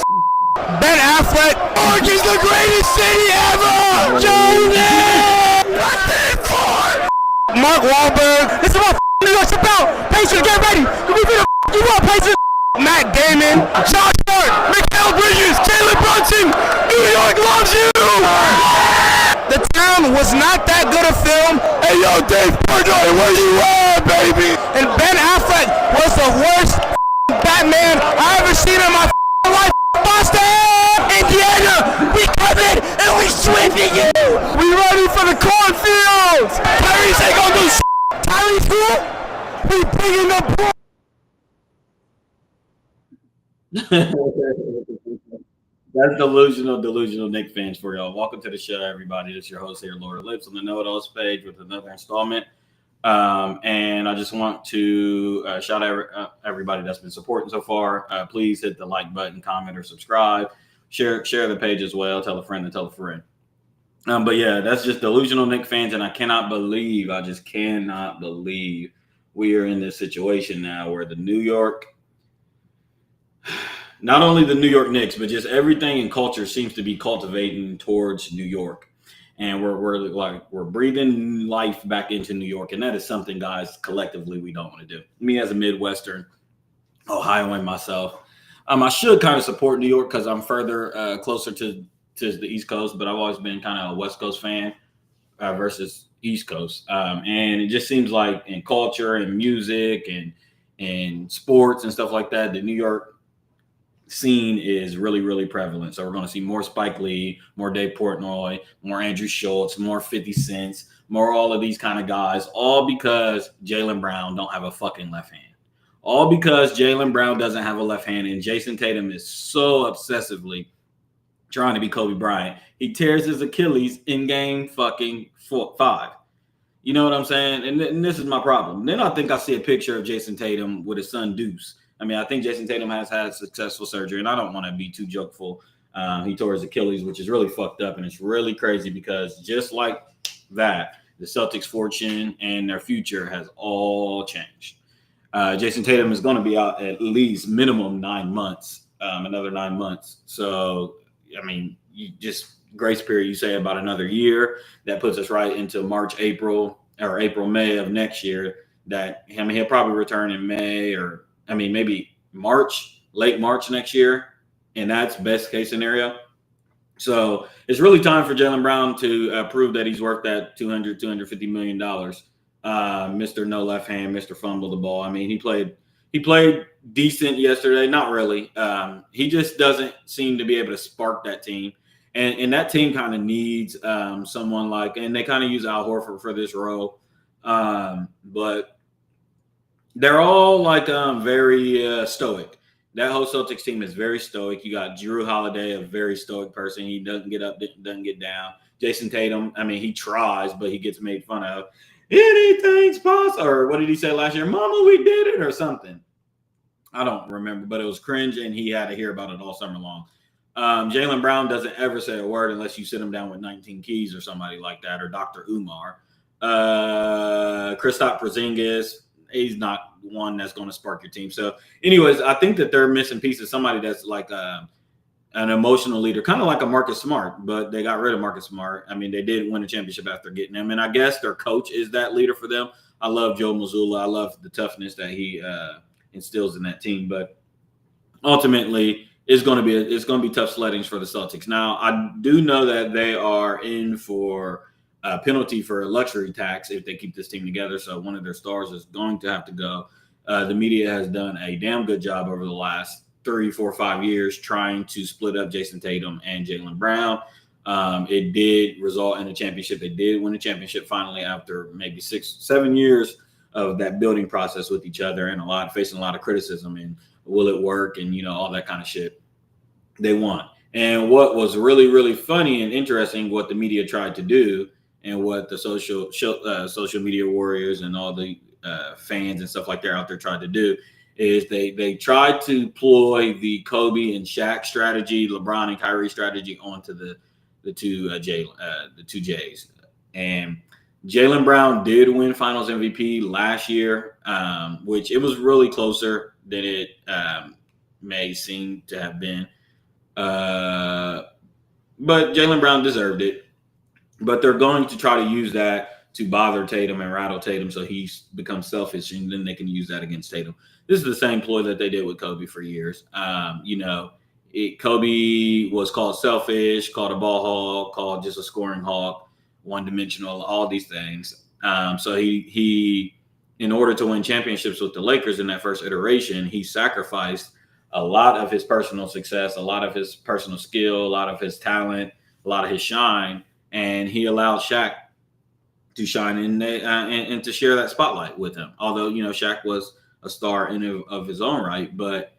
Ben Affleck, Orange is the greatest city ever! Jody! Mark Wahlberg, this is what New York's about! Patience, get ready! Can we be the you want, Patience? Matt Damon, Josh Hart, Mikhail Bridges, Jalen Brunson, New York loves you! The Town was not that good a film. Hey yo, Dave Portnoy, where you at, baby? And Ben Affleck was the worst Batman I ever seen in my life. Boston, Indiana, we coming and we sweeping you. We ready for the cornfields. Tyrese ain't gonna do shit. Tyrese who? We bringing the ball. That's delusional Knicks fans for y'all. Welcome to the show, everybody. It's your host here, Lord Lips, on the Know It Alls page with another installment. And I just want to shout out everybody that's been supporting so far. Please hit the like button, comment, or subscribe. Share the page as well. Tell a friend to tell a friend. But yeah, that's just delusional Knicks fans, and I just cannot believe we are in this situation now where not only the New York Knicks, but just everything in culture seems to be cultivating towards New York. And we're breathing life back into New York. And that is something, guys, collectively we don't want to do. Me as a Midwestern, Ohioan myself, I should kind of support New York because I'm further closer to the East Coast, but I've always been kind of a West Coast fan versus East Coast. And it just seems like in culture and music and sports and stuff like that, the New York scene is really, really prevalent. So we're going to see more Spike Lee, more Dave Portnoy, more Andrew Schultz, more 50 Cents, more all of these kind of guys, all because Jaylen Brown don't have a fucking left hand. All because Jaylen Brown doesn't have a left hand, and Jason Tatum is so obsessively trying to be Kobe Bryant. He tears his Achilles in game fucking 5. You know what I'm saying? And this is my problem. Then I think I see a picture of Jason Tatum with his son Deuce. I mean, I think Jason Tatum has had successful surgery, and I don't want to be too jokeful. He tore his Achilles, which is really fucked up, and it's really crazy because just like that, the Celtics' fortune and their future has all changed. Jason Tatum is going to be out at least minimum 9 months, another 9 months. So, I mean, you just grace period, you say about another year. That puts us right into May of next year. He'll probably return in May or maybe late March next year, and that's best case scenario. So it's really time for Jaylen Brown to prove that he's worth that $250 million. Mr. No Left Hand, Mr. Fumble the Ball. I mean, he played decent yesterday. Not really. He just doesn't seem to be able to spark that team. And that team kind of needs someone like, and they kind of use Al Horford for this role. But they're all like very stoic. That whole Celtics team is very stoic. You got Jrue Holiday, a very stoic person. He doesn't get up, doesn't get down. Jason Tatum, I mean, he tries, but he gets made fun of. Anything's possible. Or what did he say last year? Mama, we did it or something. I don't remember, but it was cringe, and he had to hear about it all summer long. Jaylen Brown doesn't ever say a word unless you sit him down with 19 Keys or somebody like that, or Dr. Umar. Kristaps Porzingis, he's not one that's going to spark your team. So anyways, I think that they're missing pieces. Somebody that's like an emotional leader, kind of like a Marcus Smart, but they got rid of Marcus Smart. I mean, they did win a championship after getting him. And I guess their coach is that leader for them. I love Joe Mazzulla. I love the toughness that he instills in that team. But ultimately, it's going to be tough sledding for the Celtics. Now, I do know that they are in for a penalty for a luxury tax if they keep this team together. So one of their stars is going to have to go. The media has done a damn good job over the last 3, 4, 5 years trying to split up Jason Tatum and Jaylen Brown. It did result in a championship. They did win a championship finally after maybe 6, 7 years of that building process with each other and facing a lot of criticism and will it work and, all that kind of shit. They won. And what was really, really funny and interesting, what the media tried to do and what the social media warriors and all the fans and stuff like that out there tried to do is they tried to ploy the Kobe and Shaq strategy, LeBron and Kyrie strategy onto the two Jays. And Jaylen Brown did win Finals MVP last year, which it was really closer than it may seem to have been. But Jaylen Brown deserved it. But they're going to try to use that to bother Tatum and rattle Tatum so he becomes selfish, and then they can use that against Tatum. This is the same ploy that they did with Kobe for years. Kobe was called selfish, called a ball hog, called just a scoring hawk, one-dimensional, all these things. So he, in order to win championships with the Lakers in that first iteration, he sacrificed a lot of his personal success, a lot of his personal skill, a lot of his talent, a lot of his shine, and he allowed Shaq to shine and to share that spotlight with him. Although, Shaq was a star in of his own right, but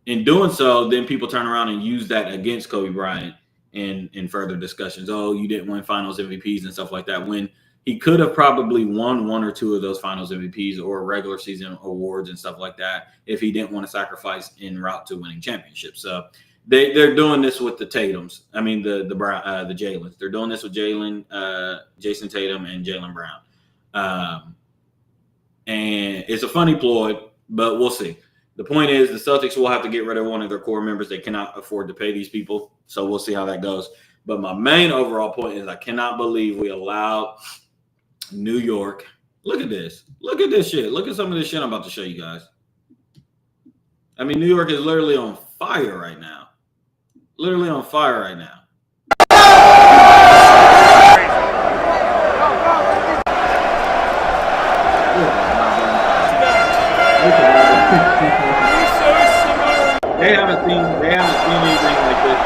in doing so, then people turn around and use that against Kobe Bryant in further discussions. Oh, you didn't win finals MVPs and stuff like that, when he could have probably won one or two of those finals MVPs or regular season awards and stuff like that if he didn't want to sacrifice en route to winning championships. So they're doing this with the Tatums. I mean, the Jaylens. They're doing this with Jason Tatum and Jaylen Brown. And it's a funny ploy, but we'll see. The point is the Celtics will have to get rid of one of their core members. They cannot afford to pay these people. So we'll see how that goes. But my main overall point is I cannot believe we allowed New York. Look at this. Look at this shit. Look at some of this shit I'm about to show you guys. I mean, New York is literally on fire right now. Literally on fire right now. They haven't seen anything like this.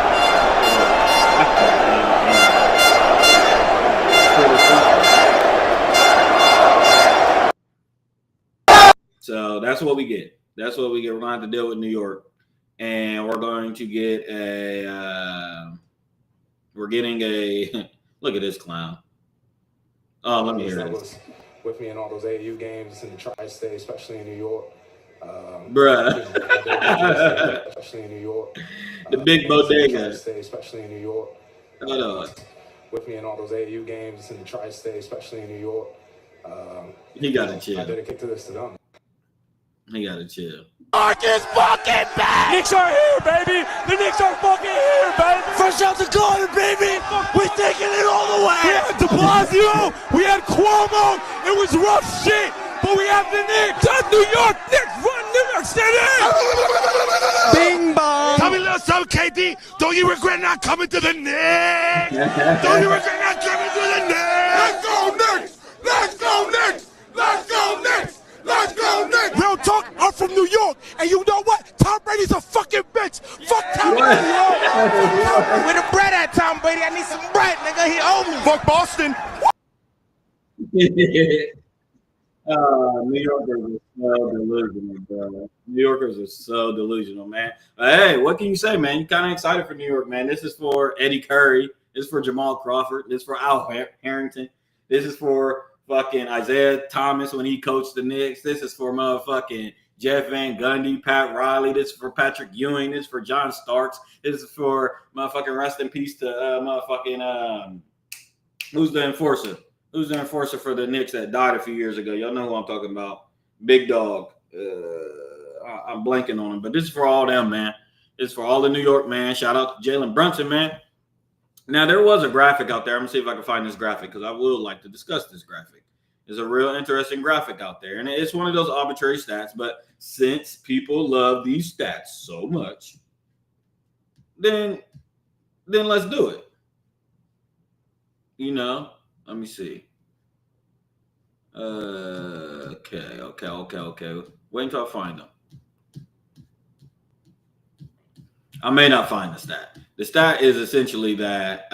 So that's what we get. That's what we get. We're going to have to deal with New York. And we're going to get look at this clown. Oh, let me hear this. With me in all those AU games in the tri-state, especially in New York. Bruh. Especially in New York. The big bodega. Especially in New York. Hold on. With me in all those AU games in the tri-state, especially in New York. He got to chill. I dedicate to this to them. He got to chill. Mark is fucking back! Knicks are here, baby! The Knicks are fucking here, baby! Fresh out the garden, baby! We're taking it all the way! We had de Blasio! We had Cuomo! It was rough shit! But we have the Knicks! That's New York! Knicks run New York City! Bing bong! Tell me a little something, KD. Don't you regret not coming to the Knicks? Don't you regret not coming to the Knicks? Let's go Knicks! Let's go Knicks! Let's go Knicks! Let's go, Nick! Real talk, I'm from New York, and you know what? Tom Brady's a fucking bitch. Fuck Tom Brady, yo. Where the bread at, Tom Brady? I need some bread, nigga. He owe me. Fuck Boston. New Yorkers are so delusional, bro. New Yorkers are so delusional, man. Hey, what can you say, man? You're kind of excited for New York, man. This is for Eddie Curry. This is for Jamal Crawford. This is for Al Harrington. This is for fucking Isaiah Thomas when he coached the Knicks. This is for motherfucking Jeff Van Gundy, Pat Riley. This is for Patrick Ewing. This is for John Starks. This is for motherfucking rest in peace to motherfucking who's the enforcer? Who's the enforcer for the Knicks that died a few years ago? Y'all know who I'm talking about. Big Dog. I'm blanking on him, but this is for all them, man. This is for all the New York, man. Shout out to Jalen Brunson, man. Now, there was a graphic out there. I'm going to see if I can find this graphic because I would like to discuss this graphic. There's a real interesting graphic out there. And it's one of those arbitrary stats. But since people love these stats so much, then let's do it. Let me see. Okay. Wait until I find them. I may not find the stat. The stat is essentially that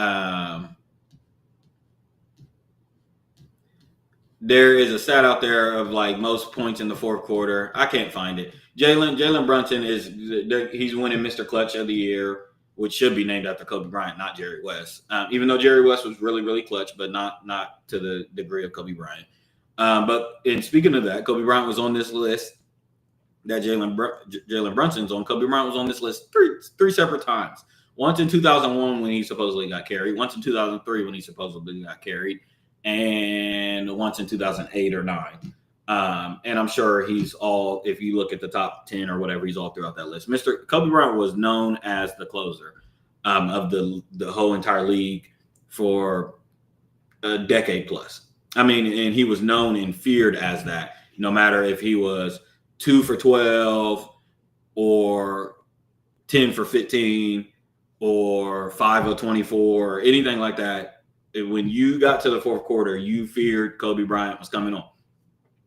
there is a stat out there of like most points in the fourth quarter. I can't find it. Jalen Brunson he's winning Mr. Clutch of the Year, which should be named after Kobe Bryant, not Jerry West. Even though Jerry West was really, really clutch, but not to the degree of Kobe Bryant. But in speaking of that, Kobe Bryant was on this list. That Jalen Brunson's on. Kobe Bryant was on this list three separate times. Once in 2001 when he supposedly got carried. Once in 2003 when he supposedly got carried. And once in 2008 or 9. And I'm sure he's all, if you look at the top 10 or whatever, he's all throughout that list. Mr. Kobe Bryant was known as the closer of the whole entire league for a decade plus. I mean, and he was known and feared as that, no matter if he was 2 for 12 or 10 for 15 or 5 of 24 or anything like that. When you got to the fourth quarter, you feared Kobe Bryant was coming on.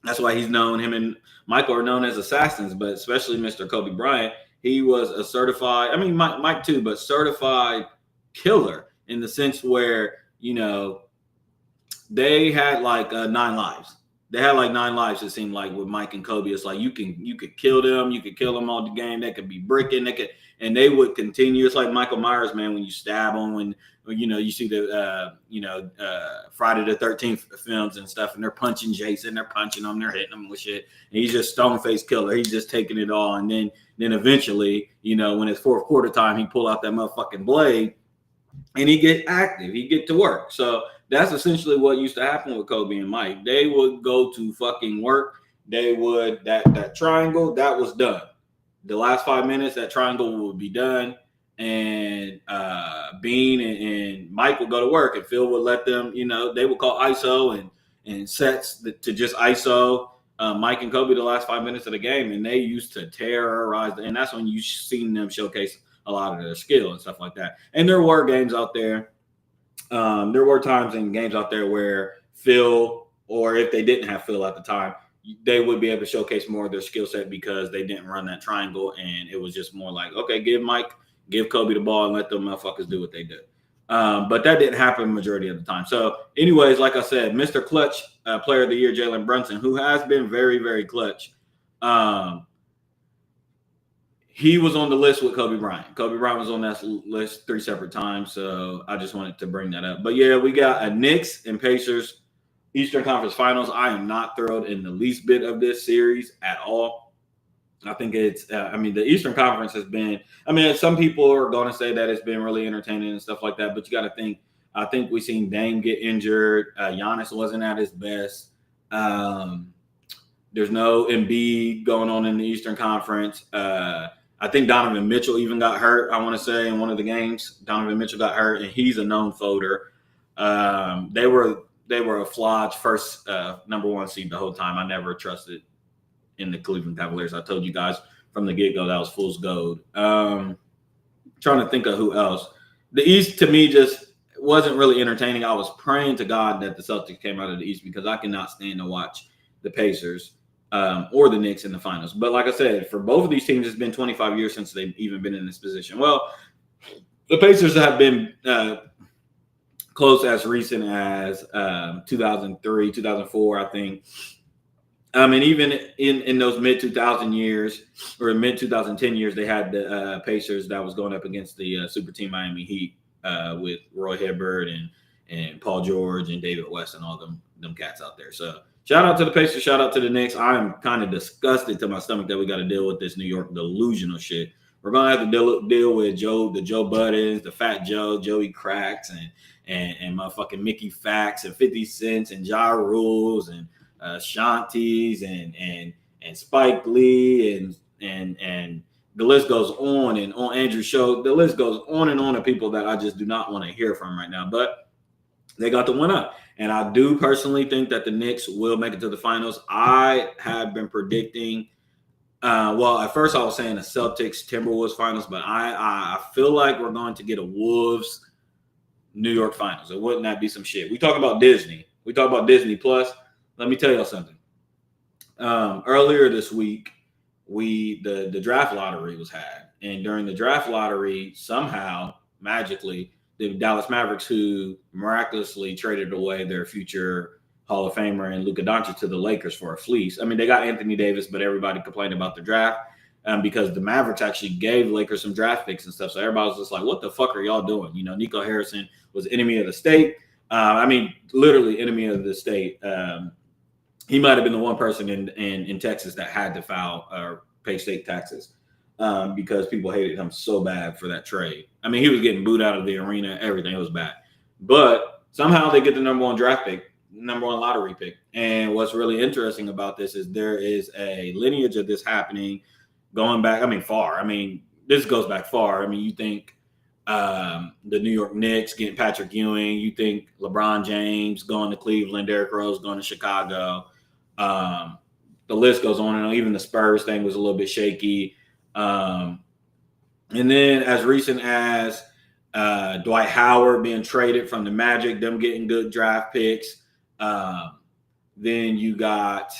That's why he's known, him and Michael are known as assassins, but especially Mr. Kobe Bryant, he was a certified, I mean, Mike too, but certified killer in the sense where, you know, they had like 9 lives. They had like 9 lives, it seemed like, with Mike and Kobe. It's like you could kill them, you could kill them all the game. They could be bricking, and they would continue. It's like Michael Myers, man, when you stab them, when you know, you see the Friday the 13th films and stuff, and they're punching Jason, they're punching them, they're hitting them with shit. And he's just stone-faced killer. He's just taking it all. And then eventually, you know, when it's fourth quarter time, he pull out that motherfucking blade and he get active. He get to work. So that's essentially what used to happen with Kobe and Mike. They would go to fucking work. They would, that triangle, that was done. The last 5 minutes, that triangle would be done. And Bean and Mike would go to work, and Phil would let them, you know, they would call ISO and sets to just ISO Mike and Kobe the last 5 minutes of the game. And they used to terrorize. And that's when you seen them showcase a lot of their skill and stuff like that. And there were games out there. There were times in games out there where Phil, or if they didn't have Phil at the time, they would be able to showcase more of their skill set because they didn't run that triangle. And it was just more like, okay, give Kobe the ball and let them motherfuckers do what they do. But that didn't happen majority of the time. So anyways, like I said, Mr. Clutch, Player of the Year, Jalen Brunson, who has been very, very clutch. He was on the list with Kobe Bryant. Kobe Bryant was on that list 3 separate times. So I just wanted to bring that up. But yeah, we got a Knicks and Pacers Eastern Conference Finals. I am not thrilled in the least bit of this series at all. I think it's, the Eastern Conference has been, some people are going to say that it's been really entertaining and stuff like that, but you got to think, I think we've seen Dame get injured. Giannis wasn't at his best. There's no Embiid going on in the Eastern Conference. I think Donovan Mitchell even got hurt, I want to say, in one of the games. Donovan Mitchell got hurt, and he's a known folder. They were a flawed first number 1 seed the whole time. I never trusted in the Cleveland Cavaliers. I told you guys from the get-go that was fool's gold. Trying to think of who else. The East, to me, just wasn't really entertaining. I was praying to God that the Celtics came out of the East because I cannot stand to watch the Pacers or the Knicks in the finals. But like I said, for both of these teams, it's been 25 years since they've even been in this position. Well, the Pacers have been close as recent as 2003, 2004, I think. And even in those mid-2000 years or mid-2010 years, they had the Pacers that was going up against the super team Miami Heat with Roy Hibbert and Paul George and David West and all them cats out there. So shout out to the Pacers, shout out to the Knicks. I'm kind of disgusted to my stomach that we got to deal with this New York delusional shit. We're going to have to deal with the Joe Buttons, the Fat Joe, Joey Cracks, and motherfucking Mickey Facts and 50 Cents and Ja Rules and Shanties and Spike Lee and the list goes on and on. Andrew Show, the list goes on and on of people that I just do not want to hear from right now. But they got the one up, and I do personally think that the Knicks will make it to the finals. I have been predicting. At first I was saying the Celtics Timberwolves finals, but I feel like we're going to get a Wolves New York finals. It wouldn't that be some shit? We talk about Disney. We talk about Disney Plus. Let me tell y'all something. Earlier this week, the draft lottery was had, and during the draft lottery, somehow magically, the Dallas Mavericks, who miraculously traded away their future Hall of Famer and Luka Doncic to the Lakers for a fleece. I mean, they got Anthony Davis, but everybody complained about the draft because the Mavericks actually gave Lakers some draft picks and stuff. So everybody was just like, what the fuck are y'all doing? You know, Nico Harrison was enemy of the state. Literally enemy of the state. He might have been the one person in Texas that had to file or pay state taxes because people hated him so bad for that trade. I mean, he was getting booed out of the arena, everything. It was bad. But somehow they get the number 1 draft pick. #1 lottery pick. And what's really interesting about this is there is a lineage of this happening going back. I mean, far. I mean, this goes back far. I mean, you think the New York Knicks getting Patrick Ewing. You think LeBron James going to Cleveland, Derrick Rose going to Chicago. The list goes on and on. Even the Spurs thing was a little bit shaky. And then as recent as Dwight Howard being traded from the Magic, them getting good draft picks. Then you got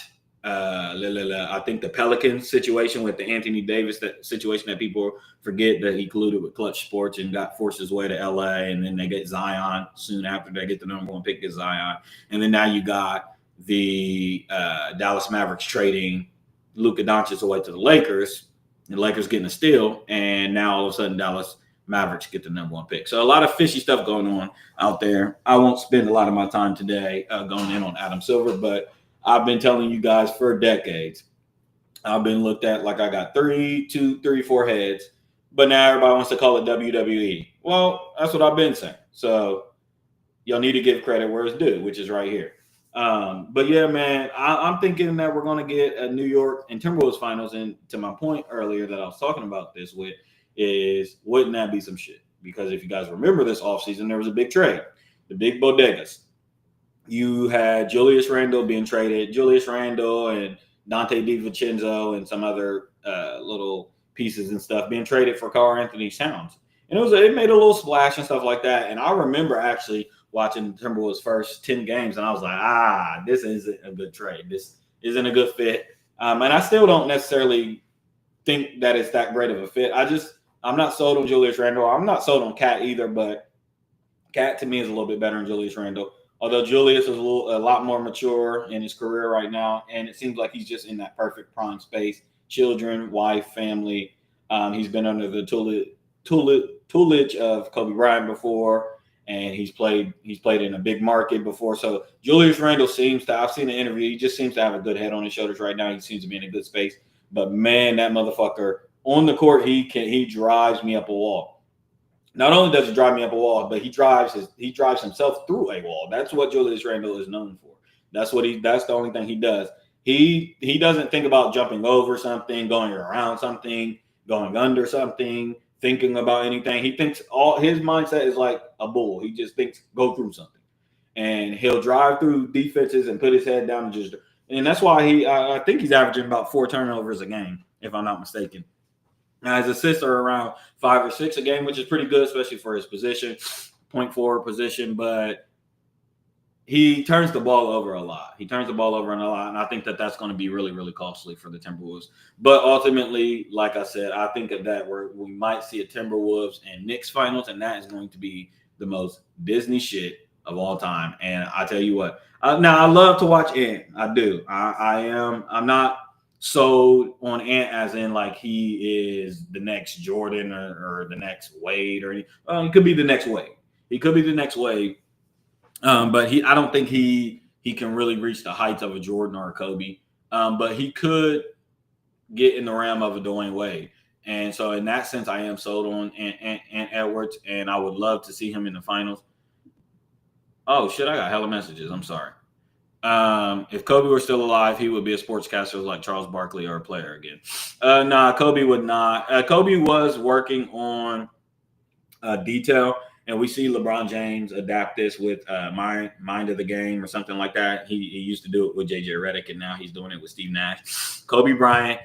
I think the Pelicans situation with the Anthony Davis situation that people forget that he colluded with Clutch Sports and got forced his way to LA, and then they get Zion soon after they get the #1 pick is Zion. And then now you got the Dallas Mavericks trading Luka Doncic away to the Lakers, and the Lakers getting a steal, and now all of a sudden Dallas Mavericks get the #1 pick. So a lot of fishy stuff going on out there. I won't spend a lot of my time today going in on Adam Silver, but I've been telling you guys for decades. I've been looked at like I got 3, 4 heads, but now everybody wants to call it WWE. Well, that's what I've been saying. So y'all need to give credit where it's due, which is right here. But yeah, man, I'm thinking that we're going to get a New York and Timberwolves finals. And to my point earlier that I was talking about this with is, wouldn't that be some shit? Because if you guys remember this offseason, there was a big trade, the big bodegas. You had Julius Randle being traded, Julius Randle and Dante DiVincenzo and some other little pieces and stuff being traded for Karl-Anthony Towns. And it made a little splash and stuff like that. And I remember actually watching Timberwolves' first 10 games, and I was like, this isn't a good trade. This isn't a good fit. And I still don't necessarily think that it's that great of a fit. I'm not sold on Julius Randle. I'm not sold on Cat either, but Cat to me is a little bit better than Julius Randle. Although Julius is a lot more mature in his career right now, and it seems like he's just in that perfect prime space. Children, wife, family. He's been under the tutelage of Kobe Bryant before, and he's played in a big market before. So Julius Randle I've seen an interview, he just seems to have a good head on his shoulders right now. He seems to be in a good space. But man, that motherfucker on the court, he drives me up a wall. Not only does he drive me up a wall, but he drives himself through a wall. That's what Julius Randle is known for. That's the only thing he does. He doesn't think about jumping over something, going around something, going under something, thinking about anything. He thinks his mindset is like a bull. He just thinks go through something. And he'll drive through defenses and put his head down and that's why I think he's averaging about 4 turnovers a game, if I'm not mistaken. Now, his assists are around 5 or 6 a game, which is pretty good, especially for his position, point forward position. But he turns the ball over a lot. And I think that that's going to be really, really costly for the Timberwolves. But ultimately, like I said, I think that we might see a Timberwolves and Knicks finals, and that is going to be the most Disney shit of all time. And I tell you what, now I love to watch Ant. I do. I'm not sold on Ant as in like he is the next Jordan or the next Wade or he could be the next Wade. But I don't think he can really reach the heights of a Jordan or a Kobe. But he could get in the realm of a Dwayne Wade. And so in that sense, I am sold on Ant Edwards, and I would love to see him in the finals. Oh shit, I got hella messages. I'm sorry. If Kobe were still alive, he would be a sportscaster like Charles Barkley or a player again. Nah, Kobe would not. Kobe was working on detail, and we see LeBron James adapt this with Mind of the Game or something like that. He used to do it with JJ Redick, and now he's doing it with Steve Nash. Kobe Bryant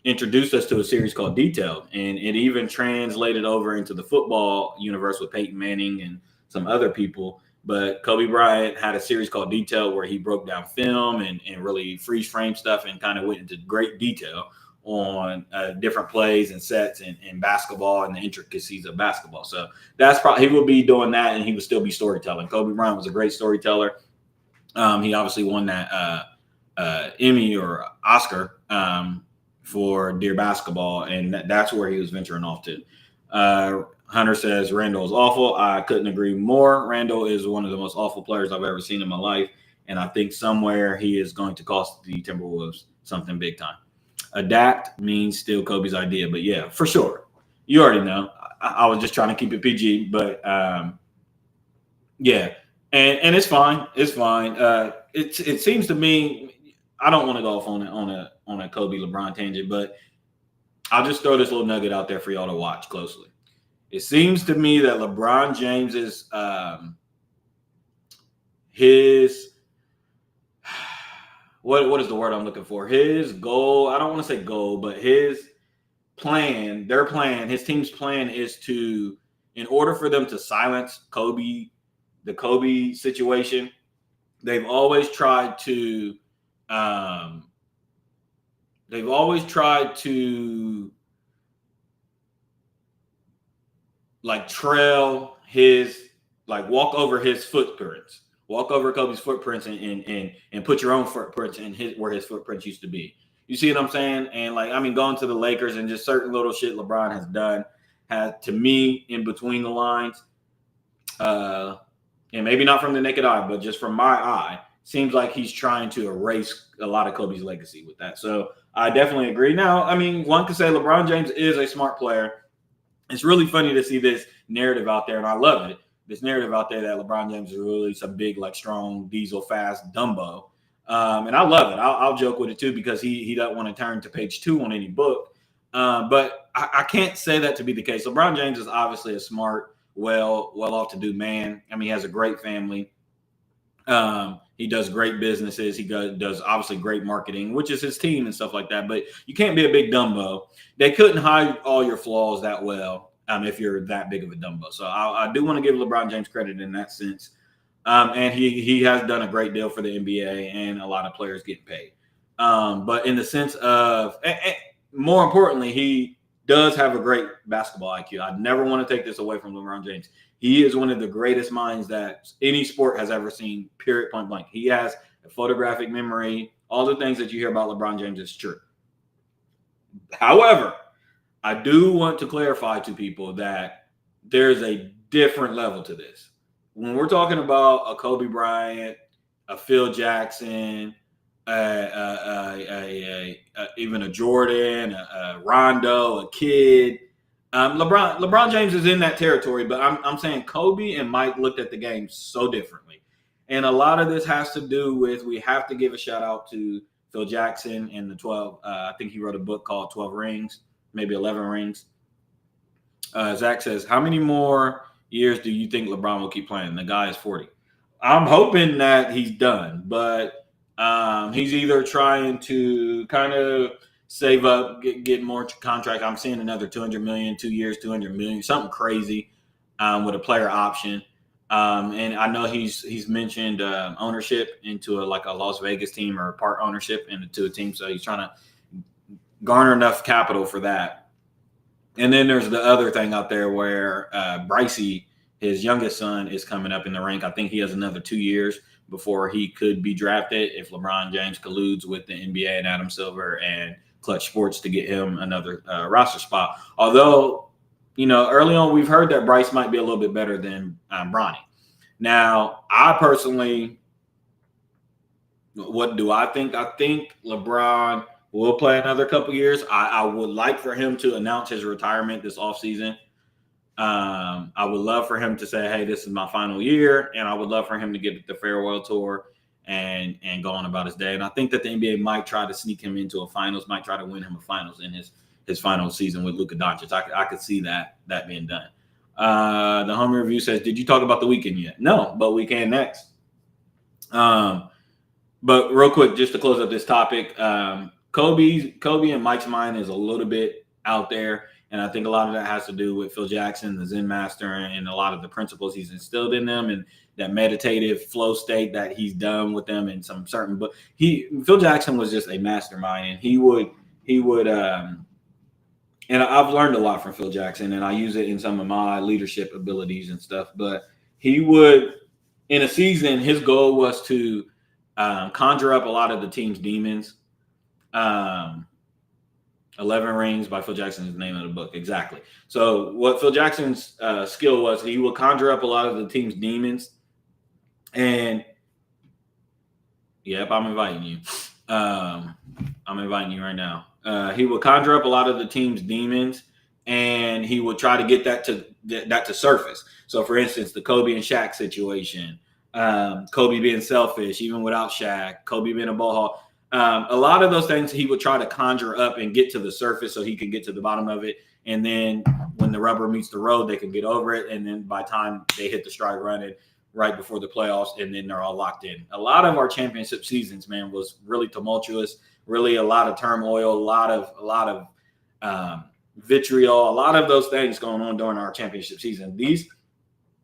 introduced us to a series called Detailed, and it even translated over into the football universe with Peyton Manning and some other people. But Kobe Bryant had a series called Detail where he broke down film and really freeze frame stuff and kind of went into great detail on different plays and sets and basketball and the intricacies of basketball. So that's probably, he would be doing that, and he would still be storytelling. Kobe Bryant was a great storyteller. He obviously won that Emmy or Oscar for Dear Basketball, and that's where he was venturing off to. Hunter says Randle is awful. I couldn't agree more. Randle is one of the most awful players I've ever seen in my life, and I think somewhere he is going to cost the Timberwolves something big time. Adapt means steal Kobe's idea, but yeah, for sure. You already know. I was just trying to keep it PG, but yeah, and it's fine. It's fine. It seems to me, I don't want to go off on a Kobe LeBron tangent, but I'll just throw this little nugget out there for y'all to watch closely. It seems to me that LeBron James is his what is the word I'm looking for? His goal. I don't want to say goal, but his plan, their plan, his team's plan is to, in order for them to silence Kobe, the Kobe situation, they've always tried to like trail his, like walk over his footprints, walk over Kobe's footprints and put your own footprints in his, where his footprints used to be. You see what I'm saying? And like, I mean, going to the Lakers and just certain little shit LeBron has done has, to me, in between the lines, and maybe not from the naked eye, but just from my eye, seems like he's trying to erase a lot of Kobe's legacy with that. So I definitely agree. Now, I mean, one could say LeBron James is a smart player. It's really funny to see this narrative out there, and I love it. This narrative out there that LeBron James is really some big, like, strong, diesel, fast Dumbo. And I love it. I'll joke with it, too, because he doesn't want to turn to page 2 on any book. But I can't say that to be the case. LeBron James is obviously a smart, well-off-to-do man. I mean, he has a great family. He does great businesses. He does obviously great marketing, which is his team and stuff like that. But you can't be a big Dumbo. They couldn't hide all your flaws that well if you're that big of a Dumbo. So I do want to give LeBron James credit in that sense. And he has done a great deal for the NBA and a lot of players getting paid. But in the sense of, more importantly, he does have a great basketball IQ. I never want to take this away from LeBron James. He is one of the greatest minds that any sport has ever seen, period, point blank. He has a photographic memory. All the things that you hear about LeBron James is true. However, I do want to clarify to people that there's a different level to this. When we're talking about a Kobe Bryant, a Phil Jackson, even a Jordan, a Rondo, a Kid, LeBron James is in that territory, but I'm saying Kobe and Mike looked at the game so differently. And a lot of this has to do with, we have to give a shout out to Phil Jackson and the 12. I think he wrote a book called 12 Rings, maybe 11 Rings. Zach says, how many more years do you think LeBron will keep playing? The guy is 40. I'm hoping that he's done, but he's either trying to kind of save up, get more contract. I'm seeing another 200 million, 2 years, 200 million, something crazy with a player option. And I know he's mentioned ownership into a Las Vegas team or part ownership into a team. So he's trying to garner enough capital for that. And then there's the other thing out there where Brycey, his youngest son, is coming up in the rank. I think he has another 2 years before he could be drafted if LeBron James colludes with the NBA and Adam Silver and Clutch Sports to get him another roster spot. Although, early on we've heard that Bryce might be a little bit better than Bronny. Now, I personally, what do I think? I think LeBron will play another couple years. I would like for him to announce his retirement this offseason. I would love for him to say, hey, this is my final year. And I would love for him to get the farewell tour and go on about his day. And I think that the NBA might try to sneak him into a finals, might try to win him a finals in his final season with Luka Doncic. I could see that being done. The home review says, did you talk about the weekend yet? No, but we can next. But real quick, just to close up this topic, Kobe and Mike's mind is a little bit out there. And I think a lot of that has to do with Phil Jackson, the Zen master, and a lot of the principles he's instilled in them and that meditative flow state that he's done with them in some certain, but Phil Jackson was just a mastermind, and he would, and I've learned a lot from Phil Jackson, and I use it in some of my leadership abilities and stuff, but he would, in a season, his goal was to conjure up a lot of the team's demons. 11 Rings by Phil Jackson is the name of the book. Exactly. So what Phil Jackson's skill was, he would conjure up a lot of the team's demons. And yep, I'm inviting you. I'm inviting you right now. He would conjure up a lot of the team's demons, and he would try to get that to surface. So for instance, the Kobe and Shaq situation, Kobe being selfish, even without Shaq, Kobe being a ball hawk. A lot of those things he would try to conjure up and get to the surface so he could get to the bottom of it. And then when the rubber meets the road, they can get over it. And then by the time they hit the stride running right before the playoffs, and then they're all locked in. A lot of our championship seasons, man, was really tumultuous, really a lot of turmoil, a lot of vitriol, a lot of those things going on during our championship season. These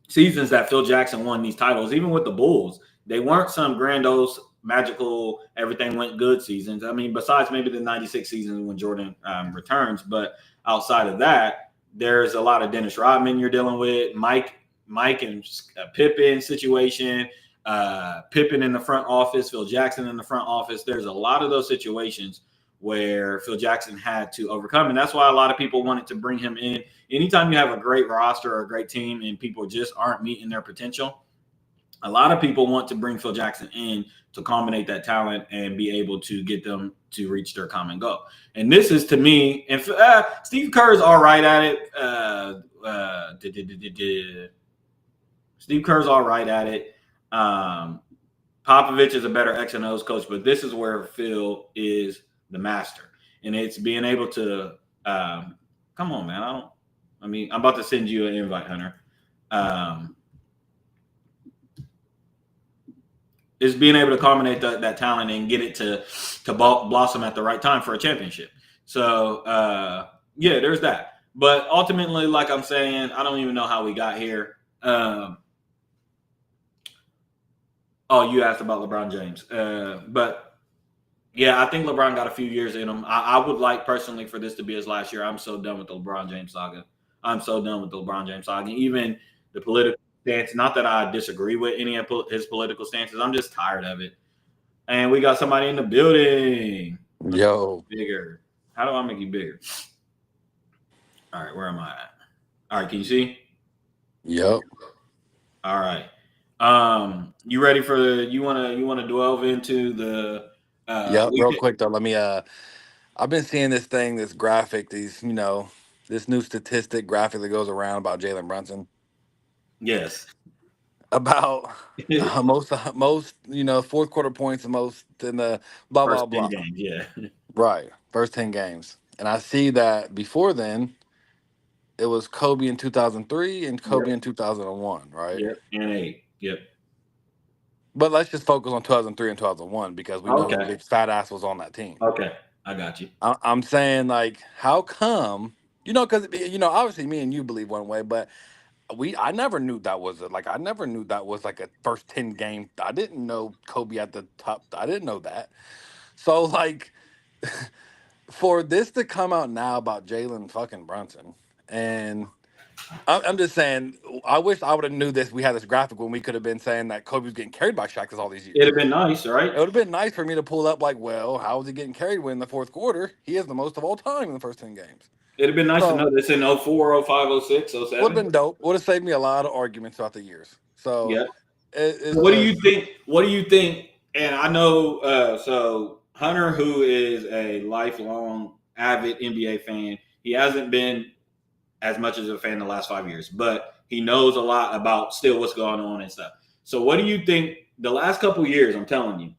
seasons that Phil Jackson won these titles, even with the Bulls, they weren't some grandiose, magical, everything went good seasons. I mean, besides maybe the 96 season when Jordan returns, but outside of that, there's a lot of Dennis Rodman you're dealing with, Mike and Pippen situation, Pippen in the front office, Phil Jackson in the front office. There's a lot of those situations where Phil Jackson had to overcome. And that's why a lot of people wanted to bring him in. Anytime you have a great roster or a great team and people just aren't meeting their potential, a lot of people want to bring Phil Jackson in to culminate that talent and be able to get them to reach their common goal. And this is, to me, and Steve Kerr's all right at it. Steve Kerr's all right at it. Popovich is a better X and O's coach, but this is where Phil is the master. And it's being able to come on, man. I'm about to send you an invite, Hunter. Is being able to culminate that talent and get it to blossom at the right time for a championship. So, yeah, there's that. But ultimately, like I'm saying, I don't even know how we got here. Oh, you asked about LeBron James. But, yeah, I think LeBron got a few years in him. I would like personally for this to be his last year. I'm so done with the LeBron James saga. Even the political stance. Not that I disagree with any of his political stances. I'm just tired of it. And we got somebody in the building. Yo. Bigger. How do I make you bigger? All right, where am I at? All right, can you see? Yep. All right. You ready for you wanna delve into the real quick though. Let me I've been seeing this graphic, this new statistic graphic that goes around about Jalen Brunson. Yes. About most fourth quarter points the most in the blah First blah blah. 10 games, yeah. Right. First 10 games. And I see that before then it was Kobe in 2003 and Kobe in 2001, right? Yep. And 8. Yep. But let's just focus on 2003 and 2001 because we know who the big fat ass was on that team. Okay, I got you. I'm saying, like, how come? Because obviously me and you believe one way, but I never knew that was like a first 10 game. I didn't know Kobe at the top. I didn't know that. So like, for this to come out now about Jalen fucking Brunson, and I'm just saying, I wish I would have knew this. We had this graphic when we could have been saying that Kobe was getting carried by Shaq all these years. It'd have been nice, right? It would have been nice for me to pull up like, well, how was he getting carried when in the fourth quarter? He is the most of all time in the first 10 games. It'd have been nice to know this in 04, 05, 06, 07. Would have been dope. Would have saved me a lot of arguments throughout the years. So, yeah. What do you think? What do you think? And I know, so Hunter, who is a lifelong avid NBA fan, he hasn't been as much as a fan the last 5 years, but he knows a lot about still what's going on and stuff. So what do you think the last couple of years, I'm telling you,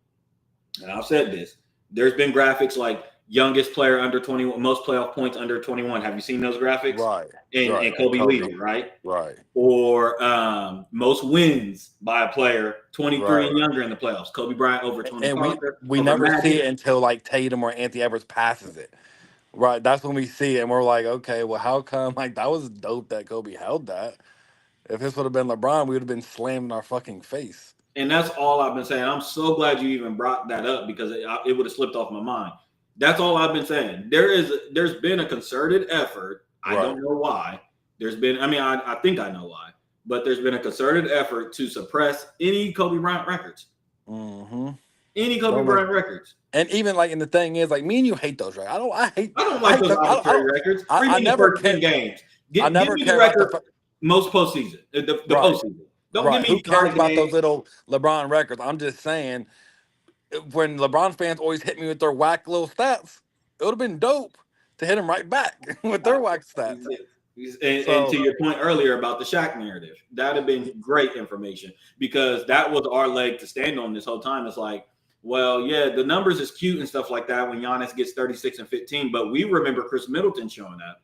and I've said this, there's been graphics like youngest player under 21, most playoff points under 21. Have you seen those graphics? Right. And Kobe leading, right? Right. Or most wins by a player 23 and younger in the playoffs. Kobe Bryant over 20. And we never see it until like Tatum or Anthony Edwards passes it. Right. That's when we see it and we're like, okay, well, how come? Like, that was dope that Kobe held that. If this would have been LeBron, we would have been slammed in our fucking face. And that's all I've been saying. I'm so glad you even brought that up because it would have slipped off my mind. That's all I've been saying. There's been a concerted effort. I don't know why. I think I know why. But there's been a concerted effort to suppress any Kobe Bryant records. Mm-hmm. Any Kobe Bryant records. And even like, and the thing is, like, me and you hate those, right? I don't like those arbitrary records. I never cared. Games. I never give me the record most postseason. The postseason. Don't give me who cares about those little LeBron records. I'm just saying, when LeBron fans always hit me with their whack little stats, it would have been dope to hit them right back with their whack stats. And to your point earlier about the Shaq narrative, that'd have been great information because that was our leg to stand on this whole time. It's like, well, yeah, the numbers is cute and stuff like that when Giannis gets 36 and 15, but we remember Chris Middleton showing up.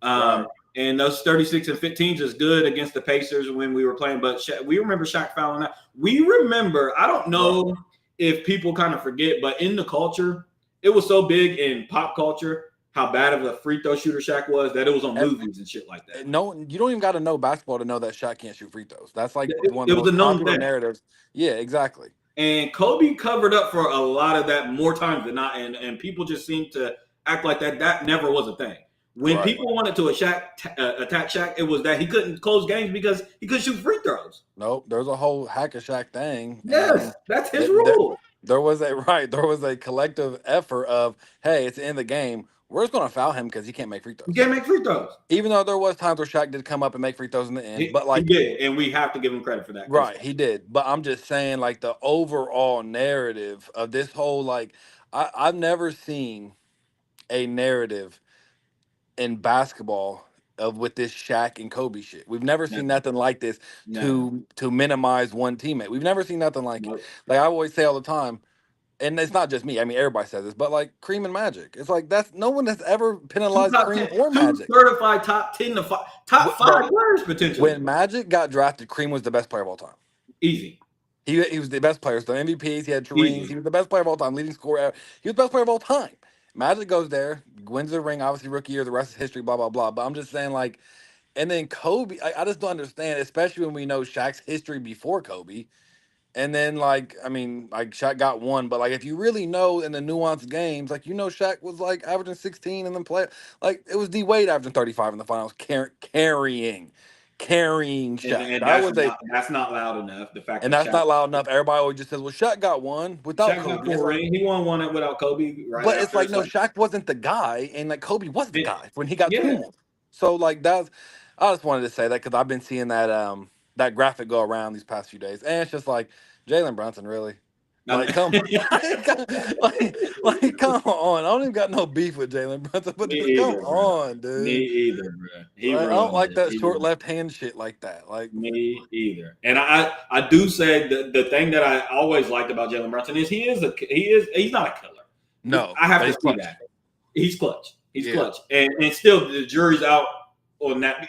Right. And those 36 and 15s is good against the Pacers when we were playing, but we remember Shaq fouling out. We remember, I don't know if people kind of forget, but in the culture, it was so big in pop culture how bad of a free throw shooter Shaq was that it was on movies and shit like that. No, you don't even got to know basketball to know that Shaq can't shoot free throws. That's like one It of the was a most known popular thing. narratives. Yeah, exactly. And Kobe covered up for a lot of that more times than not, and people just seem to act like that never was a thing. When people wanted to attack Shaq, it was that he couldn't close games because he couldn't shoot free throws. Nope, there's a whole hack a Shaq thing. Yes, that's his rule. There was a collective effort of, hey, it's in the game. We're just going to foul him because he can't make free throws. He can't make free throws. Even though there was times where Shaq did come up and make free throws in the end, but like he did, and we have to give him credit for that. Right, he did. But I'm just saying, like the overall narrative of this whole I've never seen a narrative in basketball of with this Shaq and Kobe shit. We've never seen nothing like this to minimize one teammate. We've never seen nothing like it. Like I always say all the time, and it's not just me. I mean, everybody says this, but like Cream and Magic, it's like that's no one has ever penalized Cream or Magic. Certified top 10 to top 5 players potentially. When Magic got drafted, Cream was the best player of all time. Easy. He was the best player. So MVPs, he had rings. He was the best player of all time, leading scorer. He was the best player of all time. Magic goes there, wins the ring, obviously rookie year, the rest is history, blah, blah, blah. But I'm just saying, like, and then Kobe, I just don't understand, especially when we know Shaq's history before Kobe. And then, like, I mean, like, Shaq got one, but, like, if you really know in the nuanced games, like, you know, Shaq was, like, averaging 16 and then like, it was D Wade averaging 35 in the finals, carrying Shaq. And that's not loud enough. The fact and that that's not loud enough. Everybody always just says, well, Shaq got one without Shaq Kobe. got 4 rings. He won one without Kobe. Right, but it's like, no, Shaq wasn't the guy, and like Kobe was the guy when he got 2 more. So like I just wanted to say that because I've been seeing that that graphic go around these past few days, and it's just like Jalen Brunson, really. Like, come on. like, come on. I don't even got no beef with Jalen Brunson, but come on, dude. Me either, bro. I don't like that short left hand shit like that. Like me either. And I do say the thing that I always liked about Jalen Brunson is he's not a killer. No, I have to see clutch. that. He's clutch. He's clutch. And still the jury's out on that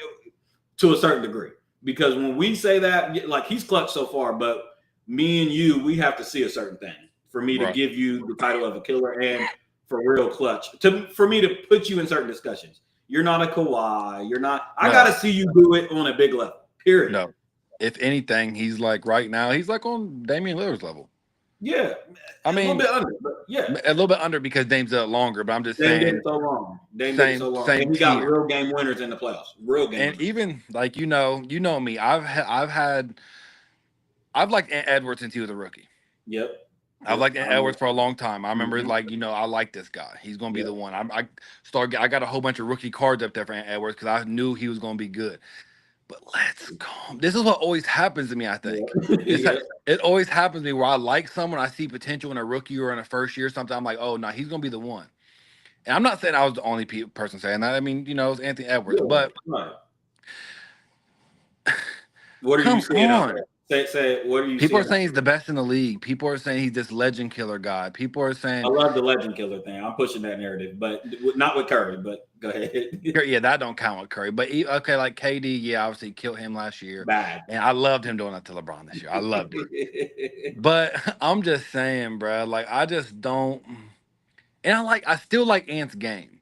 to a certain degree. Because when we say that, like he's clutch so far, but me and you, we have to see a certain thing for me to give you the title of a killer and for real clutch. For me to put you in certain discussions. You're not a Kawhi. You're not. I got to see you do it on a big level, period. No. If anything, he's like right now, he's like on Damian Lillard's level. Yeah. I mean, a little bit under, but yeah. A little bit under because Dame's longer, but I'm just saying. Dame so long. And we got real game winners in the playoffs. Real game winners. Even like, you know me, I've liked Edwards since he was a rookie. Yep. I've liked Edwards for a long time. I remember I like this guy. He's going to be the one. I got a whole bunch of rookie cards up there for Edwards because I knew he was going to be good. But let's go. This is what always happens to me, I think. It always happens to me where I like someone, I see potential in a rookie or in a first year or something. I'm like, oh, no, he's going to be the one. And I'm not saying I was the only person saying that. I mean, it was Anthony Edwards. But what are you saying out there? Say, what are you People are saying he's the best in the league. People are saying he's this legend killer guy. People are saying I love the legend killer thing. I'm pushing that narrative, but not with Curry. But go ahead. Yeah, that don't count with Curry. But okay, like KD, yeah, obviously killed him last year. Bad. And I loved him doing that to LeBron this year. I loved it. But I'm just saying, bro. Like I just don't. And I still like Ant's game.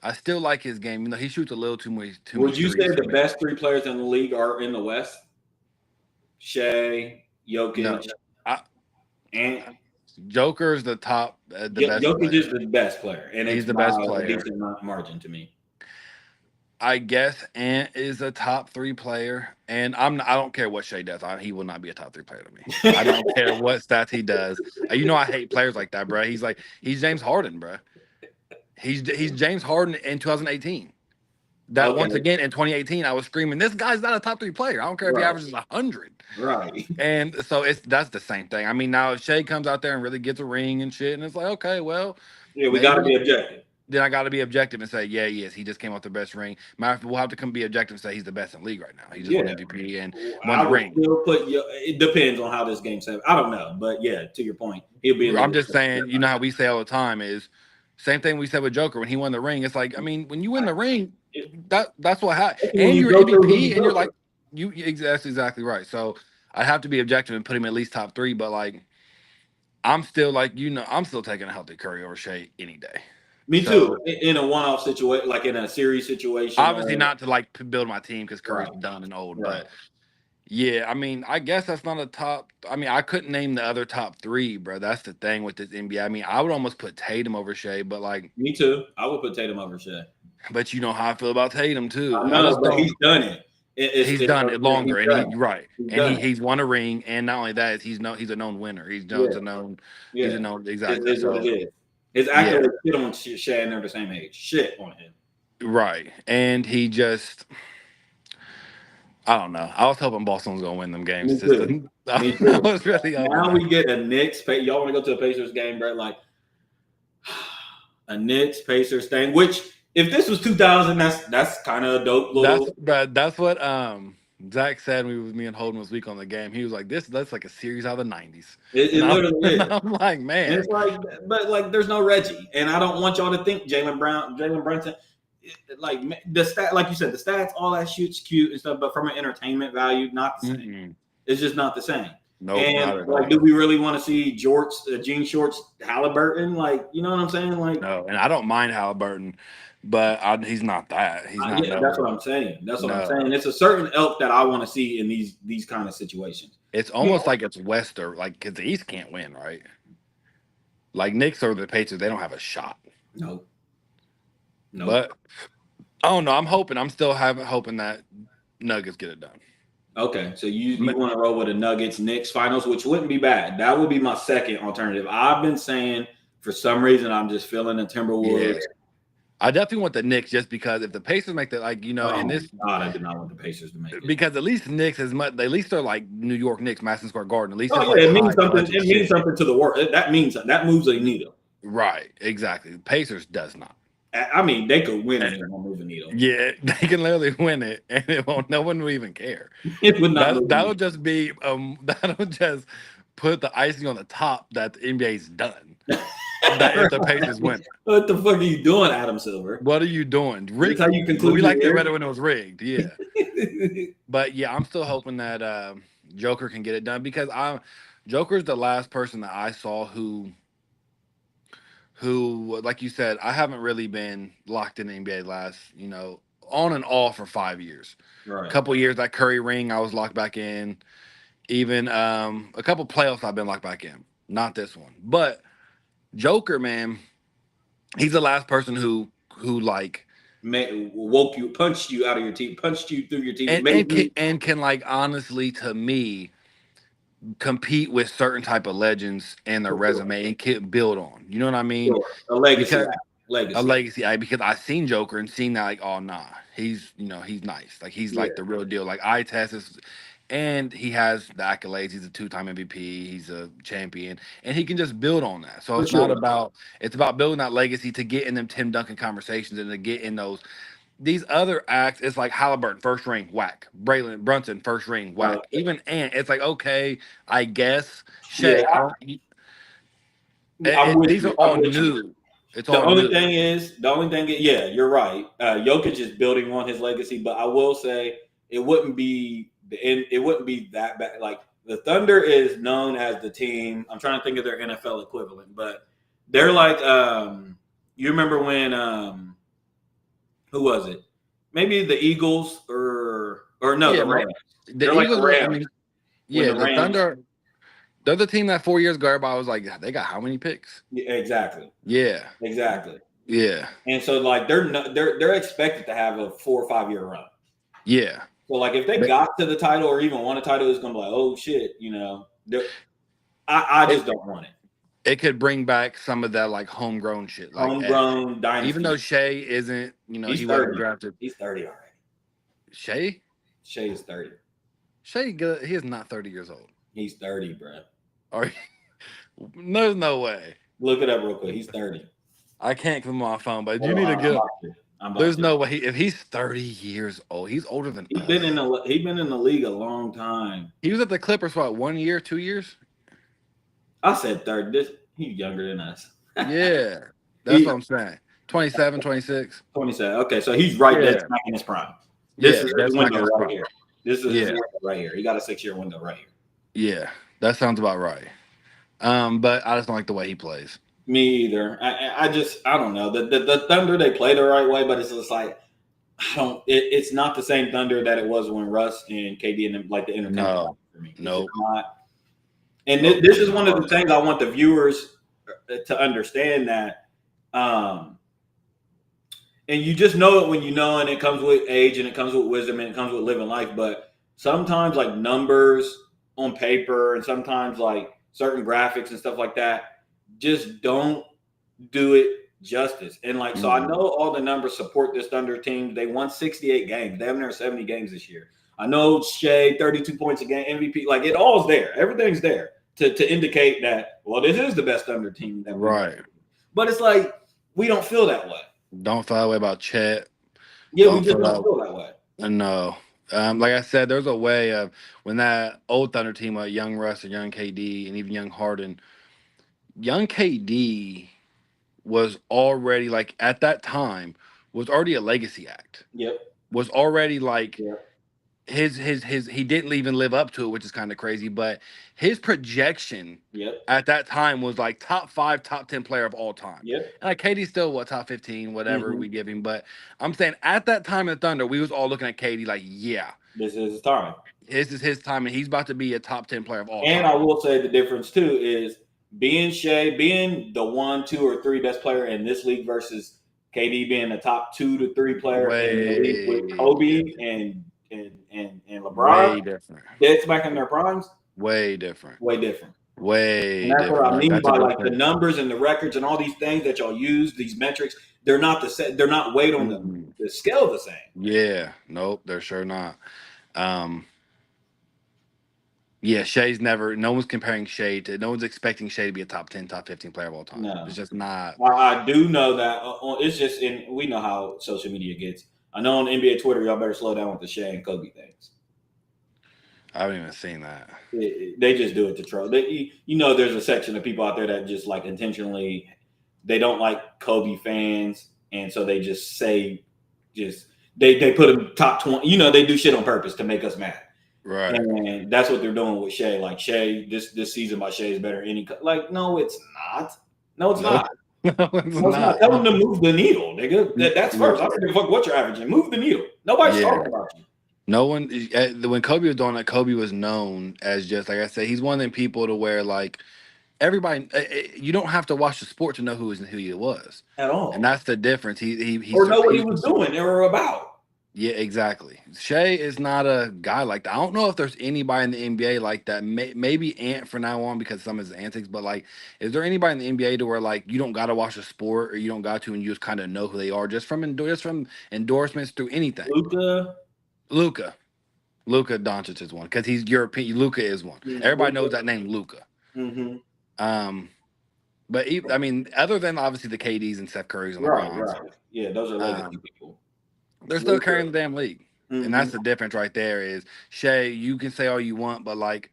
I still like his game. He shoots a little too much. Would you say the best 3 players in the league are in the West? Shea, Jokic, and Joker's the top, the best. Jokic is the best player, and he's the best player. Decent margin to me. I guess Ant is a top 3 player, and I don't care what Shea does. He will not be a top 3 player to me. I don't care what stats he does. I hate players like that, bro. He's James Harden, bro. He's James Harden in 2018. Once again in 2018, I was screaming, "This guy's not a top 3 player. I don't care if he averages 100." Right. And so that's the same thing. I mean, now if Shea comes out there and really gets a ring and shit, and it's like, okay, well, yeah, we got to be objective. then I got to be objective and say, yeah, he is. He just came off the best ring. We'll have to come be objective and say he's the best in the league right now. He just won Yeah. MVP and won I the would ring. still put it depends on how this game's set. I don't know, but yeah, to your point, he'll be in I'm just saying, you know how we say all the time is same thing we said with Joker when he won the ring. It's like, I mean, when you win the ring, that's what happened. when And you you're go through MVP, and you're like, that's exactly right. So I have to be objective and put him at least top 3. But like, I'm still like, I'm still taking a healthy Curry over Shea any day. Me So, too. In a one-off situation, like in a series situation. obviously not to like build my team because Curry's done and old, Right. but yeah, I mean, I guess that's not a top. I mean, I couldn't name the other top 3, bro. That's the thing with this NBA. I mean, I would almost put Tatum over Shea, but like, Me too. I would put Tatum over Shea. but you know how I feel about Tatum too. I know, but he's done it. He's done it longer, and he's won a ring, and not only that, he's a known winner. He's a known exactly. It's what it is. His accolades shit on Shea, and they're the same age. Shit on him. Right, and he just. I don't know. I was hoping Boston was gonna win them games. Me too. I was really now we get a Knicks. Y'all want to go to a Pacers game, bro? Like a Knicks Pacers thing. Which, if this was 2000, that's kind of a dope little. That's what Zach said when me and Holden was weak on the game. He was like, that's like a series out of the 90s. It literally is. I'm like, man. And it's like, but like, there's no Reggie, and I don't want y'all to think Jalen Brunson. Like the stat, like you said, the stats, all that shit's cute and stuff, but from an entertainment value, not the same. Mm-hmm. It's just not the same. No, and like, do we really want to see jean shorts, Halliburton? Like, you know what I'm saying? Like, no, and I don't mind Halliburton, but he's not that. He's not. That's what I'm saying. That's what I'm saying. It's a certain elk that I want to see in these kind of situations. It's almost like it's West or like because the East can't win, right? Like Knicks or the Pacers, they don't have a shot. No. But I don't know. I'm still hoping that Nuggets get it done. Okay, so you want to roll with the Nuggets Knicks finals, which wouldn't be bad. That would be my second alternative. I've been saying for some reason I'm just feeling the Timberwolves. Yeah. I definitely want the Knicks just because if the Pacers make that, like, in this. God, I did not want the Pacers to make it. Because at least Knicks at least they're like New York Knicks, Madison Square Garden. At least it means something. It means something to the world. That moves a needle. Right, exactly. The Pacers does not. I mean, they could win it and won't move a needle. Yeah, they can literally win it, and no one will even care. It would not. That'll just be that'll just put the icing on the top that the NBA's done. That if the Pacers win. What the fuck are you doing, Adam Silver? What are you doing? That's how you conclude. We like it better when it was rigged. Yeah. But yeah, I'm still hoping that Joker can get it done because Joker's the last person that I saw who, like you said, I haven't really been locked in the NBA last, on and off for 5 years. Right. A couple years, that Curry ring, I was locked back in. Even a couple playoffs, I've been locked back in. Not this one. But Joker, man, he's the last person who like punched you out of your team, punched you through your team, and can like honestly to me compete with certain type of legends and their resume and can build on. You know what I mean? Sure. A legacy. A legacy. Because I seen Joker and seen that like, oh nah, he's he's nice. Like he's like the real deal. Like eye test is. And he has the accolades. He's a 2-time MVP. He's a champion, and he can just build on that. So it's about building that legacy to get in them Tim Duncan conversations and to get in these other acts. It's like Halliburton, first ring, whack. Braylon Brunson, first ring, whack. Right. Even Ant, it's like okay, I guess. Shea, these are all new. It's the all only new. thing is, yeah, you're right. Jokic is building on his legacy, but I will say it wouldn't be that bad. Like the Thunder is known as the team. I'm trying to think of their NFL equivalent, but they're like, you remember when, who was it? Maybe the Eagles or no, the Rams. The Eagles, like the Rams. The Thunder. They're the team that 4 years ago everybody was like, they got how many picks? Yeah, exactly. Yeah, exactly. Yeah, and so like they're expected to have a 4 or 5 year run. Yeah. So, like, if they got to the title or even won a title, it's going to be like, oh, shit, I just don't want it. It could bring back some of that, like, homegrown shit. Like homegrown dynasty. Even though Shea isn't, he wasn't drafted. He's 30 already. Shea? Shea is 30. Shea, he is not 30 years old. He's 30, bro. There's no way. Look it up real quick. He's 30. I can't come on my phone, but you Hold need to on, get. I'm about There's to. no way if he's 30 years old, he's older than He's us. been in the league a long time. He was at the Clippers for what, 1 year, 2 years? I said 30. He's younger than us. Yeah, that's He what I'm saying. 27, 26. 27. Okay, so he's right there Yeah, smack in his prime. This yeah, is his that's not window gonna right spot. here. This is his Yeah, window right here. He got a 6-year window right here. yeah, that sounds about right. But I just don't like the way he plays. Me either. I don't know. The Thunder, they play the right way, but it's just like it's not the same Thunder that it was when Russ and KD and like the entertainment No, for me. It's just nope, not. And nope. this is one of the things I want the viewers to understand that. And you just know it when you know, and it comes with age, and it comes with wisdom, and it comes with living life. But sometimes, like numbers on paper, and sometimes like certain graphics and stuff like that, just don't do it justice. And like, so I know all the numbers support this Thunder team. They won 68 games. They haven't won 70 games this year. I know Shea, 32 points a game, MVP. Like it all's there. Everything's there to indicate that, well, this is the best Thunder team that Right. But it's like we don't feel that way. Don't feel that way about Chet. Yeah, we just don't feel that way. No. Like I said, there's a way of when that old Thunder team, like young Russ and young KD and even young Harden, young KD was already like at that time was already a legacy act. Yep. Was already like Yep. his he didn't even live up to it, which is kind of crazy, but his projection at that time was like top 5, top 10 player of all time. Yep. And like KD's still what, top 15, whatever we give him. But I'm saying at that time in Thunder, we was all looking at KD like, yeah, this is his time. This is his time, and he's about to be a top 10 player of all time. And I will say the difference too is being the 1, 2, or 3 best player in this league versus KD being the top 2 to 3 player in the league with Kobe and LeBron. Way different. Dead smack in their primes. Way different. Way different. Way and that's different. what I mean by like the numbers and the records and all these things that y'all use, these metrics, they're not the same. They're not weighed on the scale the same. Yeah. Nope, they're sure not. Yeah, Shea's no one's comparing Shea to, no one's expecting Shea to be a top 10, top 15 player of all time. No. It's just not. I do know that it's just we know how social media gets. I know on NBA Twitter, y'all better slow down with the Shea and Kobe things. I haven't even seen that. They just do it to troll. There's a section of people out there that just like intentionally, they don't like Kobe fans. And so they just say, they put him top 20. They do shit on purpose to make us mad. Right. And that's what they're doing with Shea. Like Shea, this season by Shea is better than any. Like, no, it's not. No, it's not. No, it's not. Tell them to move the needle, nigga. That's first. I don't give a fuck what you're averaging. Move the needle. Nobody's talking about you. No one. When Kobe was doing that, Kobe was known as just, like I said, he's one of them people to where like everybody, you don't have to watch the sport to know who he was at all. And that's the difference. He or know what he was doing or about. Yeah, exactly. Shea is not a guy like that. I don't know if there's anybody in the NBA like that. Maybe Ant from now on because of some of his antics. But like, is there anybody in the NBA to where like you don't got to watch a sport or you don't got to and you just kind of know who they are just from endorsements through anything? Luka Doncic is one because he's European. Luka is one. Yeah, everybody knows that name, Luka. But I mean, other than obviously the KDs and Steph Currys and LeBrons, right. Yeah, those are legacy people. They're still carrying the damn league. And that's the difference right there is Shea, you can say all you want, but like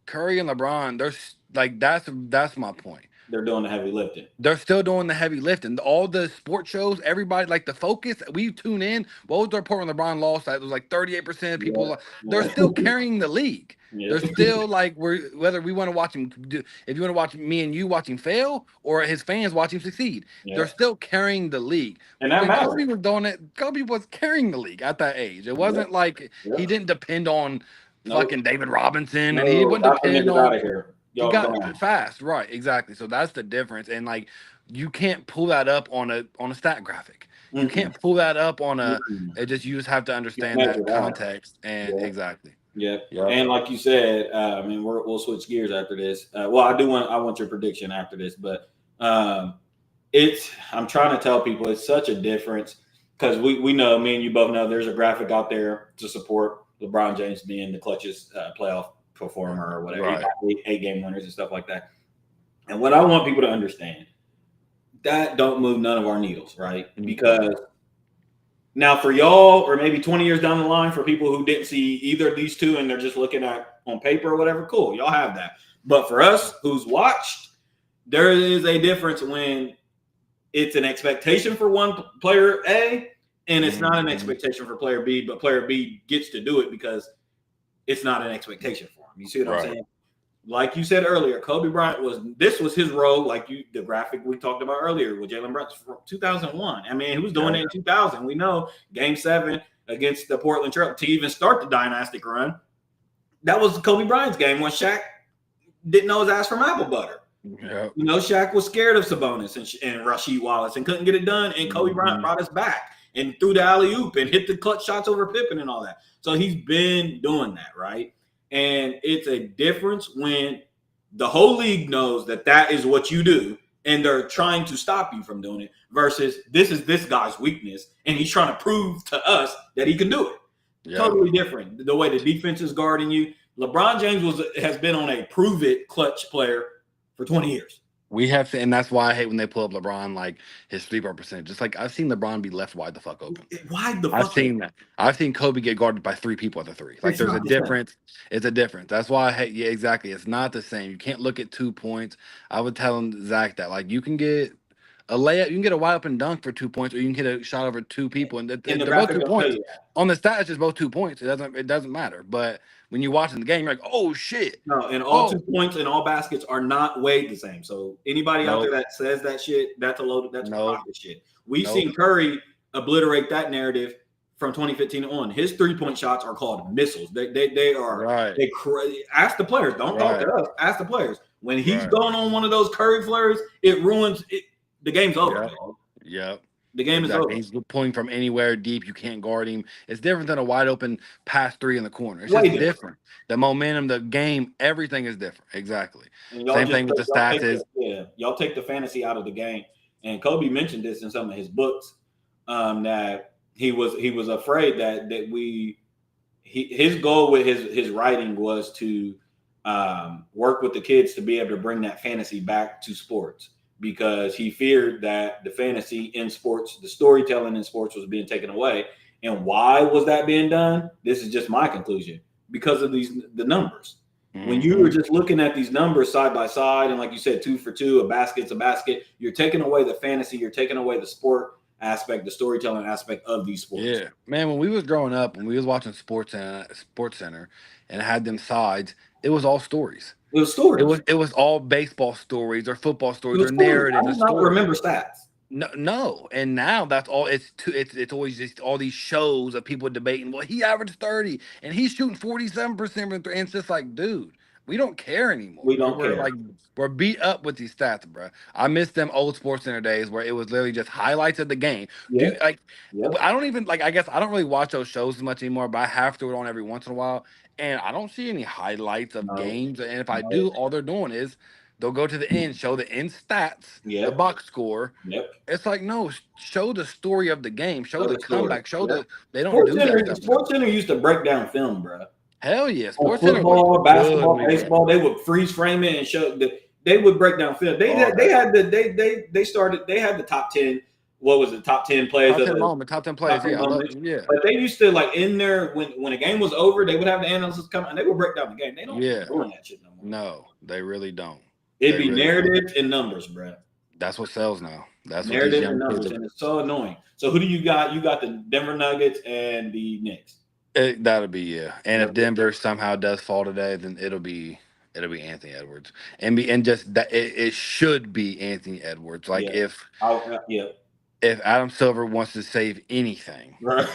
Curry and LeBron, they're like, that's my point. They're doing the heavy lifting. They're still doing the heavy lifting. All the sports shows, everybody, like the focus, we tune in. What was the report when LeBron lost? That it was like 38% of people. They're still carrying the league. They're still like, whether we want to watch him, if you want to watch me and you watch him fail or his fans watch him succeed, they're still carrying the league. And that matters. Kobe was doing it. Kobe was carrying the league at that age. It wasn't like he didn't depend on fucking David Robinson and he wouldn't depend on. Out of here. He got fast, right? Exactly. So that's the difference, and like you can't pull that up on a stat graphic. You can't pull that up on a. You just have to understand that context and exactly. Yeah. And like you said, I mean, we'll switch gears after this. I want your prediction after this, but I'm trying to tell people it's such a difference because we know, me and you both know, there's a graphic out there to support LeBron James being the clutchest playoff performer or whatever, 8 game winners and stuff like that. And what I want people to understand, that don't move none of our needles, right? Mm-hmm. Because now for y'all, or maybe 20 years down the line, for people who didn't see either of these two and they're just looking at on paper or whatever, cool, y'all have that. But for us who's watched, there is a difference when it's an expectation for one player A and it's not an expectation for player B, but player B gets to do it because it's not an expectation for him. You see what I'm saying? Like you said earlier, Kobe Bryant this was his role, like the graphic we talked about earlier with Jalen Brunson from 2001. I mean, he was doing it in 2000. We know Game 7 against the Portland Trail to even start the dynastic run. That was Kobe Bryant's game when Shaq didn't know his ass from apple butter. Yep. You know, Shaq was scared of Sabonis and Rasheed Wallace and couldn't get it done. And Kobe Bryant brought us back and threw the alley-oop and hit the clutch shots over Pippen and all that. So he's been doing that, right? And it's a difference when the whole league knows that is what you do and they're trying to stop you from doing it versus this is this guy's weakness and he's trying to prove to us that he can do it. Yeah. Totally different. The way the defense is guarding you. LeBron James has been on a prove-it clutch player for 20 years. We have to, and that's why I hate when they pull up LeBron, like his 3-point percentage. Just like I've seen LeBron be left wide the fuck open. Wide the fuck I've seen that. I've seen Kobe get guarded by 3 people at the 3. Like there's a difference. It's a difference. That's why I hate. Yeah, exactly. It's not the same. You can't look at 2 points. I would tell him, Zach, that like you can get a layup, you can get a wide open dunk for 2 points, or you can get a shot over 2 people, and they're both 2 points. On the stat, it's just both 2 points. It doesn't matter. But when you're watching the game, you're like, oh shit. No, and all 2 points and all baskets are not weighed the same. So anybody out there that says that shit, that's pocket shit. We've seen Curry obliterate that narrative from 2015 on. His 3-point shots are called missiles. They are ask the players. Don't talk to us. Ask the players. When he's going on one of those Curry flares, it ruins it. The game's over. Yep. The game is over. He's pulling from anywhere deep. You can't guard him. It's different than a wide open pass 3 in the corner. It's just different. The momentum, the game, everything is different. Exactly. Same thing with the stats is. Y'all take the fantasy out of the game. And Kobe mentioned this in some of his books, that he was afraid that his goal with his writing was to work with the kids to be able to bring that fantasy back to sports. Because he feared that the fantasy in sports, the storytelling in sports was being taken away. And why was that being done? This is just my conclusion. Because of the numbers. Mm-hmm. When you were just looking at these numbers side by side, and like you said, 2 for 2, a basket's a basket, you're taking away the fantasy, you're taking away the sport aspect, the storytelling aspect of these sports. Yeah. Man, when we was growing up, when we was watching Sports Center and it had them sides, it was all stories. It was stories. It was all baseball stories or football stories or narrative. I do not remember stats. No, and now that's all. It's always just all these shows of people debating. Well, he averaged 30 and he's shooting 47%, and it's just like, dude, we don't care anymore. We don't care. Like we're beat up with these stats, bro. I miss them old Sports Center days where it was literally just highlights of the game. Yeah. Dude, I don't even I guess I don't really watch those shows as much anymore, but I have to throw it on every once in a while. And I don't see any highlights of games. And if I do, all they're doing is they'll go to the end, show the end stats, the box score. Yep. It's like, no, show the story of the game, show the comeback, they don't Sports do Center, that. Sports Center used to break down film, bro. Hell yeah. Sports Center, football, basketball, baseball, they would freeze frame it and show they would break down film. They had the top 10. What was the top 10 plays? Top 10 plays, yeah. But they used to, like, in there, when a game was over, they would have the analysts come and they would break down the game. They don't doing that shit no more. No, they really don't. It'd be narrative and numbers, bro. That's what sells now. That's narrative and numbers, and it's so annoying. So who do you got? You got the Denver Nuggets and the Knicks. That'll be And if Denver somehow does fall today, then it'll be Anthony Edwards, and just that it should be Anthony Edwards. Like if Adam Silver wants to save anything, right.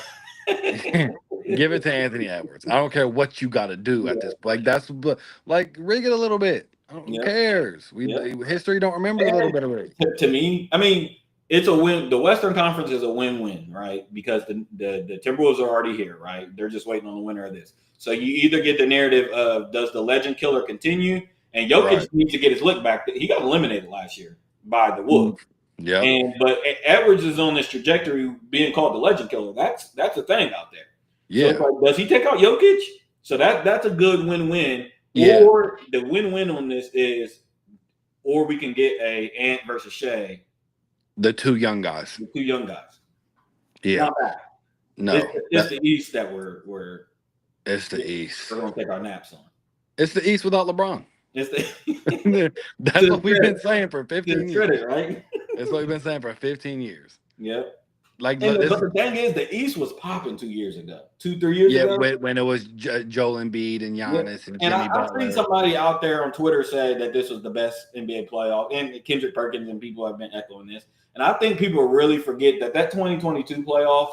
Give it to Anthony Edwards. I don't care what you got to do at this. Like that's like rig it a little bit. Who cares? History don't remember a little bit of it. To me, I mean, it's a win. The Western Conference is a win-win, right? Because the Timberwolves are already here, right? They're just waiting on the winner of this. So you either get the narrative of does the legend killer continue, and Jokic needs to get his lick back. He got eliminated last year by the Wolves. Yeah. But Edwards is on this trajectory being called the legend killer. That's a thing out there. Yeah. So does he take out Jokic? So that's a good win-win. Yeah. Or the win-win on this is, or we can get a Ant versus Shea The two young guys. The two young guys. Yeah. Not bad. No. It's the East that we're It's the East. We're gonna take our naps on. It's the East without LeBron. It's the That's what we've been saying for 15 years. credit, right? That's what we've been saying for 15 years. Yep. Like, but the thing is, the East was popping 2 years ago, 2-3 years ago. Yeah, when it was Joel Embiid and Giannis and Jimmy Butler. I've seen somebody out there on Twitter say that this was the best NBA playoff, and Kendrick Perkins and people have been echoing this. And I think people really forget that 2022 playoffs,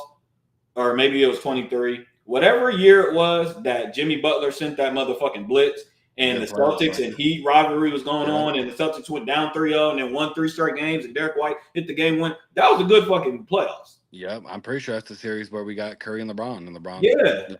or maybe it was 23, whatever year it was that Jimmy Butler sent that motherfucking blitz, and the Celtics and Heat rivalry was going on, and the Celtics went down 3-0 and then won 3 straight games, and Derek White hit the game win. That was a good fucking playoffs. Yeah, I'm pretty sure that's the series where we got Curry and LeBron, and LeBron. Yeah,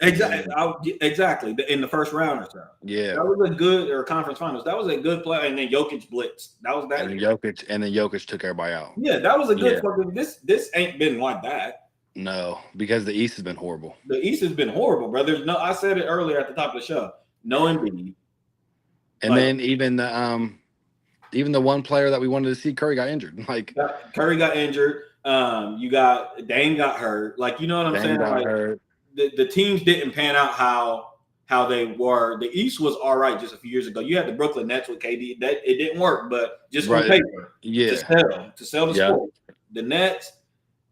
exactly. In the first round or so. Yeah, that was a good conference finals. That was a good play, and then Jokic blitzed. That was that. And Jokic took everybody out. Yeah, that was a good fucking. This ain't been like that. No, because the East has been horrible. The East has been horrible, bro. There's no. I said it earlier at the top of the show. No Embiid. And then even the one player that we wanted to see, Curry, got injured. Like Curry got injured. You got Dame got hurt. Like, you know what I'm saying? Like the teams didn't pan out how they were. The East was all right just a few years ago. You had the Brooklyn Nets with KD. That it didn't work, but just on paper, to sell the sport. The Nets.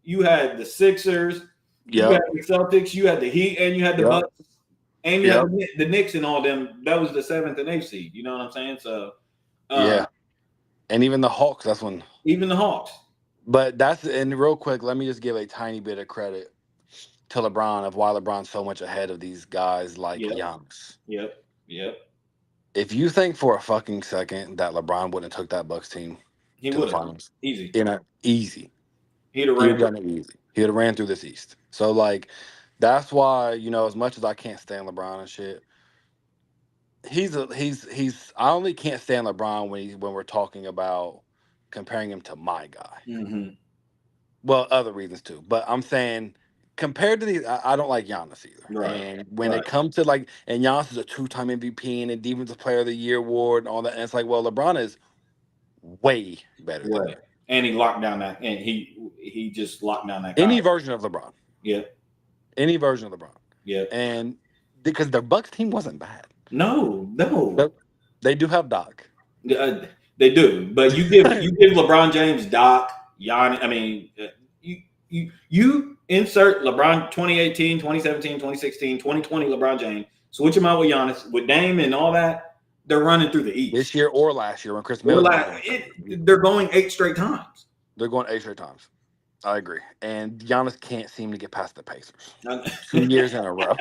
You had the Sixers. You had the Celtics. You had the Heat, and you had the Bucks. And you had the Knicks and all them. That was the 7th and 8th seed. You know what I'm saying? So, and even the Hawks. That's when. Even the Hawks. But and real quick, let me just give a tiny bit of credit to LeBron of why LeBron's so much ahead of these guys like Giannis. Yep. If you think for a fucking second that LeBron wouldn't have took that Bucks team to the finals, easy. Easy. He'd have done it easy. He'd have ran through this East. So like. That's why, as much as I can't stand LeBron and shit, I only can't stand LeBron when we're talking about comparing him to my guy. Mm-hmm. Well, other reasons too, but I'm saying compared to these, I don't like Giannis either. Right. And when it comes to and Giannis is a 2-time MVP and a Defensive Player of the Year award and all that, and it's like, well, LeBron is way better than that. And he locked down that, and he just locked down that guy. Any version of LeBron. Yeah. Any version of LeBron. Yeah. And because their Bucks team wasn't bad. No. They do have Doc. They do. But you give LeBron James Doc, Giannis. I mean, you insert LeBron 2018, 2017, 2016, 2020 LeBron James, switch him out with Giannis, with Dame and all that, they're running through the East. This year or last year when Chris Middleton. They're going 8 straight times. They're going 8 straight times. I agree. And Giannis can't seem to get past the Pacers 2 years in a row.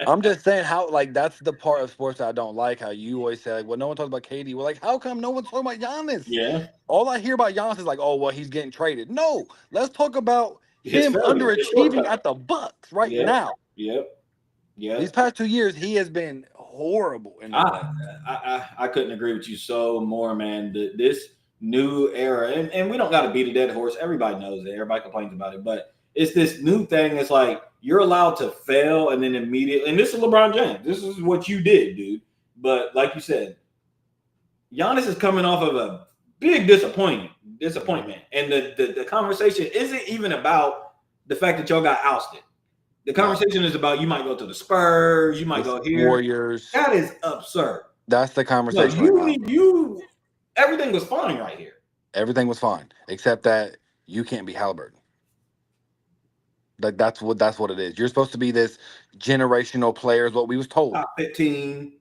I'm just saying that's the part of sports that I don't like. How you always say, well, no one talks about KD. Well, how come no one's talking about Giannis? Yeah. All I hear about Giannis is he's getting traded. No, let's talk about him underachieving at the Bucks now. Yep. Yeah. These past 2 years, he has been horrible. I couldn't agree with you so more, man. This new era, and we don't got to beat a dead horse. Everybody knows it. Everybody complains about it, but it's this new thing. It's like you're allowed to fail, and then immediately. And this is LeBron James. This is what you did, dude. But like you said, Giannis is coming off of a big disappointment, and the conversation isn't even about the fact that y'all got ousted. The conversation is about you might go to the Spurs, you might go here, Warriors. That is absurd. That's the conversation. Everything was fine right here. Everything was fine, except that you can't be Halliburton. That's what it is. You're supposed to be this generational player, is what we was told. Top 15.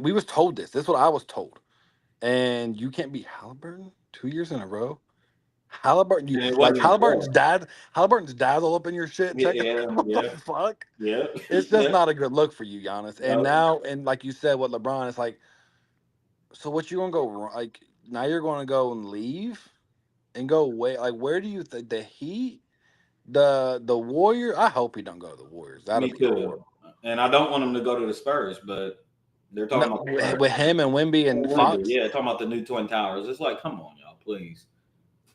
We was told this. This is what I was told. And you can't be Halliburton 2 years in a row. Halliburton, Halliburton's dad all up in your shit. What the fuck? Yeah. It's just not a good look for you, Giannis. And now, and like you said, with LeBron, it's like, so what you gonna go wrong? Now you're gonna go and leave and go away. Where do you think the Heat, the Warriors? I hope he don't go to the Warriors. That'll be horrible. And I don't want him to go to the Spurs, but they're talking about with him and Wemby and Fox. Yeah, talking about the new Twin Towers. It's like, come on, y'all, please.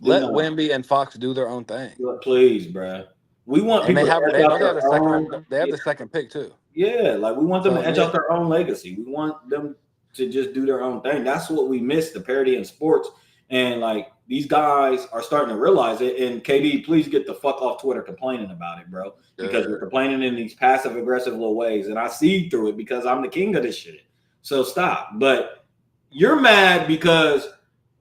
Let Wemby and Fox do their own thing. Please, bro. We want people. They have the second pick too. Yeah, we want them to edge out their own legacy. We want them to just do their own thing. That's what we miss, the parity in sports. And these guys are starting to realize it. And KD, please get the fuck off Twitter complaining about it, bro. Because you're complaining in these passive aggressive little ways, and I see through it because I'm the king of this shit. So stop. But you're mad because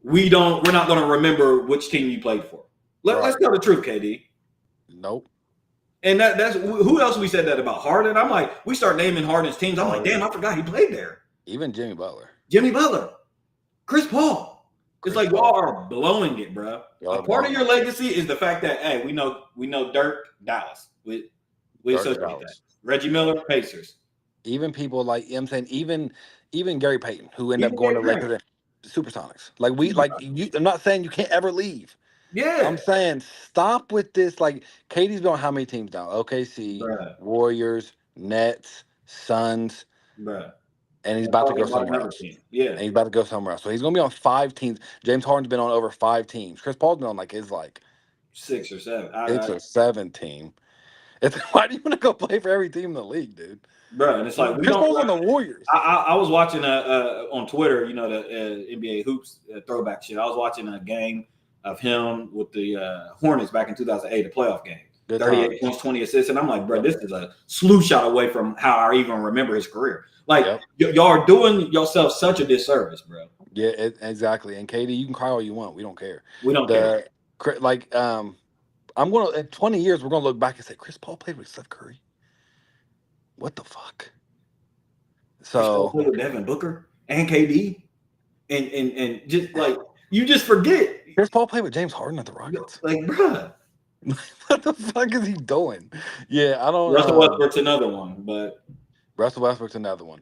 we're not going to remember which team you played for. Let's tell the truth, KD. Nope. And that's who else we said that about? Harden. I'm like, we start naming Harden's teams. I'm like, damn, I forgot he played there. Even Jimmy Butler, Chris Paul. It's like y'all are blowing it, bro. A part of your legacy is the fact that hey, we know Dirk, Dallas. We associate that. Reggie Miller, Pacers. Even people like I'm saying, even Gary Payton, who ended up going to Lakers, Supersonics. I'm not saying you can't ever leave. Yeah. I'm saying stop with this. Like KD's been on how many teams now? OKC, Warriors, Nets, Suns. Bruh. And he's about to go somewhere else. Yeah. And he's about to go somewhere else. So he's gonna be on 5 teams. James Harden's been on over 5 teams. Chris Paul's been on his 6 or 7. 6 or 7 team. Why do you want to go play for every team in the league, dude? Bro, and it's like Chris Paul's on the Warriors. I was watching on Twitter, the NBA hoops throwback shit. I was watching a game of him with the Hornets back in 2008, a playoff game. 38 points, 20 assists, and I'm like, bro, this is a slew shot away from how I even remember his career. Like, y'all are doing yourself such a disservice, bro. Yeah, exactly. And KD, you can cry all you want. We don't care. We don't care. I'm going to, in 20 years, we're going to look back and say, Chris Paul played with Steph Curry. What the fuck? So Chris Paul played with Devin Booker and KD. And just like, you just forget. Chris Paul played with James Harden at the Rockets. Like, bruh. What the fuck is he doing? Yeah, I don't know. Russell Westbrook's another one, but Russell Westbrook's another one.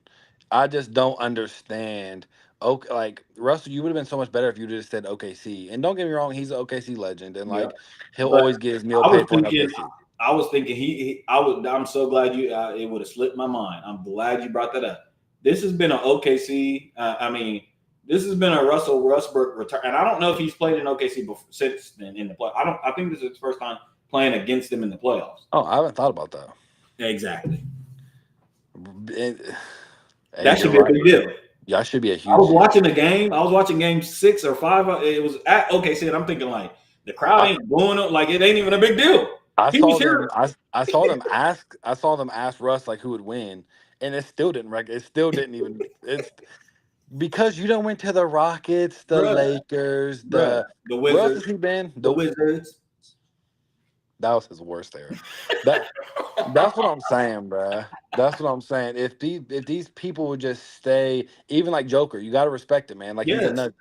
I just don't understand. Okay, like Russell, you would have been so much better if you just said OKC. And don't get me wrong, he's an OKC legend, and he'll always get his meal paid for in OKC. I was thinking I'm so glad it would have slipped my mind. I'm glad you brought that up. This has been an OKC. This has been a Russell Westbrook return, and I don't know if he's played in OKC before, since then in the play. I think this is his first time playing against them in the playoffs. Oh, I haven't thought about that. Exactly. That should be a big deal. Yeah, it should be a huge. I was watching the game. I was watching game 6 or 5. It was at OKC, and I'm thinking like the crowd ain't booing it. Like it ain't even a big deal. I saw them ask Russ who would win, and it still didn't. It still didn't even. It's because you don't went to the Rockets, the Lakers, the Wizards. Where else has he been? The Wizards. That was his worst era. That's what I'm saying, bruh. That's what I'm saying. If these people would just stay, even like Joker, you got to respect it, man. He's a nugget.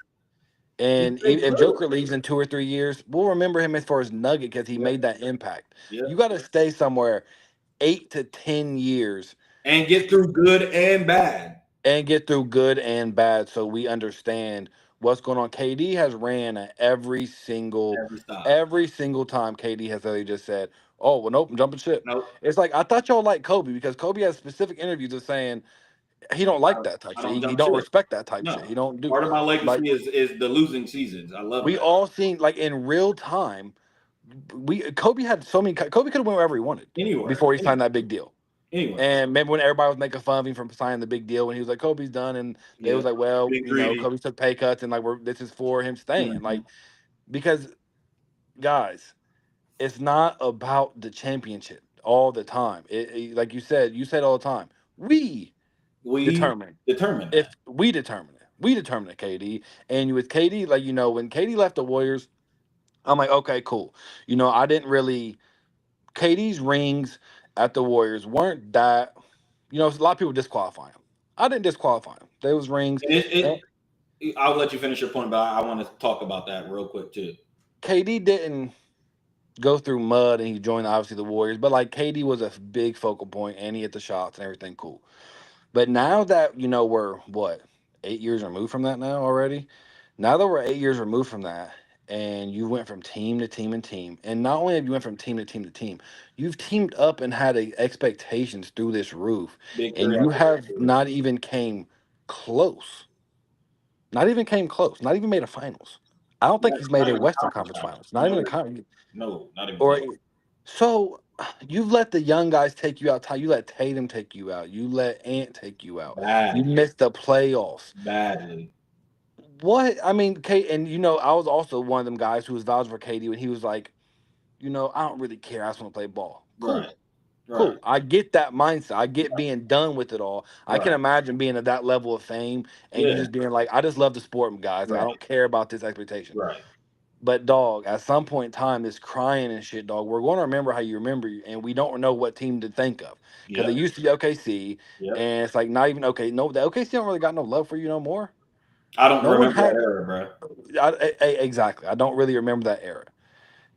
And if Joker leaves in 2 or 3 years, we'll remember him as for his nugget because he made that impact. Yeah. You got to stay somewhere 8 to 10 years and get through good and bad. So we understand what's going on. KD has ran at every single time KD has literally just said, oh, well, nope, I'm jumping ship. Nope. It's like, I thought y'all liked Kobe because Kobe has specific interviews of saying he don't like that type shit. He don't respect that type shit. He don't do. Part of my legacy is the losing seasons. I love it. We all seen, in real time, Kobe had so many. Kobe could have went wherever he wanted before he signed that big deal. Anyway. And remember when everybody was making fun of him from signing the big deal when he was like, Kobe's done, and they was like, well, Kobe took pay cuts, and this is for him staying. Mm-hmm. Because guys, it's not about the championship all the time. Like you said all the time. We determine if we determine it. We determine it, KD. And with KD, when KD left the Warriors, I'm like, okay, cool. I didn't really KD's rings at the Warriors weren't that, a lot of people disqualify him. I didn't disqualify him. There was rings. I'll let you finish your point, but I want to talk about that real quick too. KD didn't go through mud and he joined obviously the Warriors, but KD was a big focal point and he hit the shots and everything cool. But now that we're 8 years removed from that now already. Now that we're 8 years removed from that, and you went from team to team and team. And not only have you went from team to team to team, you've teamed up and had expectations through this roof. And you have not even came close. Not even made a finals. I don't think he's made a Western Conference Finals. Not even a conference. No, not even. So you've let the young guys take you out. You let Tatum take you out. You let Ant take you out. Bad. You missed the playoffs. Badly. What I mean, Kate, and I was also one of them guys who was vouching for KD when he was like, I don't really care. I just want to play ball. Right. Cool. Right. Cool. I get that mindset. I get being done with it all. I can Right. imagine being at that level of fame and you Yeah. just being like, I just love the sport, guys. Like, I Right. don't care about this expectation. Right. But dog, at some point in time, this crying and shit, dog, we're going to remember how you remember, and we don't know what team to think of because it Yep. used to be OKC, Yep. and it's like not even okay. No, the OKC don't really got no love for you no more. I don't No one remember that had era, bro. exactly. I don't really remember that era,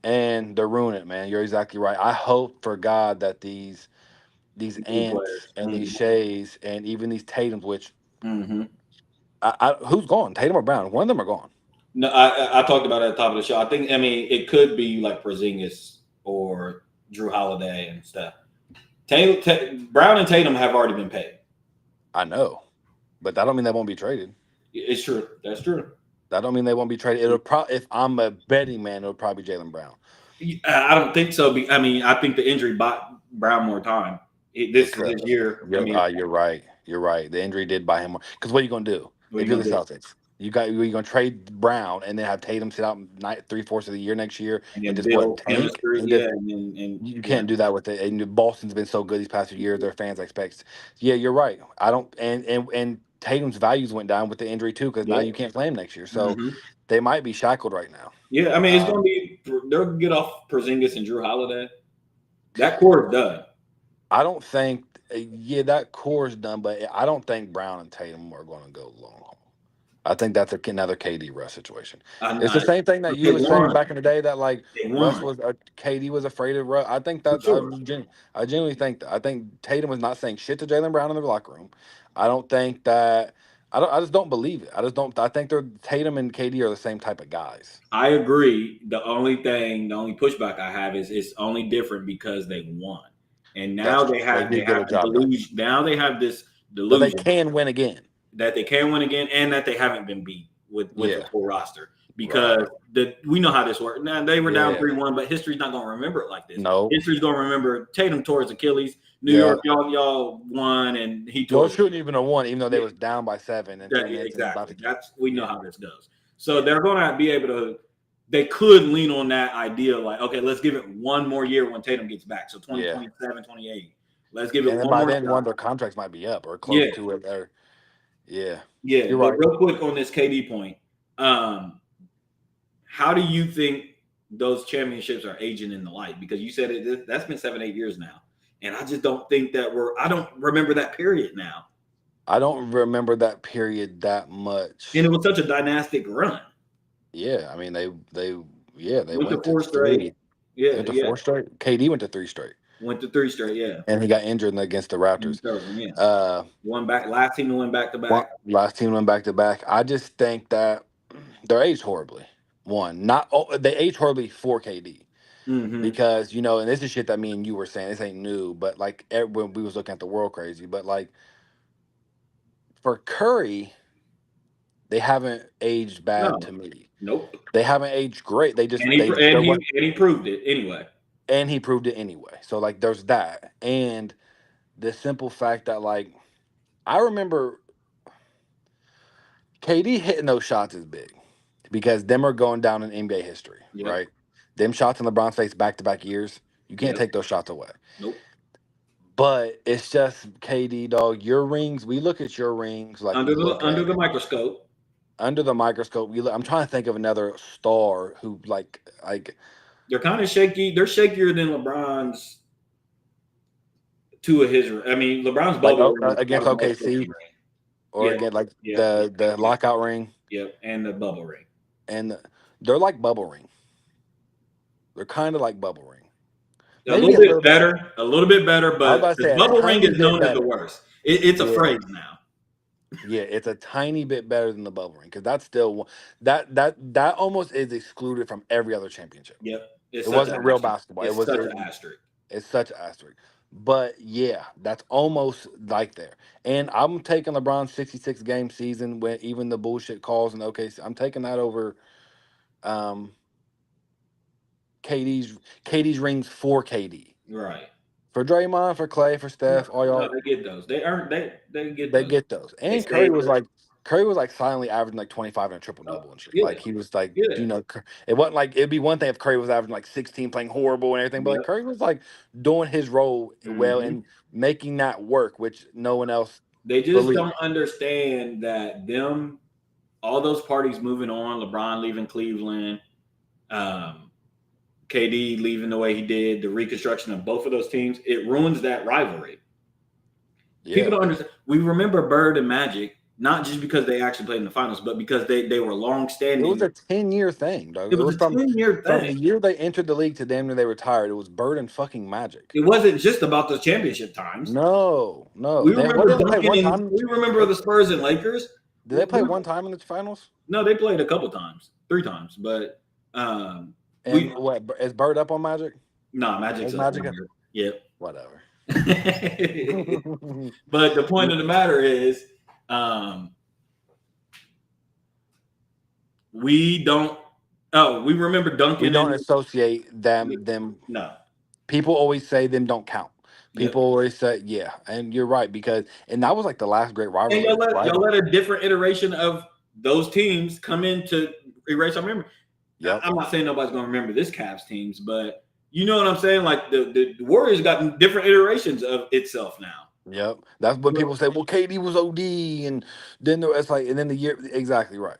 and they're ruining it, man. You're exactly right. I hope for God that these New ants players. and these Shays and even these Tatum's, which Mm-hmm. who's gone? Tatum or Brown? One of them are gone. No, I talked about it at the top of the show. I mean, it could be like Porzingis or Drew Holiday and stuff. Brown and Tatum have already been paid. I know, but that don't mean they won't be traded. It's true. That's true. That don't mean they won't be traded. It'll probably, if I'm a betting man, it'll probably be Jaylen Brown. I don't think so. I mean, I think the injury bought Brown more time. This is his year. I mean, You're right. You're right. The injury did buy him more. Because what are you going to do what are if you you're gonna the do? Celtics? You're going to trade Brown and then have Tatum sit out 3/4 of the year next year And and then just build tank chemistry. and Yeah, just and you yeah, can't do that with it. And Boston's been so good these past few years. Their fans expect. Yeah, you're right. I don't. And Tatum's values went down with the injury too because now yeah. you can't play him next year. So Mm-hmm. they might be shackled right now. Yeah, I mean, it's gonna Um, be they'll get off Porzingis and Drew Holiday. That core is done. I don't think. Yeah, that core is done, but I don't think Brown and Tatum are going to go long haul. I think that's another KD Russ situation. It's the I, same thing that you they were saying won. back in the day that like They Russ won was KD was afraid of Russ. I think for that sure. I genuinely think that. I think Tatum was not saying shit to Jaylen Brown in the locker room. I don't think that. I just don't believe it. I just don't. I think they're Tatum and KD are the same type of guys. I agree. The only pushback I have is it's only different because they won, and now That's true. They they did get a have the job done, delusion. Now they have this but they delusion can win again. that they can win again, and that they haven't been beat with the Yeah. full roster Right. because we know how this works. Now they were down Yeah. 3-1, but history's not going to remember it like this. No. History's going to remember Tatum tore his Achilles. New Yeah. York, y'all won, and he Y'all tore his shouldn't even have won, even though they yeah, was down by 7 in yeah, 3 minutes and about exactly. to keep. That's we know Yeah. how this goes. So Yeah. they're going to be able to. They could lean on that idea, like, okay, let's give it one more year when Tatum gets back. So 2027, 28. Let's give it And then one by more then, one shot. of their contracts might be up or close Yeah, to it. Or yeah, yeah. you're But right. real quick on this KD point, how do you think those championships are aging in the light? Because you said that's been 7, 8 years now, and I just don't think that I don't remember that period now. I don't remember that period that And it much. was such a dynastic run. Yeah, I mean they Went to went to 4 straight. 3. They Yeah, went to yeah. 4 straight. KD went to 3 straight, Went to 3 straight. Yeah. and he got injured against the Raptors. Yeah. Uh, One back. Last team to win back to back. last team went back to back. I just think that they're aged horribly. One, not they aged horribly for KD. Mm-hmm. Because and this is shit that me and you were saying. This ain't new, but like when we was looking at the world crazy, but like for Curry, they haven't aged bad No. to me. Nope. They haven't aged great. They just And he there was, and he proved it anyway. and he proved it anyway. So like there's that, and the simple fact that like I remember KD hitting those shots is big because them are going down in NBA history, Yep. right? Them shots in LeBron's face back to back years, you can't Yep. take those shots away. Nope. But it's just KD, dog. Your rings. We look at your rings like we look Under at the microscope. under the microscope. I'm trying to think of another star who like They're kind of shaky. They're shakier than LeBron's. Two of his. I mean, LeBron's bubble ring is against probably the most shaky OKC ring. or Yeah. again like Yeah. the lockout ring, Yep. And the bubble ring. and they're like bubble ring. They're kind of like bubble ring. A Maybe little a bit little bit. better. A little bit better, I was but about to the say a bubble ring tiny is bit known as the better. worst. It's a Yeah. phrase now. Yeah, it's a tiny bit better than the bubble ring because that's still that almost is excluded from every other championship. Yep. It's It such an wasn't real asterisk. basketball. It's such an asterisk. It's such an asterisk. But yeah, that's almost like there. And I'm taking LeBron's 66 game season when even the bullshit calls and okay, I'm taking that over um KD's rings for KD. Right. For Draymond, for Clay, for No, Steph, all no, y'all they get those. They get they those. get those. They And stay Curry was there. like Curry was like silently averaging like 25 and a triple double and shit. Yeah, Like he was like, yeah, it wasn't like it'd be one thing if Curry was averaging like 16, playing horrible and everything, but like yep. Curry was like doing his role well Hmm. and making that work, which no one else They just believed. don't understand that all those parties moving on, LeBron leaving Cleveland, um, KD leaving the way he did, the reconstruction of both of those teams, it ruins that rivalry. People Yeah, don't understand. We remember Bird and Magic not just because they actually played in the finals, but because they were long it was standing. a 10-year thing, dog. It It was was a 10-year from thing. the year they entered the league to damn near they retired. It was Bird and fucking Magic. It wasn't just about those championship times. No. We They what remember did they play Duncan one and time? we remember They, the Spurs and Lakers. did they play one time in the finals? No, they played a couple times, 3 times, but And we what is Bird up on Magic? no Magic's Is up Magic? one year. Yep. Whatever. But the point of the matter is, um, we don't. Oh, we remember We Duncan don't and associate them. no. People always say them don't count. People Yep. always say yeah, and you're right because and that was like the last great And rivalry. y'all let a different iteration of those teams come in to erase our memory. Yep. I'm not saying nobody's going to remember this Cavs teams, but you know what I'm saying. Like the Warriors got different iterations of itself now. Yep. That's when people say, well, KD was OD, and then it's like, and then the year exactly right.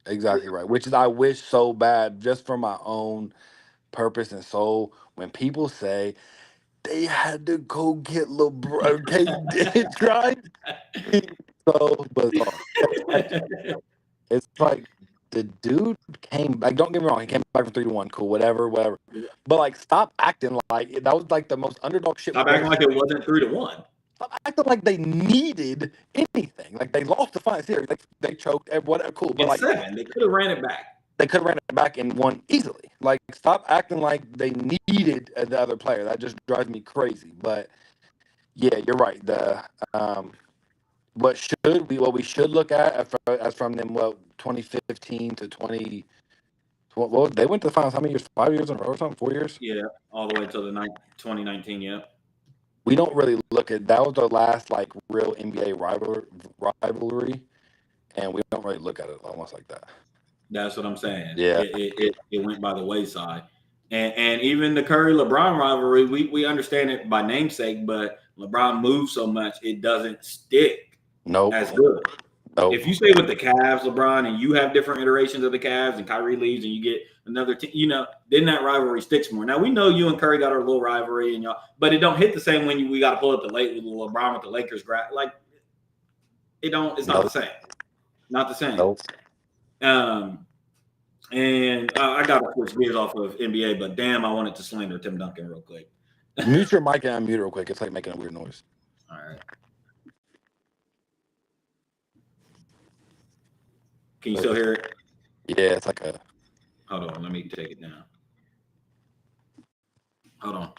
Exactly right. Which is I wish so bad just for my own purpose and soul. When people say they had to go get LeBron, KD tried so bizarre. It's like the dude came back. Don't get me wrong, he came back from 3-1. Cool, whatever. But like, stop acting like that was like the most underdog shit Stop we've ever acting like seen. it wasn't 3-1. Stop acting like they needed anything. Like they lost the final series. They choked. Whatever, cool. But In like 7, they could have ran it back. they could have ran it back and won easily. Like stop acting like they needed the other player. That just drives me crazy. But yeah, you're right. The what we should look at as from them 2015 to 20. Well, they went to the finals how many years? 5 years in a row or something? 4 years? Yeah, all the way to the 2019. Yeah, We don't really look at that was the last like real NBA rivalry, and we don't really look at it almost like that. that's what I'm saying. Yeah, It went by the wayside, and even the Curry LeBron rivalry, we understand it by namesake, but LeBron moves so much it doesn't stick nope, as good. nope. If you stay with the Cavs, LeBron, and you have different iterations of the Cavs, and Kyrie leaves, and you get another team, then that rivalry sticks more. Now we know you and Curry got our little rivalry, and y'all, but it don't hit the same when we got to pull up the late with LeBron with the Lakers. Like it don't. It's not the same. Not the same. Nope. And I got to switch gears off of NBA, but damn, I wanted to slander Tim Duncan real quick. Mute your mic and unmute real quick. It's like making a weird noise. All right. Can you still hear it? Yeah, it's like a. Hold on, let me take it down. Hold on.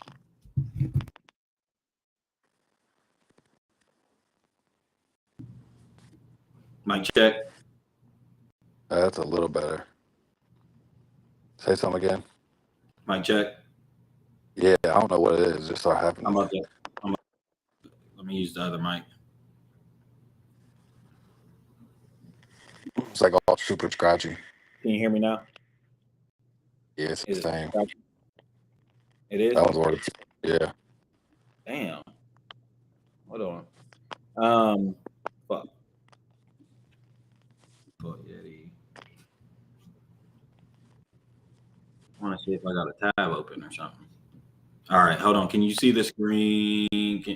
Mic check. That's a little better. Say something again. Mic check. Yeah, I don't know what it is. It just started happening. Let me use the other mic. It's like all super scratchy. Can you hear me now? Yeah, it's the Is it same. scratchy? It is? That one's worse. Yeah. Damn. Hold on. Fuck. Yeti. I want to see if I got a tab open or something. All right, hold on. Can you see the screen?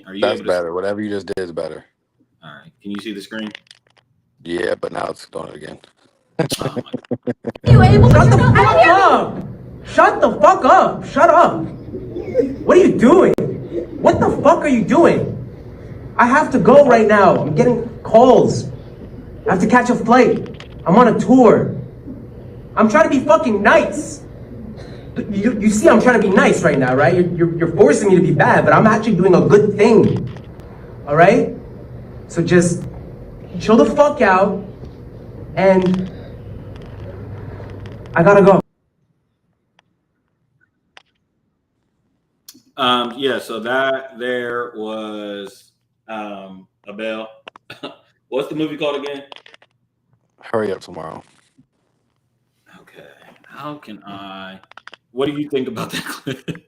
Are you That's able to better. Whatever you just did is better. All right. Can you see the screen? Yeah, but now it's doing it again. Oh my You able to Shut the fuck up! Shut the fuck up! Shut up! What are you doing? What the fuck are you doing? I have to go right now. I'm getting calls. I have to catch a flight. I'm on a tour. I'm trying to be fucking nice. You see, I'm trying to be nice right now, right? You're forcing me to be bad, but I'm actually doing a good thing. All right? So just chill the fuck out, and I gotta go. Yeah, so that there was Abel. What's the movie called again? Hurry up tomorrow. Okay. How can I? What do you think about that clip?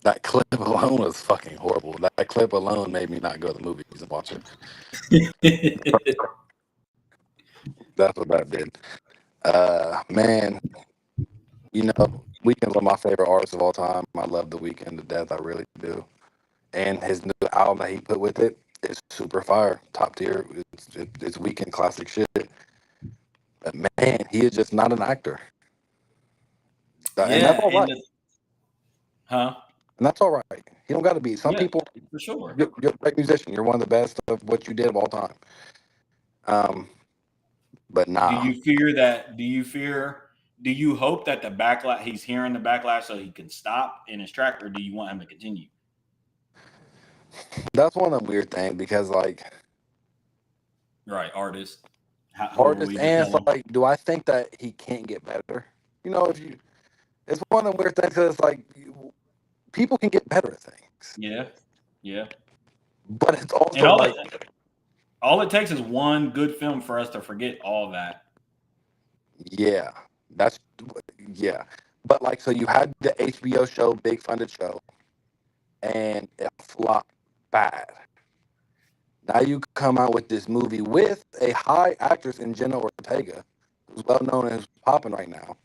That clip alone was fucking horrible. That clip alone made me not go to the movies and watch it. That's what that did. Man, you know, Weeknd's one of my favorite artists of all time. I love The Weeknd to death. I really do. And his new album that he put with it is super fire, top tier. It's Weeknd classic shit. But man, he is just not an actor, and that's Yeah, all right. huh? And that's all right. He don't got to be. Some Yeah, people, for sure. you're a great musician. You're one of the best of what you did of all time. But Do nah, you fear that? Do you hope that the backlash, he's hearing the backlash so he can stop in his track, or do you want him to continue? that's one of the weird things because like Right, artist. Who are artists, we to and tell it's him? like, do I think that he can't get better? You know, if you, it's one of the weird things because it's like people can get better at things, Yeah, yeah. but it's And also like, all it takes is one good film for us to forget all that. yeah, that's yeah. But like, so you had the HBO show, big funded show, and it flopped bad. Now you come out with this movie with a high actress in Jenna Ortega, who's well known and who's popping right now.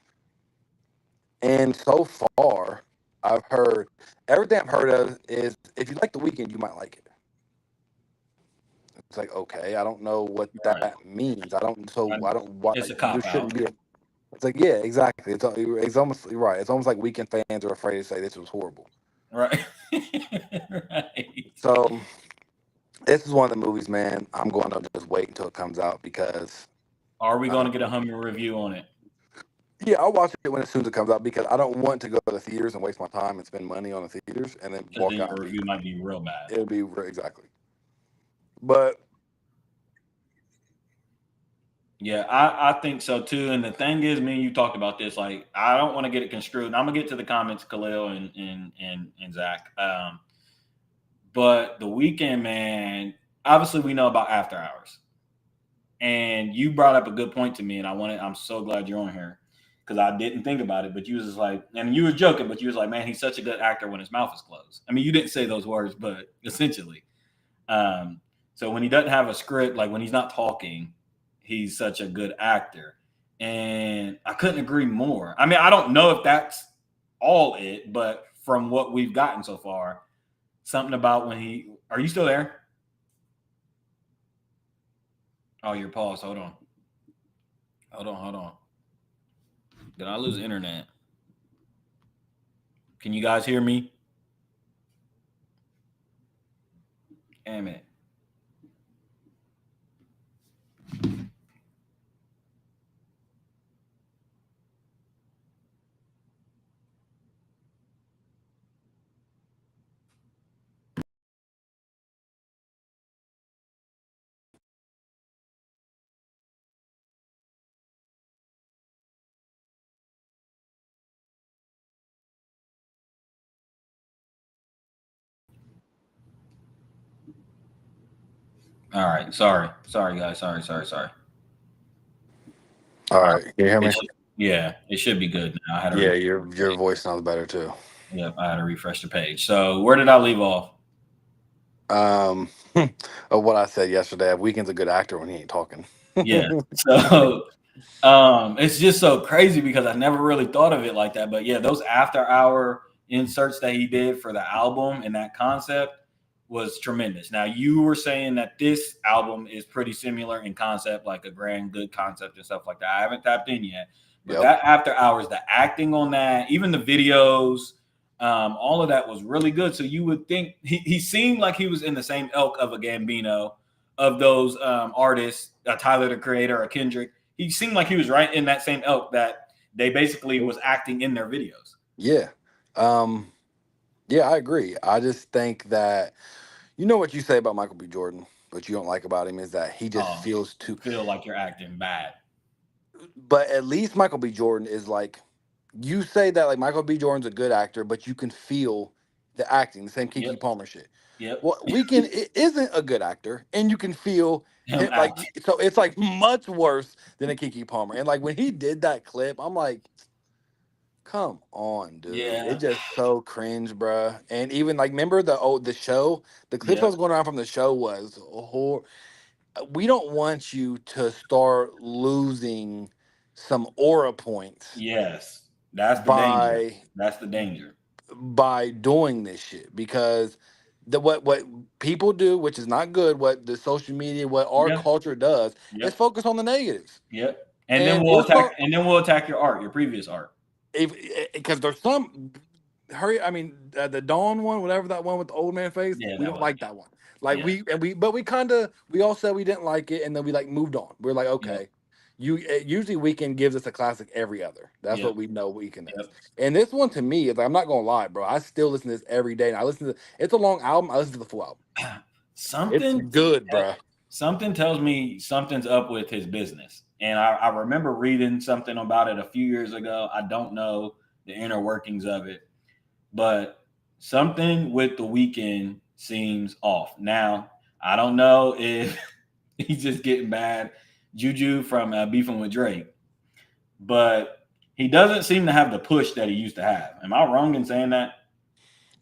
And so far, I've heard everything I've heard of is if you like The Weeknd, you might like it. It's like, okay, I don't know what Right. that means. I don't. So I don't. Why It's a you cop shouldn't out. be. It's like, yeah, exactly. It's almost right. It's almost like Weeknd fans are afraid to say this was horrible. Right. Right. So this is one of the movies, man. I'm going to just wait until it comes out because Are we going to get a humming review on it? yeah, I'll watch it when as soon as it comes out because I don't want to go to the theaters and waste my time and spend money on the theaters and then Because walk then out your and be. review might be real bad. It'll be exactly. But Yeah, I think so too. And the thing is, me and you talked about this. Like, I don't want to get it construed. And I'm gonna get to the comments, Khalil and Zach. But The Weeknd, man, obviously we know about After Hours, and you brought up a good point to me, and I'm so glad you're on here because I didn't think about it, but you was just like, and you were joking, but you was like, man, he's such a good actor when his mouth is closed. I mean, you didn't say those words, but essentially. So when he doesn't have a script, like when he's not talking, he's such a good actor. And I couldn't agree more. I mean, I don't know if that's all it, but from what we've gotten so far, something about when he, are you still there? Oh, you're paused. Hold on. Hold on. Did I lose internet? Can you guys hear me? Damn it. All right. Sorry, guys. Sorry. all All right, can you hear right. me? Yeah, it should be good now. I had to Yeah, your voice sounds better too. Yep, I had to refresh the page. So where did I leave off? Of what I said yesterday, Weeknd's a good actor when he ain't talking. Yeah. So it's just so crazy because I never really thought of it like that. But yeah, those after hour inserts that he did for the album and that concept was tremendous. Now you were saying that this album is pretty similar in concept, like a grand good concept and stuff like that. I haven't tapped in yet, but Yep. that after hours, the acting on that, even the videos, all of that was really good. So you would think he seemed like he was in the same ilk of a Gambino, of those artists, Tyler the Creator or Kendrick. He seemed like he was right in that same ilk that they basically was acting in their videos. Yeah. Yeah, I agree. I just think that you know what you say about Michael B. Jordan, what you don't like about him is that he just feels too. Feel like you're acting bad. But at least Michael B. Jordan is like, you say that like Michael B. Jordan's a good actor, but you can feel the acting, the same Kiki Yep. Palmer shit. Yep. Well, Weekend isn't a good actor, and you can feel Him like out. so. It's like much worse than a Kiki Palmer. And like when he did that clip, I'm like, come on, dude. Yeah. It's just so cringe, bruh. And even like, remember the show? The clips that Yep. was going around from the show was we don't want you to start losing some aura points Yes. That's the danger. by That's the danger. doing this shit because what people do, which is not good, what the social media, what our Yep. culture does, is Yep. focus on the negatives. Yep. And then And we'll it's attack. so And then we'll attack your art, your previous art. if because there's some hurry. I mean, the Dawn one, whatever that one with the old man face, Yeah, we that don't one. like that one. Like Yeah. but we kind of we all said we didn't like it, and then we like moved on. We're like, Yep. okay, usually Weekend gives us a classic every other. That's Yep. what we know Weekend is. Yep. And this one to me is like, I'm not gonna lie, bro. I still listen to this every day, and I listen to it's a long album. I listen to the full album. It's Something. good, bro. Something tells me something's up with his business. And I remember reading something about it a few years ago. I don't know the inner workings of it, but something with the Weekend seems off. Now, I don't know if he's just getting bad juju from beefing with Drake, but he doesn't seem to have the push that he used to have. Am I wrong in saying that?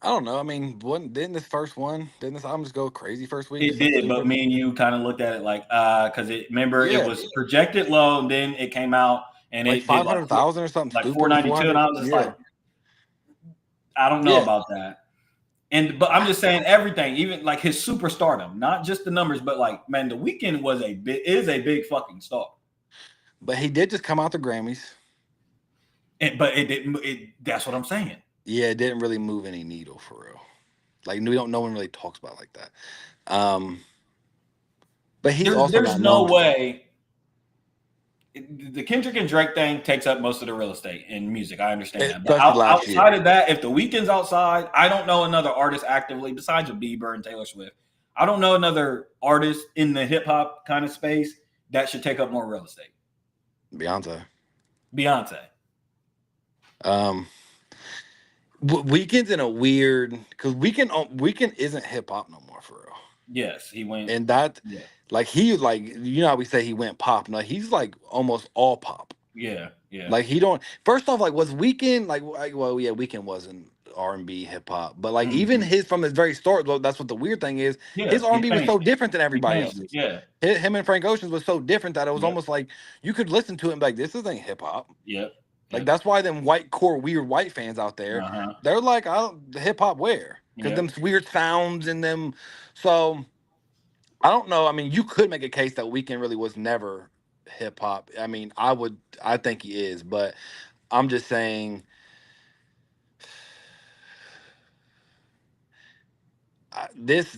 I don't know. I mean, didn't this first one, didn't this album just go crazy first week? It did, but me and you kind of looked at it like, because remember, it Yeah, was projected low, and then it came out and like it did 500,000 or something like stupid. 492, and 400. I was just Yeah, like, I don't know yeah. about that. But I'm just saying everything, even like his superstardom, not just the numbers, but like, man, the Weeknd is a big fucking star. But he did just come out the Grammys. But it didn't. That's what I'm saying. Yeah, it didn't really move any needle for real. Like we don't. No one really talks about it like that. But he's also There's not no known for that. way. The Kendrick and Drake thing takes up most of the real estate in music. I understand that. But Especially last year. outside of that, if the Weeknd's outside, I don't know another artist actively besides Bieber and Taylor Swift. I don't know another artist in the hip hop kind of space that should take up more real estate. Beyonce. Weekend's in a weird because Weekend isn't hip hop no more for real. Yes, he went. And that Yeah. like he like you know how we say he went pop. No, he's like almost all pop. Yeah. Like he don't. First off, like was Weekend well yeah Weekend wasn't R&B hip hop, but like even his from his very start. Well, that's what the weird thing is. Yeah, His he R&B was changed so it. different than He everybody changed else's. it. Yeah. Him and Frank Ocean's was so different that it was Yep. almost like you could listen to it and be like this isn't hip hop. Yep. Like that's why them weird white fans out there, they're like, the hip hop where? Because them weird sounds and them. So I don't know. I mean, you could make a case that Weeknd really was never hip hop. I mean, I think he is, but I'm just saying. This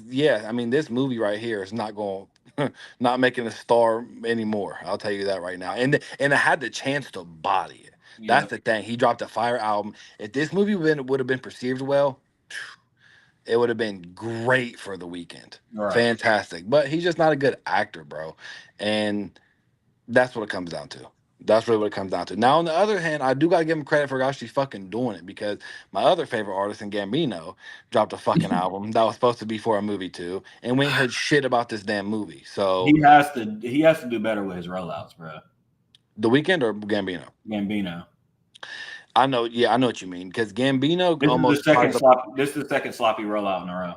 movie right here is not going, not making a star anymore. I'll tell you that right now. And it had the chance to body it. That's the thing. He dropped a fire album. If this movie would have been perceived well, it would have been great for the Weeknd. Right. Fantastic. But he's just not a good actor, bro. And that's what it comes down to. That's really what it comes down to. Now, on the other hand, I do gotta give him credit for actually fucking doing it because my other favorite artist in Gambino dropped a fucking album that was supposed to be for a movie too, and we ain't heard shit about this damn movie. So he has to do better with his rollouts, bro. The Weeknd or Gambino? Gambino. I know what you mean because Gambino This is the second sloppy rollout in a row.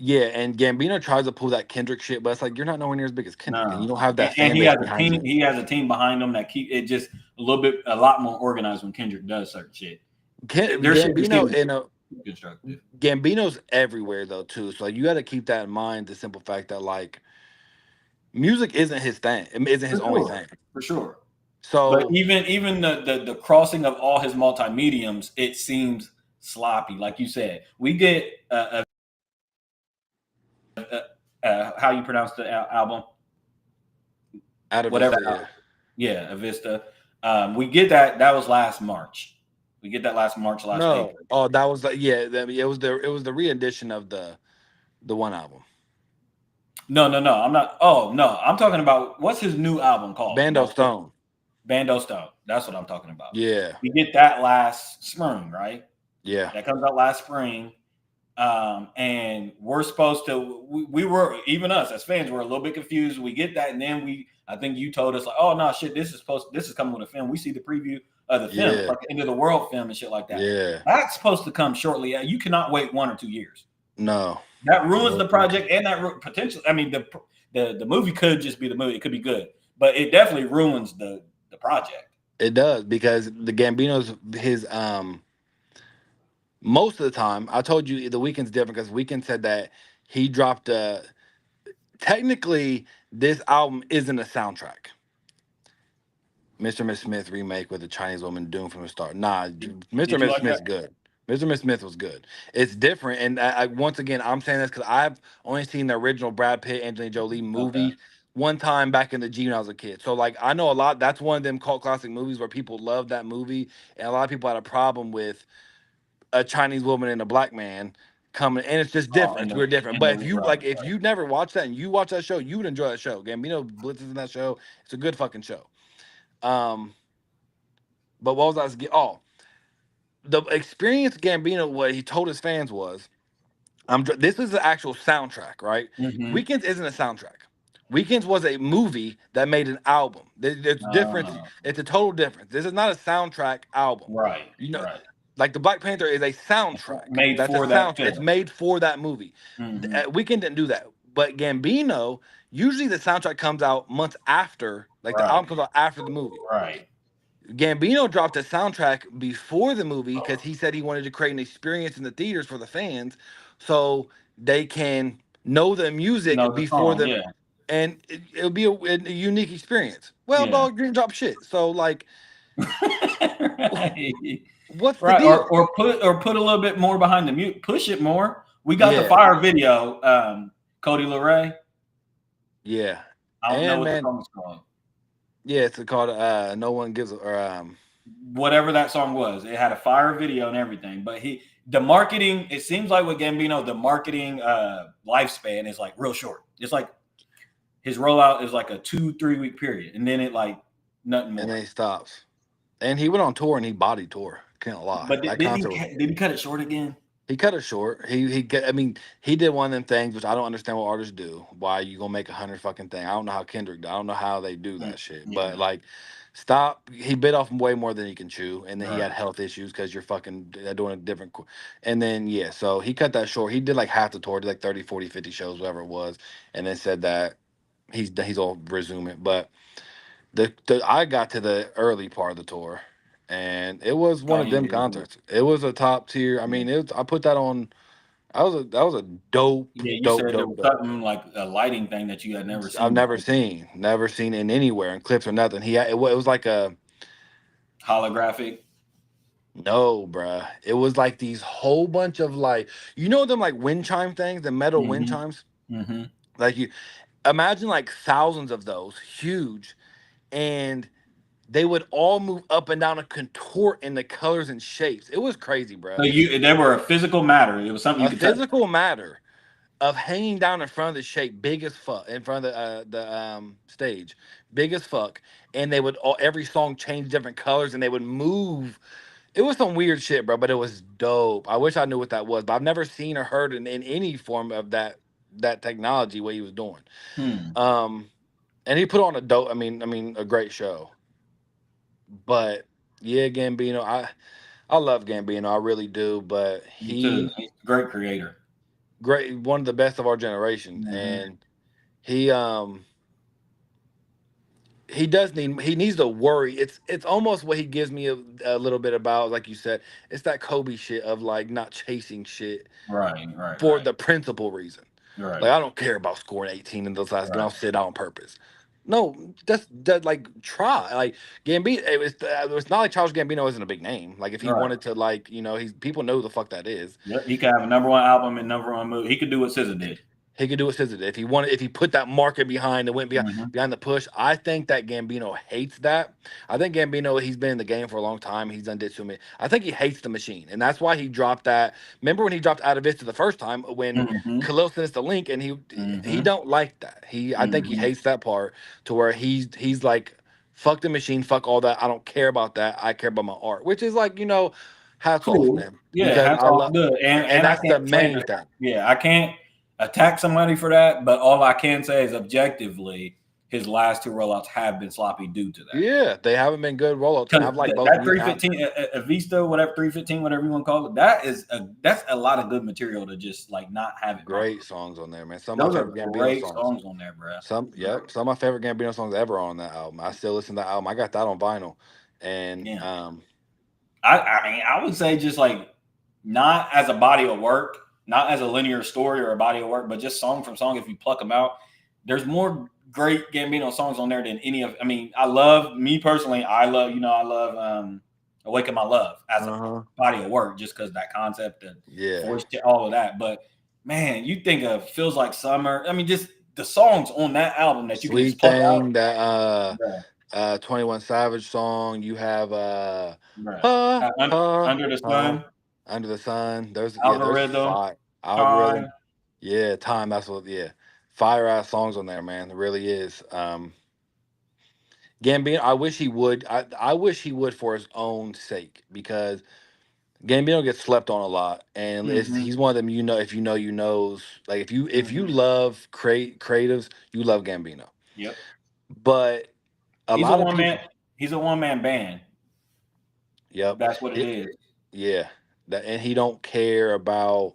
Yeah, and Gambino tries to pull that Kendrick shit, but it's like you're not nowhere near as big as Kendrick, and you don't have that. And he has a team. He has a team behind him that keep it just a lot more organized when Kendrick does certain shit. Gambino's everywhere though too, so you got to keep that in mind. The simple fact that like music isn't his thing, it isn't his only thing for sure. So, but even the crossing of all his multi-mediums, it seems sloppy. Like you said, we get how you pronounce the album? Whatever. Yeah, Avista. We get that. That was last March. We get that last March. April. Oh, that was it was the re-edition of the one album. No. I'm not. Oh no, I'm talking about what's his new album called? Bando Stone. That's what I'm talking about. Yeah. We get that last spring, right? Yeah. That comes out last spring. And we're supposed to. We were, even us as fans were a little bit confused. We get that, and then I think you told us like, oh no, shit, this is coming with a film. We see the preview of the film, it's like the end of the world film and shit like that. Yeah, that's supposed to come shortly. You cannot wait 1 or 2 years. No, that ruins the project, and that potential. I mean, the movie could just be the movie. It could be good, but it definitely ruins the project. It does, because the Gambino's his most of the time. I told you the Weeknd's different because Weeknd said that he dropped technically this album isn't a soundtrack. Mr. Miss Smith remake with a Chinese woman doomed from the start. Nah, Mr. Miss like Smith's that? good. Mr. Miss Smith was good. It's different, and I once again I'm saying this because I've only seen the original Brad Pitt Angelina Jolie movie one time back in the G when I was a kid. So like I know a lot. That's one of them cult classic movies where people love that movie, and a lot of people had a problem with a Chinese woman and a black man coming, and it's just different. We're different. But if you like, if you never watched that and you watch that show, you would enjoy that show. Gambino blitzes in that show. It's a good fucking show. But what was I getting? Oh, the experience Gambino, what he told his fans was, this is the actual soundtrack, right? Weekends isn't a soundtrack. Weekends was a movie that made an album. It's different. It's a total difference. This is not a soundtrack album. Right. You know, like the Black Panther is a soundtrack. Made for that film. It's made for that movie. Weekend didn't do that. But Gambino, usually the soundtrack comes out months after, like the album comes out after the movie. Right. Gambino dropped a soundtrack before the movie because he said he wanted to create an experience in the theaters for the fans, so they can know the music before the and it'll be a unique experience. Well, dog didn't drop shit, so like, what's the deal? Or put a little bit more behind the mute, push it more. We got the fire video, Cody LeRae. Yeah, I don't know what the song's called. Yeah, it's called No One Gives or whatever that song was. It had a fire video and everything. But the marketing, it seems like with Gambino, the marketing lifespan is like real short. It's like his rollout is like a 2-3 week period, and then it like nothing more. And then he stops. And he went on tour and he body tour. Can't lie. But did he cut it short again? He cut it short. He did one of them things which I don't understand what artists do. Why you gonna make 100 fucking thing? I don't know how Kendrick. I don't know how they do that shit. Yeah. But like, stop. He bit off way more than he can chew, and then he had health issues because you're fucking doing a different. And then so he cut that short. He did like half the tour, did like 30, 40, 50 shows, whatever it was, and then said that he's all resume it. But I got to the early part of the tour. And it was one of them concerts. It was a top tier. I mean, I put that on. That was a dope. Yeah, you said there was something like a lighting thing that you had never seen. I've never seen it anywhere in clips or nothing. It was like a holographic. No, bruh. It was like these whole bunch of like, them like wind chime things, the metal wind chimes. Like you imagine like thousands of those, huge, and they would all move up and down and contort in the colors and shapes. It was crazy, bro. So they were a physical matter. It was something you could physical matter of hanging down in front of the shape, big as fuck, in front of the stage, big as fuck. And they would every song change different colors and they would move. It was some weird shit, bro, but it was dope. I wish I knew what that was, but I've never seen or heard in any form of that technology what he was doing. And he put on a great show. But yeah, Gambino, I love Gambino, I really do. But he's a great creator, one of the best of our generation, and he needs to worry. It's almost what he gives me a little bit about, like you said, it's that Kobe shit of like not chasing shit, for the principal reason. Like I don't care about scoring 18 in those last games. I'll sit out on purpose. No, that's like try. Like Gambino, it's not like Charles Gambino isn't a big name. Like if he wanted to, like people know who the fuck that is. Yep, he could have a #1 album and #1 movie. He could do what SZA did. He could do what SZA did if he wanted. If he put that market behind and went behind the push. I think that Gambino hates that. I think Gambino, he's been in the game for a long time. He's done this to me. I think he hates the machine, and that's why he dropped that. Remember when he dropped Out of Vista the first time when Khalil sent us the link, and he don't like that. I think he hates that part to where he's like, fuck the machine, fuck all that. I don't care about that. I care about my art, which is like hats off, Cool. man. Yeah, Because hats I off love, good. and And I that's the can't say main that. thing. Yeah, I can't attack somebody for that, but all I can say is objectively, his last two rollouts have been sloppy due to that. Yeah, they haven't been good rollouts. Because I've liked both. that 315, a Vista, whatever 315, whatever you want to call it, that's a lot of good material to just like not have it. Great songs on there, man. Some Those of are my favorite Gambino great songs. songs on there, bro. Some of my favorite Gambino songs ever on that album. I still listen to that album. I got that on vinyl, and Yeah. I mean, I would say just like not as a body of work, not as a linear story or a body of work, but just song from song. If you pluck them out, there's more great Gambino songs on there than any of. I mean, I love me personally. I love "Awaken My Love" as a body of work, just because that concept and voice, all of that. But man, you think of "Feels Like Summer." I mean, just the songs on that album that you can just Sweet pluck Thing, out. that 21 Savage song. You have Under the Sun, Under the Sun. There's Algorithm, Algorithm. Time. Yeah, Time. That's what. Yeah, fire ass songs on there, man. It really is. Gambino, I wish he would. I wish he would for his own sake, because Gambino gets slept on a lot, and he's one of them. If you know, you knows. Like if you love creatives, you love Gambino. Yep. But He's a one man band. Yep. That's what it is. Yeah. And he don't care about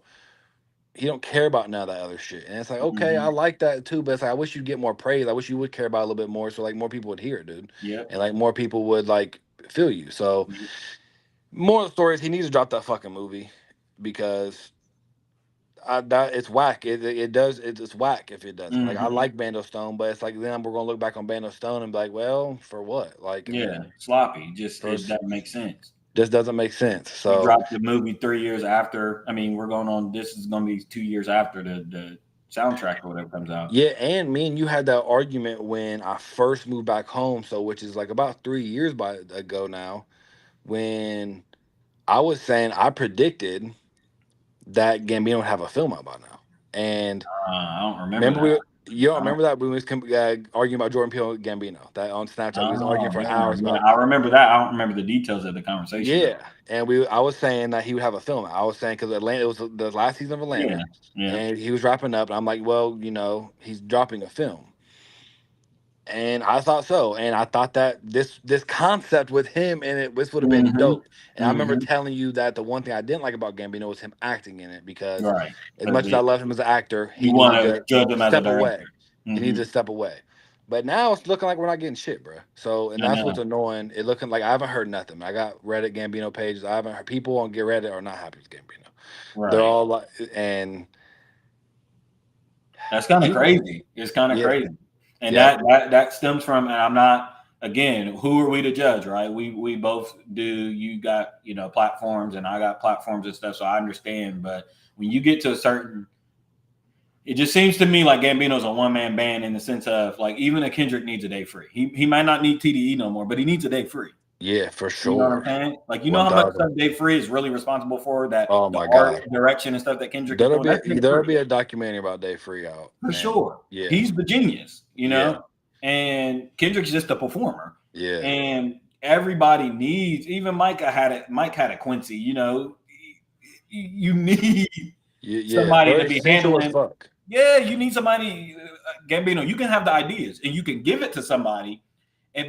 none of that other shit. And it's like, okay, I like that too, but it's like, I wish you'd get more praise. I wish you would care about it a little bit more, so like more people would hear it, dude. Yeah. And like more people would like feel you. So more of the story is he needs to drop that fucking movie, because it's whack. It's whack if it doesn't. Like I like Bando Stone, but it's like then we're gonna look back on Bando Stone and be like, well, for what? Like, sloppy. Just it doesn't make sense. Just doesn't make sense. So you dropped the movie 3 years after. I mean, this is going to be 2 years after the soundtrack or whatever comes out. Yeah, and me and you had that argument when I first moved back home, so which is like about 3 years ago now, when I was saying I predicted that Gambino would have a film out by now. And I don't remember that. You don't remember that when we was arguing about Jordan Peele and Gambino, that on Snapchat we was arguing for hours about. I remember that. I don't remember the details of the conversation. Yeah, and I was saying that he would have a film. I was saying because Atlanta, it was the last season of Atlanta, and he was wrapping up, and I'm like, well, he's dropping a film, and I thought so, and I thought that this concept with him in this would have been dope. And I remember telling you that the one thing I didn't like about Gambino was him acting in it, because as much as I love him as an actor, he needs to judge him step as a away. He needs to step away. But now it's looking like we're not getting shit, bro. So, and that's what's annoying. It looking like I haven't heard nothing. I got Reddit Gambino pages. I haven't heard people on Reddit are not happy with Gambino. Right. They're all like, and that's kind of crazy. It's kind of crazy. And that stems from, and I'm not, again, who are we to judge, right? We both do. You got, platforms, and I got platforms and stuff, so I understand. But when you get to a certain, it just seems to me like Gambino's a one-man band in the sense of, like, even a Kendrick needs a day free. He might not need TDE no more, but he needs a day free. Yeah, for sure. You know what I'm saying? Like, how much stuff Dave Free is really responsible for, that God, direction and stuff that Kendrick there'll be a documentary about Dave Free out. For sure. Yeah. He's the genius, and Kendrick's just a performer. Yeah. And everybody needs, even Mike had a Quincy, you need somebody to be handling. Yeah, you need somebody, Gambino, you can have the ideas and you can give it to somebody.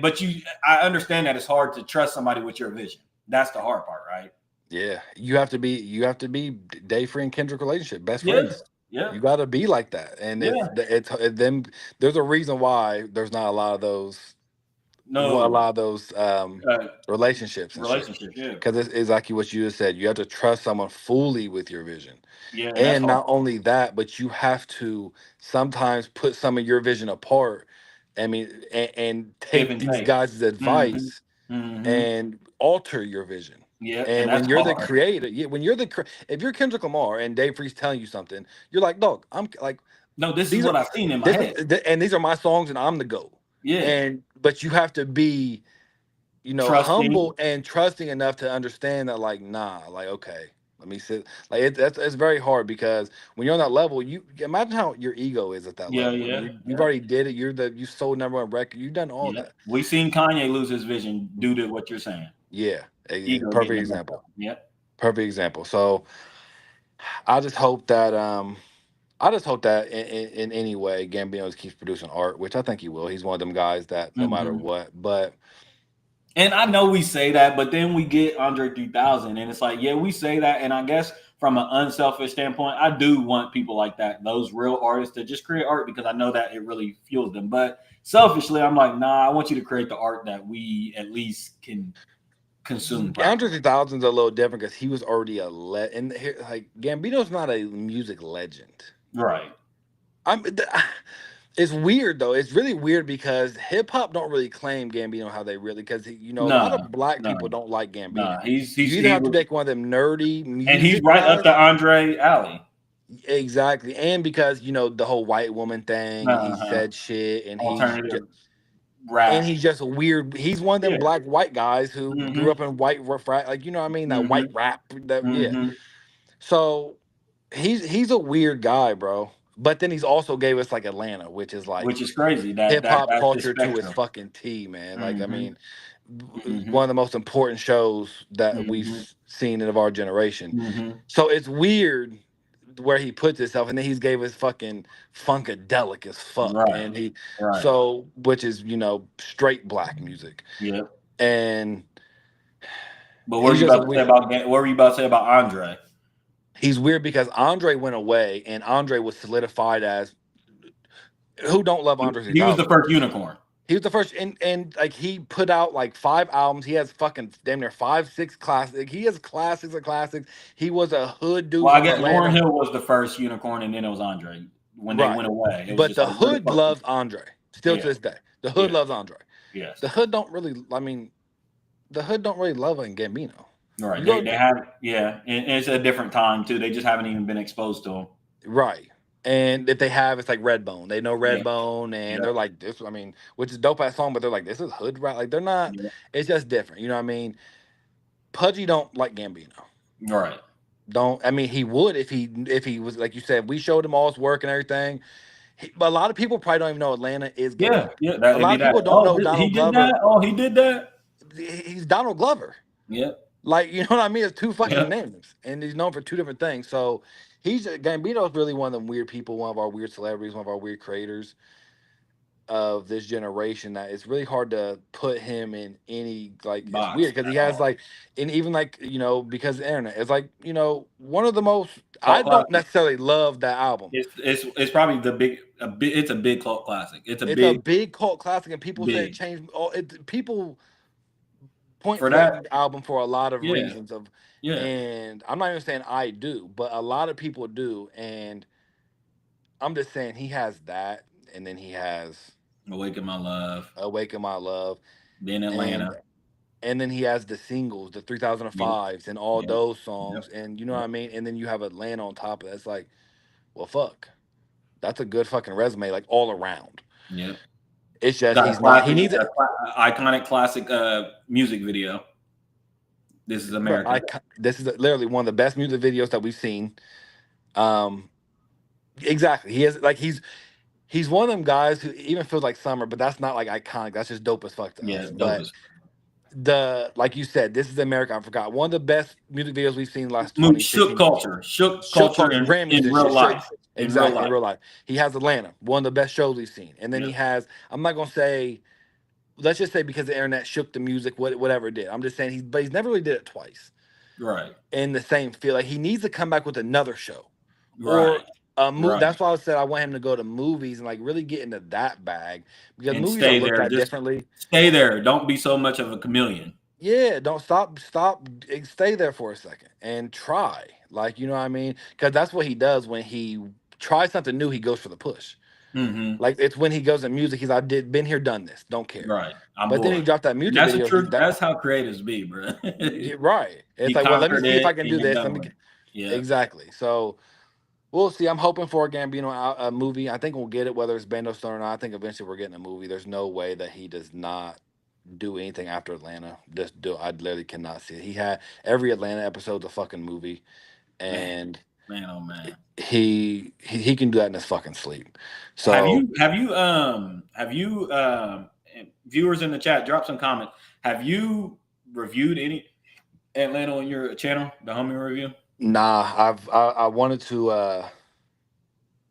But I understand that it's hard to trust somebody with your vision. That's the hard part, right? Yeah, you have to be Dave Free and Kendrick relationship, best friends. Yeah, you got to be like that, and it's then there's a reason why there's not a lot of those. Relationships. Yeah, because it's exactly what you just said. You have to trust someone fully with your vision. Yeah, and not only that, but you have to sometimes put some of your vision apart. I mean, and take these guys' advice and alter your vision. Yeah, and when you're the creator, if you're Kendrick Lamar and Dave Free's telling you something, you're like, dog, I'm like, no, this is what I've seen in my head, and these are my songs, and I'm the GOAT. Yeah, but you have to be, humble and trusting enough to understand that, like, nah, like, okay. Let me sit. Like it's very hard, because when you're on that level, you imagine how your ego is at that level. Yeah, you've already did it. You sold #1 record. You've done all that. We've seen Kanye lose his vision due to what you're saying. Yeah, perfect example. Yep. Perfect example. So I just hope that in any way Gambino keeps producing art, which I think he will. He's one of them guys that no matter what. But And I know we say that, but then we get Andre 3000, and it's like, yeah, we say that, and I guess from an unselfish standpoint, I do want people like that, those real artists to just create art because I know that it really fuels them. But selfishly, I'm like, nah, I want you to create the art that we at least can consume Andre properly. 3000's a little different because he was already and here, like Gambino's not a music legend. Right. I'm. It's weird though. It's really weird because hip hop don't really claim Gambino how they really because a lot No, of black no, people don't like no. Gambino. He's You either he have to was, make one of them nerdy and he's music right up guys, the Andre alley. exactly, and because the whole white woman thing, and he Uh-huh. said shit, and Alternative rap. he's just a weird. He's one of them Yeah. black white guys who grew Mm-hmm. up in white frat, like what I mean, that white Mm-hmm. rap. That yeah. Mm-hmm. So he's a weird guy, bro. But then he's also gave us like Atlanta, which is like Which is crazy. That hip that hop that's the culture to its spectrum. fucking T, man. Like, I Mm-hmm. mean, Mm-hmm. one of the most important shows that we've Mm-hmm. seen of our generation. Mm-hmm. So it's weird where he puts himself, and then he's gave us fucking funkadelic as fuck, Right. and he Right. so which is straight black music, Yep. and But what were he's you just a about to say weird. about what were you about to say about Andre? He's weird because Andre went away, and Andre was solidified as who don't love Andre He was the 3000. first unicorn. He was the first, and like he put out like 5 albums. He has fucking damn near 5, 6 classics. He has classics of classics. He was a hood dude Well, I from guess Lauren Atlanta, Hill was the first unicorn, and then it was Andre. When they right? went away, it was But just the like, where the hood fuck? loves Andre still to Yeah. this day. The hood Yeah. loves Andre. Yes. The hood don't really. I mean, the hood don't really love Gambino. Right. You They go they have, yeah, and it's a different time too. They just haven't even been exposed to him. right. And if they have, it's like Redbone. They know Yeah. Redbone, and Yeah. they're like this. I mean, which is dope ass song, but they're like, this is hood rap. Like they're not. Yeah. It's just different. You know what I mean? Pudgy don't like Gambino. Right. Don't I mean he would if he was like you said, we showed him all his work and everything. But a lot of people probably don't even know Atlanta is Yeah. Gambino. Yeah. A That'd lot be of that. people don't Oh, know he Donald did Glover. that. Oh, he did that. He's Donald Glover. Yeah. Like, you know what I mean? It's two Yeah. fucking names, and he's known for two different things. So Gambino's really one of them weird people, one of our weird celebrities, one of our weird creators of this generation. That it's really hard to put him in any like. It's Box weird because at he has all. like, and even like because the internet. It's like one of the most. I Cult don't classic. necessarily love that album. It's probably it's a big cult classic. It's a It's a big big cult classic, and people say it big changed. People point for to that. that album for a lot of Yeah. reasons. Yeah. And I'm not even saying I do, but a lot of people do. And I'm just saying he has that, and then he has Awaken My Love. "Awaken My Love," Then and Atlanta. then he has the singles, the Yep. 3005s, and all Yep. those Yep. songs. And you know what I Yep. mean. And then you have Atlanta on top of that. It's like, well, fuck, that's a good fucking resume, like all around. Yep. It's just Got a he's not. He classic, needs it. iconic classic music video. This is Bro, America. this is literally one of the best music videos that we've seen. Exactly. He is like he's one of them guys who even feels like Summer, but that's not like iconic. That's just dope as fuck to Yeah, us. dope But as like you said, this is America. I forgot one of the best music videos we've seen the last Mood 20, shook 15 culture. Shook Shook culture culture, Grammys in and real shit. Shook, life. In real exactly in life. real life. He has Atlanta, one of the best shows we've seen, and then Yeah. he has. I'm not gonna say. Let's just say because the internet shook the music, whatever it did. I'm just saying but he's never really did it twice Right. in the same feel. Like he needs to come back with another show. Right. Or a movie. Right. That's why I said I want him to go to movies and like really get into that bag because And movies are stay looked there. at Just differently. stay there. Don't be so much of a chameleon. Yeah, don't stop, stay there for a second and try. Like you know what I mean? Because that's what he does when he tries something new. He goes for the push. Mm-hmm. Like it's when he goes in music. He's been here, done this. Don't care. Right. I'm But then he bored. dropped that And music that's the video. truth. That's how creatives be, bro. Right. It's He like, well, let me conquered see if I it can and do you're this. done Let me with it. Yeah. exactly. So we'll see. I'm hoping for a Gambino movie. I think we'll get it, whether it's Bando Stone or not. I think eventually we're getting a movie. There's no way that he does not do anything after Atlanta. I literally cannot see it. He had every Atlanta episode's a fucking movie, and Man, oh man. he can do that in his fucking sleep. So have you viewers in the chat drop some comments? Have you reviewed Atlanta on your channel, the homie review? Nah, I wanted to.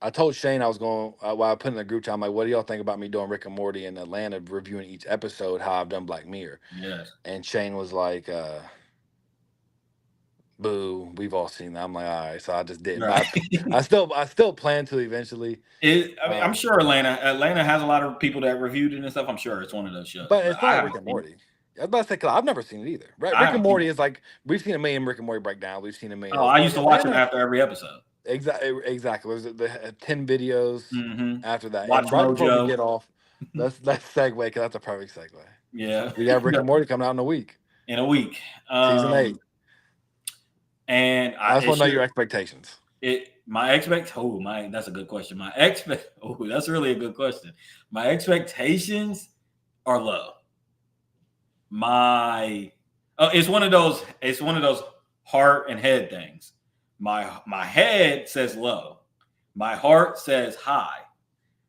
I told Shane I was going. While I put in the group chat, I'm like, "What do y'all think about me doing Rick and Morty in Atlanta, reviewing each episode, how I've done Black Mirror?" Yes. And Shane was like, "Boo, we've all seen that." I'm like, "All right," so I just didn't. Right. But I still plan to eventually. I'm sure Atlanta has a lot of people that reviewed it and stuff. I'm sure it's one of those shows. But it's I not like haven't Rick and seen it. Morty. I was about to say, 'cause I've never seen it either. Right? I Rick haven't and seen Morty it. is like, we've seen a million Rick and Morty breakdown. We've seen a million. Oh, I used to watch them Atlanta- after every episode. Exactly. Was it the 10 videos after that? Watch And right before we Mojo. get off, let's segue, because that's a perfect segue. Yeah. We have Rick and Morty coming out in a week. In a week. Season 8. And I just want to know your expectations. That's a good question. That's really a good question. My expectations are low. It's one of those heart and head things. My head says low. My heart says high.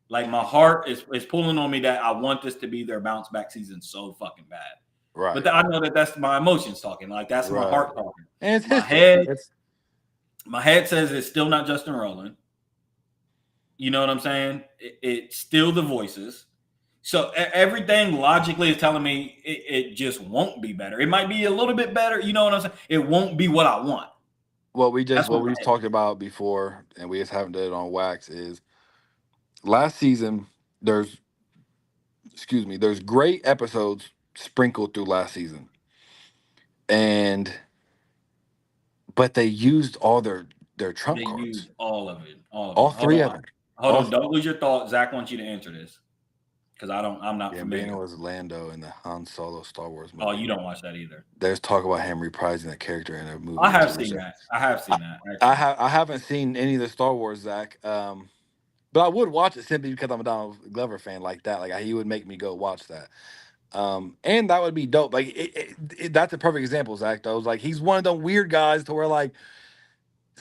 Like my heart is pulling on me that I want this to be their bounce back season so fucking bad. Right. But I know that's my emotions talking. Like that's my heart talking. And it's my head says it's still not Justin Rowland. You know what I'm saying? It's still the voices. So everything logically is telling me it just won't be better. It might be a little bit better. You know what I'm saying? It won't be what I want. What we've talked about before, and we just haven't done it on wax, is last season there's great episodes sprinkled through last season. But they used all their trump cards. They used all of it. All three of them. Hold on, don't lose your thought. Zach wants you to answer this. Because I'm not familiar. Gambino was Lando in the Han Solo Star Wars movie. Oh, you don't watch that either. There's talk about him reprising that character in a movie. I have seen that. I haven't seen any of the Star Wars, Zach. But I would watch it simply because I'm a Donald Glover fan like that. Like he would make me go watch that. And that would be dope. Like that's a perfect example, Zach. Though, like he's one of them weird guys to where like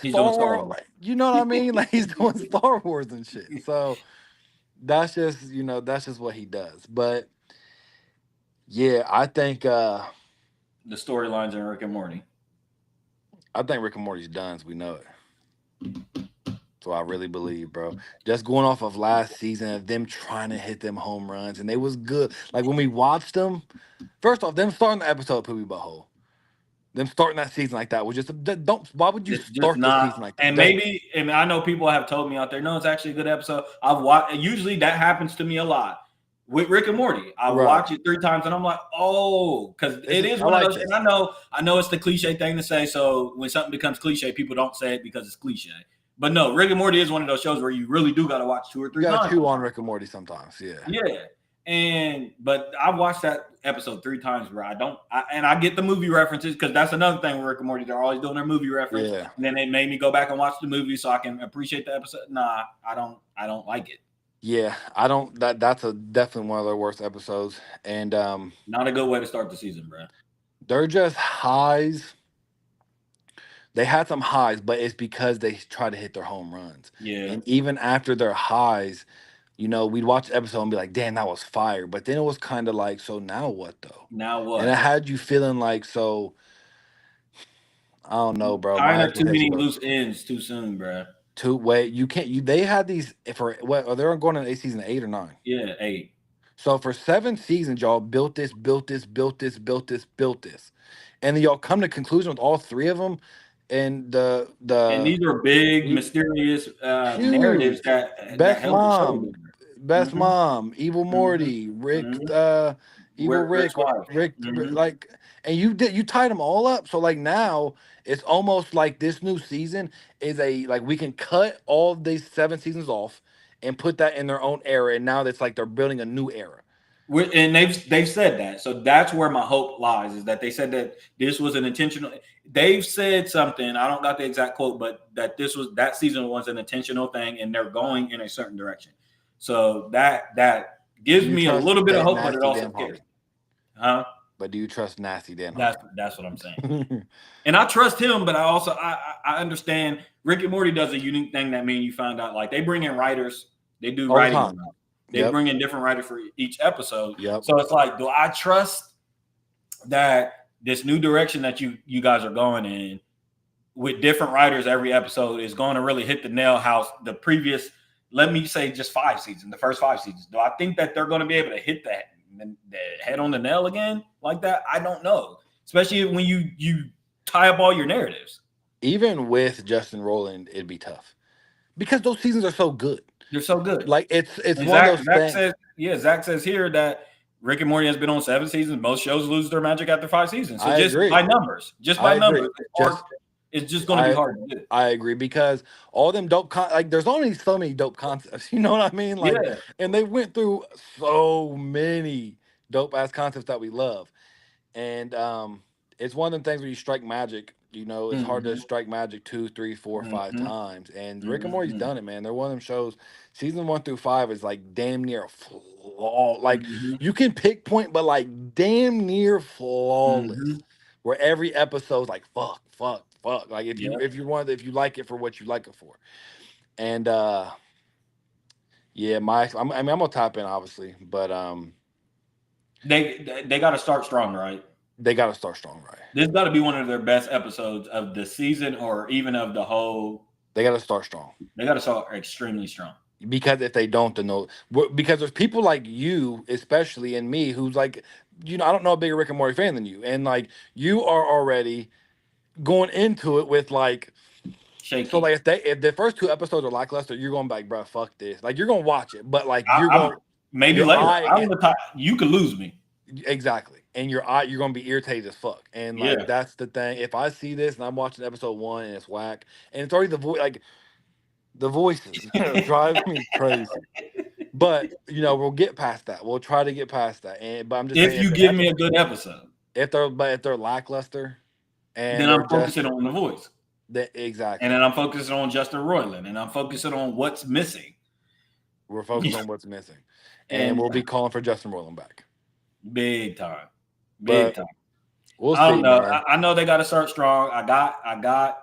he's doing Star Wars. Like, you know what I mean? Like he's doing Star Wars and shit. So that's just what he does. But yeah, I think the storylines in Rick and Morty. I think Rick and Morty's done, so we know it. So I really believe, bro. Just going off of last season of them trying to hit them home runs, and they was good. Like when we watched them, first off, them starting the episode Poopy Butthole. Them starting that season like that was just why would you start the season like that? And I know people have told me out there, no, it's actually a good episode. I've watched, usually that happens to me a lot with Rick and Morty. I watch it 3 times and I'm like, oh, because it is one of those. And I know it's the cliche thing to say. So when something becomes cliche, people don't say it because it's cliche. But no, Rick and Morty is one of those shows where you really do got to watch 2 or 3 times. You got to chew on Rick and Morty sometimes, yeah. Yeah. But I've watched that episode 3 times where I get the movie references because that's another thing with Rick and Morty. They're always doing their movie reference. Yeah. And then they made me go back and watch the movie so I can appreciate the episode. Nah, I don't like it. Yeah, I don't. That's definitely one of their worst episodes, and not a good way to start the season, bro. They're just highs. They had some highs, but it's because they try to hit their home runs. Yeah. And even after their highs, you know, we'd watch the episode and be like, damn, that was fire. But then it was kind of like, so now what, though? Now what? And it had you feeling like, so, I don't know, bro. I have too many loose ends too soon, bro. They had these, they're going into season 8 or 9? Yeah, 8. So for 7 seasons, y'all built this. And then y'all come to conclusion with all 3 of them. And and these are big, mysterious narratives that Best Mom, Evil Morty, Rick, Evil Rick, like, and you tied them all up. So like now it's almost like this new season is we can cut all of these 7 seasons off and put that in their own era. And now it's like they're building a new era. And they've said that. So that's where my hope lies, is that they said that this was an intentional. They've said something, I don't got the exact quote, but that that season was an intentional thing and they're going in a certain direction. So that gives me a little bit of hope, but it also scares me. Huh? But do you trust Nasty Dan? That's what I'm saying. And I trust him, but I understand Rick and Morty does a unique thing that means you find out, like, they bring in writers, they do writing. They bring in different writers for each episode. Yep. So it's like, do I trust that this new direction that you guys are going in with different writers every episode is going to really hit the nail house. The previous, let me say, just 5 seasons, the first 5 seasons. Do I think that they're going to be able to hit the head on the nail again like that? I don't know. Especially when you tie up all your narratives. Even with Justin Roiland, it'd be tough because those seasons are so good. They're so good. Like it's and one Zach, of those things. Zach says here that Rick and Morty has been on 7 seasons. Most shows lose their magic after 5 seasons. So I agree. by numbers, it's just going to be hard to do. I agree because all them dope there's only so many dope concepts. You know what I mean? Like, and they went through so many dope ass concepts that we love, and it's one of the things where you strike magic. You know, it's hard to strike magic 2, 3, 4, 5 times. And Rick and Morty's done it, man. They're one of them shows. Season 1 through 5 is like damn near flaw. Like you can pick point, but like damn near flawless. Where every episode's like fuck. Like if you like it for what you like it for. And I'm gonna top in obviously, but they got to start strong, right? They got to start strong, right? This got to be one of their best episodes of the season, or even of the whole. They got to start strong. They got to start extremely strong. Because if they don't, then because there's people like you, especially, and me, who's like, I don't know a bigger Rick and Morty fan than you, and like you are already going into it with like. Shaky. So like if the first 2 episodes are lackluster, you're going back, bro, fuck this. Like you're gonna watch it, but like maybe later. You could lose me. Exactly. And you're gonna be irritated as fuck. And like that's the thing. If I see this and I'm watching episode 1 and it's whack, and it's already the voices drive me crazy. But we'll get past that. We'll try to get past that. But I'm just saying, you give me a good episode. If they're lackluster, and then I'm focusing on the voice. Exactly. And then I'm focusing on Justin Roiland, and I'm focusing on what's missing. We're focused on what's missing, and we'll be calling for Justin Roiland back. Big time. Big time. We'll I see. don't know. I know they got to start strong. I got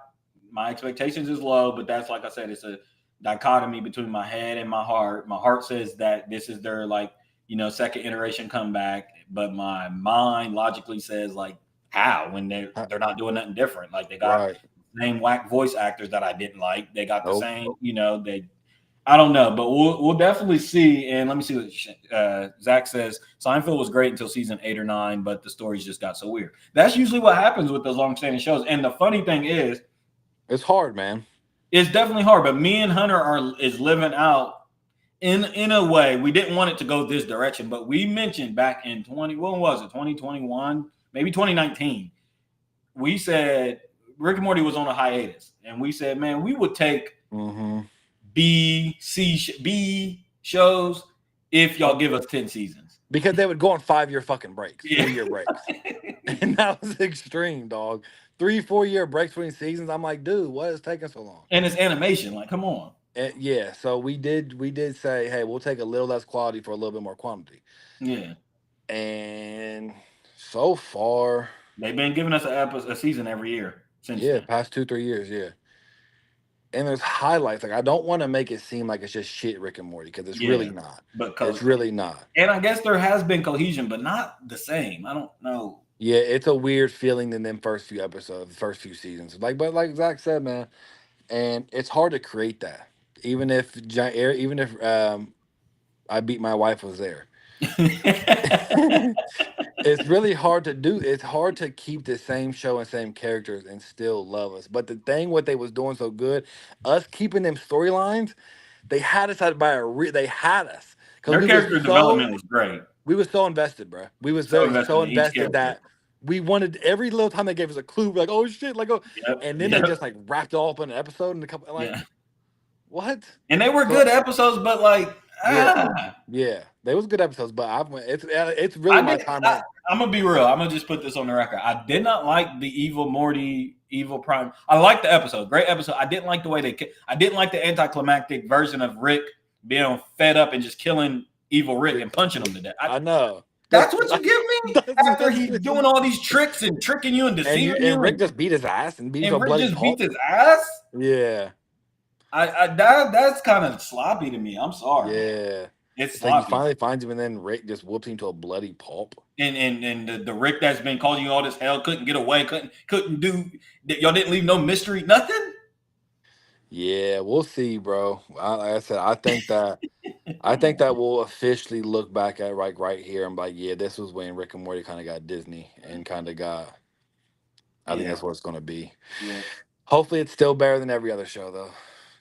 my expectations is low, but that's, like I said, it's a dichotomy between my head and my heart. My heart says that this is their second iteration comeback, but my mind logically says like how when they're not doing nothing different. Like they got the same whack voice actors that I didn't like. They got the same, I don't know, but we'll definitely see. And let me see what Zach says. Seinfeld was great until season 8 or 9, but the stories just got so weird. That's usually what happens with those long-standing shows. And the funny thing is, it's hard, man. It's definitely hard. But me and Hunter is living out in a way. We didn't want it to go this direction, but we mentioned back in 2021, maybe 2019. We said Rick and Morty was on a hiatus, and we said, man, we would take. B shows if y'all give us 10 seasons. Because they would go on 5-year fucking breaks, 3-year breaks. And that was extreme, dog. 3-4 year breaks between seasons. I'm like, dude, what is taking so long? And it's animation, like, come on. And so we did say, hey, we'll take a little less quality for a little bit more quantity. Yeah. And so far they've been giving us a season every year since then. Past 2-3 years, And there's highlights. Like I don't want to make it seem like it's just shit Rick and Morty because it's really not. But it's really not. And I guess there has been cohesion, but not the same. I don't know. Yeah, it's a weird feeling in them first few episodes, first few seasons. But like Zach said, man, and it's hard to create that. Even if I Beat My Wife was there. It's really hard to do. It's hard to keep the same show and same characters and still love us. But the thing, what they was doing so good, us keeping them storylines, they had us they had us. Their character development was great. We were so invested, bro. We were so invested that we wanted every little time they gave us a clue. We're like, oh shit, like and then they just like wrapped it all up in a episode in a couple what? And they were good episodes, but like they was good episodes, but it's really my time. I'm gonna be real. I'm gonna just put this on the record. I did not like the Evil Morty, Evil Prime. I liked the episode, great episode. I didn't like the way I didn't like the anticlimactic version of Rick being fed up and just killing Evil Rick and punching him to death. I know. That's what you give me after he's doing all these tricks and tricking you and deceiving you. And Rick just beat his ass and beat his ass. Yeah. That's kind of sloppy to me. I'm sorry. Yeah. It's It's like he sloppy. finally finds him, and then Rick just whoops him to a bloody pulp. And the Rick that's been causing you all this hell couldn't get away, couldn't do. Y'all didn't leave no mystery, nothing. Yeah, we'll see, bro. Like I said, I think that we'll officially look back at right here and be like, yeah, this was when Rick and Morty kind of got Disney and kind of got. I think Yeah, that's what it's gonna be. yeah. Hopefully, it's still better than every other show though,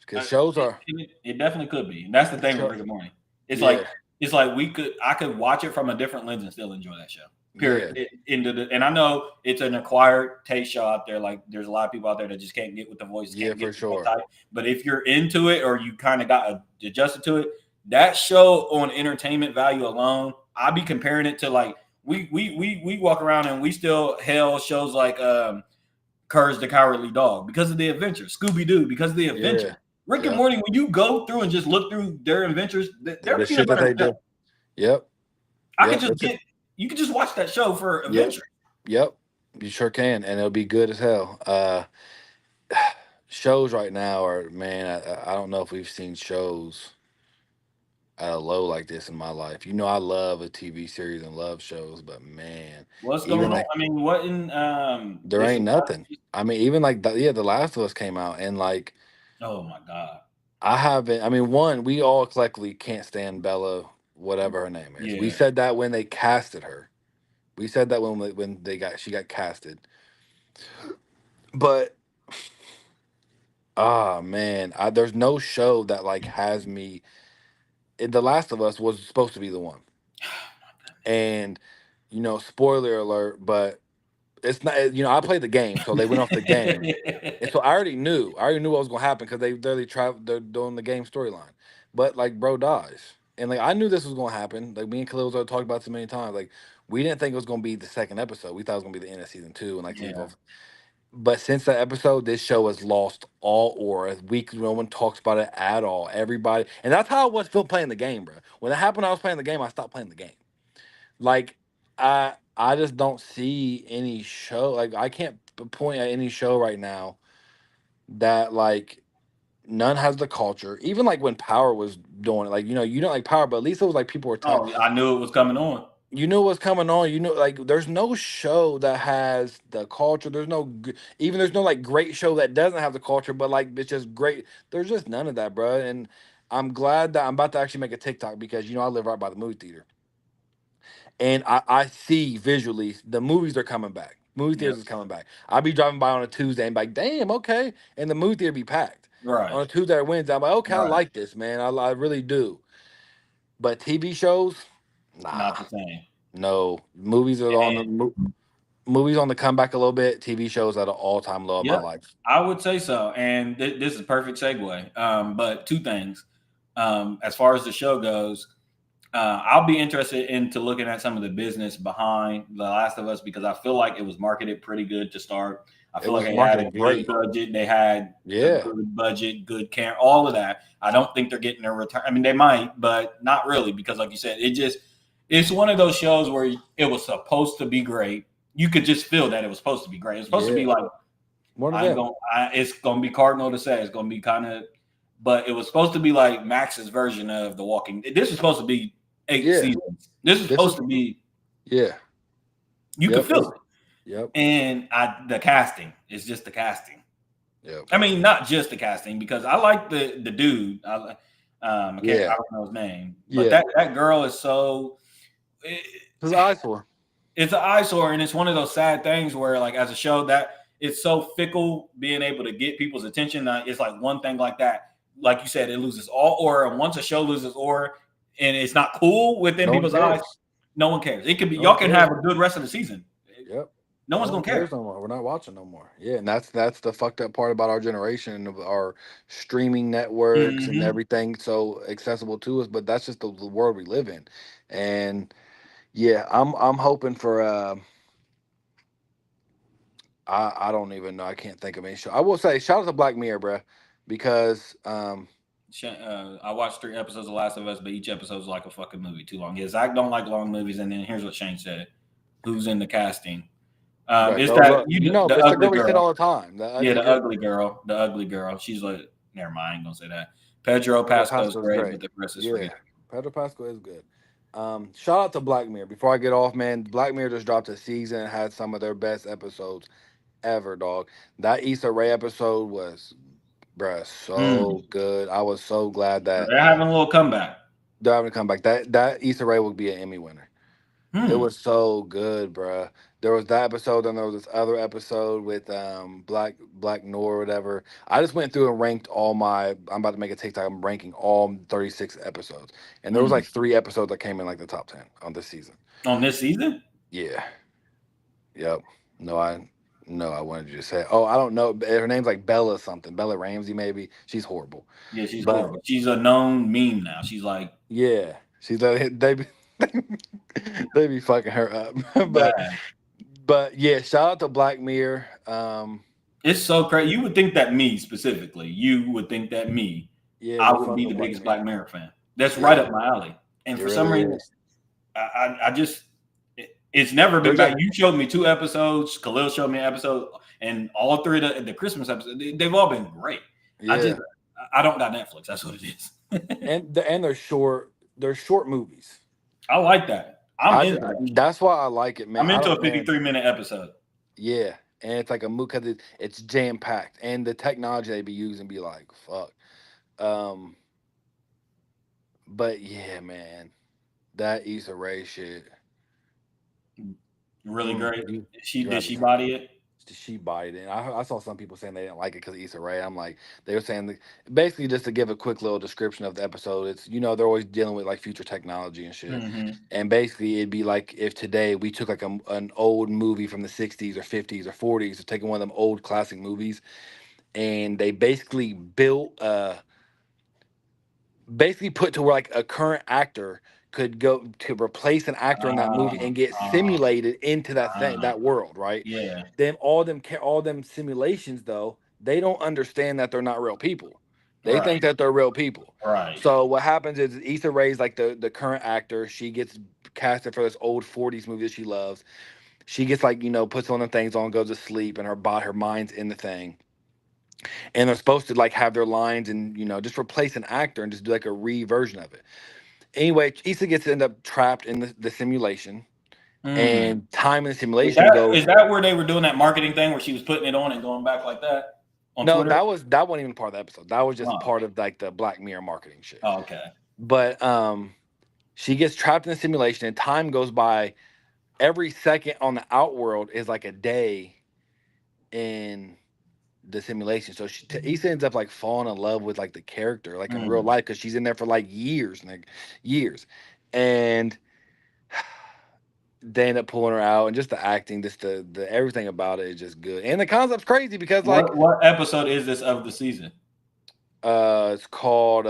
because shows are. It definitely could be. And that's the thing with Show, Rick and Morty. It's like yeah, I could watch it from a different lens and still enjoy that show. Period. yeah, And I know it's an acquired taste show out there. Like there's a lot of people out there that just can't get with the voices, yeah, can't for get sure. type. But if you're into it or you kind of got adjusted to it, that show on entertainment value alone, I'll be comparing it to like we walk around and we still hail shows like Courage the Cowardly Dog because of the adventure, Scooby Doo because of the adventure. Yeah, Rick and yeah. Morty, when you go through and just look through their adventures, they're The shit peanut that butter they and jelly. do. Yep. I could Yep. just it's a- get you could just watch that show for adventure. Yep. You sure can, and it'll be good as hell. Shows right now are, man. I don't know if we've seen shows at a low like this in my life. You know, I love a TV series and love shows, but man, What's even going on? like I mean, what in there this ain't nothing. I mean, even like The Last of Us came out, and like oh my god. I haven't. I mean, one, we all collectively can't stand Bella, whatever her name is. We Yeah. said that when they casted her. We said that when she got casted. But man, there's no show that like has me. The Last of Us was supposed to be the one, and spoiler alert, but it's not. I played the game, so they went off the game, and so I already knew. I already knew what was going to happen because they literally they're doing the game storyline, but like bro dies, and like I knew this was going to happen. Like me and Khalil talked about it so many times. Like we didn't think it was going to be the second episode. We thought it was going to be the end of season 2 and like leave Yeah. off. But since that episode, this show has lost all aura. No one talks about it at all. Everybody, and that's how I was still playing the game, bro. When it happened, I was playing the game. I stopped playing the game. Like I just don't see any show. Like I can't point at any show right now that like none has the culture. Even like when Power was doing it, like you don't like Power, but at least it was like people were talking. Oh, I knew it was coming on. You know what's coming on. Like there's no show that has the culture. There's no like great show that doesn't have the culture, but like it's just great. There's just none of that, bro. And I'm glad that I'm about to actually make a TikTok because I live right by the movie theater, and I see visually the movies are coming back. Movie theaters Yep. is coming back. I'll be driving by on a Tuesday and be like, damn, okay, and the movie theater be packed. Right. On a Tuesday or Wednesday, I'm like, okay, I Right. like this, man. I really do. But TV shows, nah. Not the same. No, movies are movies on the comeback a little bit. TV shows at an all-time low in my life. I would say so. And this is a perfect segue. But two things. As far as the show goes, I'll be interested into looking at some of the business behind The Last of Us because I feel like it was marketed pretty good to start. I feel like they had a good budget. They had a good budget, good care, all of that. I don't think they're getting a return. I mean, they might, but not really because, like you said, it's one of those shows where it was supposed to be great. You could just feel that it was supposed to be great. It's supposed to be like, it's going to be cardinal to say. It's going to be kind of, but it was supposed to be like Max's version of The Walking. This was supposed to be 8 seasons. This is supposed to be. Yeah. You can feel it. Yep. And the casting is just the casting. Yep. I mean, not just the casting because I like the dude. I don't know his name, but that girl is so. It's an eyesore. It's an eyesore, and it's one of those sad things where, like, as a show that it's so fickle, being able to get people's attention. It's like one thing like that, like you said, it loses all aura. And once a show loses aura, and it's not cool within people's eyes, no one cares. It could be y'all can have a good rest of the season. Yep. No one's gonna care no more. We're not watching no more. Yeah, and that's the fucked up part about our generation of our streaming networks and everything so accessible to us. But that's just the world we live in, and yeah, I'm hoping for. I don't even know. I can't think of any show. I will say shout out to Black Mirror, bruh, because I watched 3 episodes of Last of Us, but each episode is like a fucking movie, too long. Yeah, Zach don't like long movies, and then here's what Shane said: "Who's in the casting?" It's that it's the the ugly girl we girl. said all the time. The ugly girl. She's like, never mind, I ain't gonna say that. Pedro Pascal's great, but the rest is free. Pedro Pascal is good. Shout out to Black Mirror. Before I get off, man, Black Mirror just dropped a season and had some of their best episodes ever, dog. That Issa Rae episode was, bruh, Hmm. so good. I was so glad So that they're having a little comeback. they're having to come back. That Issa Rae will be an Emmy winner. It Hmm. was so good, bruh. There was that episode, and there was this other episode with Black Noir or whatever. I just went through and ranked all my. I'm about to make a TikTok. I'm ranking all 36 episodes, and there was Hmm. like 3 episodes that came in like the top 10 on this season. On this season? Yeah. Yep. No, I wanted you to say. Oh, I don't know. Her name's like Bella something. Bella Ramsey, maybe. She's horrible. Yeah, she's But horrible. She's a known meme now. She's like yeah, she's like they be, they be fucking her up. but bad. but yeah, shout out to Black Mirror. It's so crazy. You would think that me specifically, you would think that me, Yeah, I we would fuck be with the Black biggest Mirror. Black Mirror fan. That's Yeah. right up my alley. And It for some really reason, is. I just it's never been There's back. You showed me 2 episodes. Khalil showed me an episode, and all 3 of the Christmas episodes, they've all been great. Yeah, I don't got Netflix. That's what it is. and they're short. They're short movies. I like that. I'm into that. That's why I like it, man. I'm I into a don't- man, 53-minute episode. Yeah, and it's like a movie because it's jam packed, and the technology they be using be like fuck. But yeah, man, that Issa Rae shit. Really great. You Did have she to- body it? She bodied it. I saw some people saying they didn't like it because of Issa Rae. I'm like, they were saying basically just to give a quick little description of the episode. It's they're always dealing with like future technology and shit. Mhm. And basically, it'd be like if today we took like an old movie from the 60s or 50s or 40s, or taking one of them old classic movies, and they basically built, basically put to where like a current actor could go to replace an actor in that movie and get simulated into that thing, that world, right? Yeah. Then all them simulations though, they don't understand that they're not real people. They Right. think that they're real people. Right. So what happens is Issa Rae's like the current actor. She gets casted for this old 40s movie that she loves. She gets like, puts one of them things on, goes to sleep, and her mind's in the thing. And they're supposed to like have their lines and, just replace an actor and just do like a re-version of it. Anyway, Issa gets end up trapped in the simulation, and time in the simulation goes. Is that where they were doing that marketing thing where she was putting it on and going back like that? On No, Twitter? that wasn't even part of the episode. That was just Oh. part of like the Black Mirror marketing shit. Oh, okay. But she gets trapped in the simulation, and time goes by. Every second on the outworld is like a day in the simulation. So Issa ends up like falling in love with like the character, like in real life, because she's in there for like years, and they end up pulling her out, and just the acting, just the everything about it is just good, and the concept's crazy because like What episode is this of the season? it's called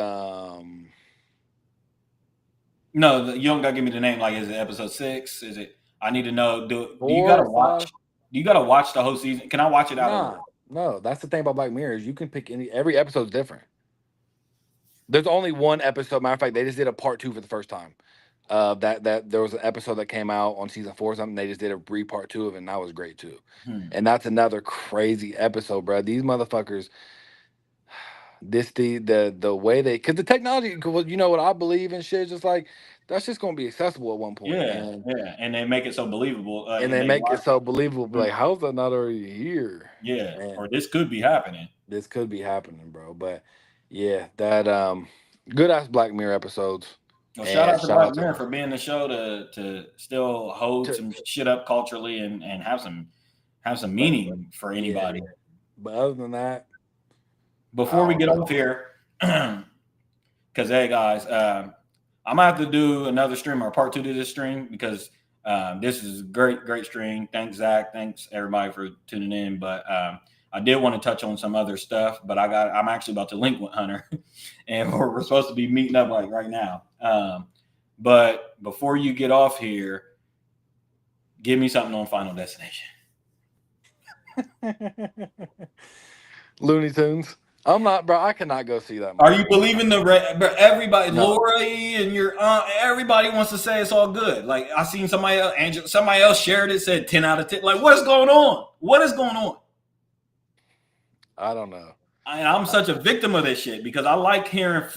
No, you don't gotta give me the name. Like, is it episode 6? Is it? I need to know. Do you 4 gotta or watch? 5? Do you gotta watch the whole season? Can I watch it out of order? No, that's the thing about Black Mirror is you can pick every episode's different. There's only one episode. Matter of fact, they just did a part 2 for the first time. That there was an episode that came out on season 4 or something. They just did a part 2 of it, and that was great too. And that's another crazy episode, bro. These motherfuckers. The way they, because the technology, what I believe in shit, just like that's just gonna be accessible at one point. Yeah, and they make it so believable. And they make it so believable. Like, how's that not already here? Yeah, Man, or this could be happening. this could be happening, bro. But yeah, that good ass Black Mirror episodes. Well, And shout out to shout Black out to- Mirror for being the show to still hold some shit up culturally and have some meaning for anybody. Yeah. But other than that, Before we get off here, because hey guys, I'm gonna have to do another stream or part 2 to this stream because this is a great stream. Thanks Zach, thanks everybody for tuning in. But I did want to touch on some other stuff, but I'm actually about to link with Hunter, and we're supposed to be meeting up like right now. But before you get off here, give me something on Final Destination. Looney Tunes. I'm not, bro. I cannot go see that. Are you believing bro, everybody, No. Lori and your aunt, everybody wants to say it's all good. Like I seen somebody else shared it, said 10 out of 10. Like, what is going on? What is going on? I don't know. I'm such a victim of this shit because I like hearing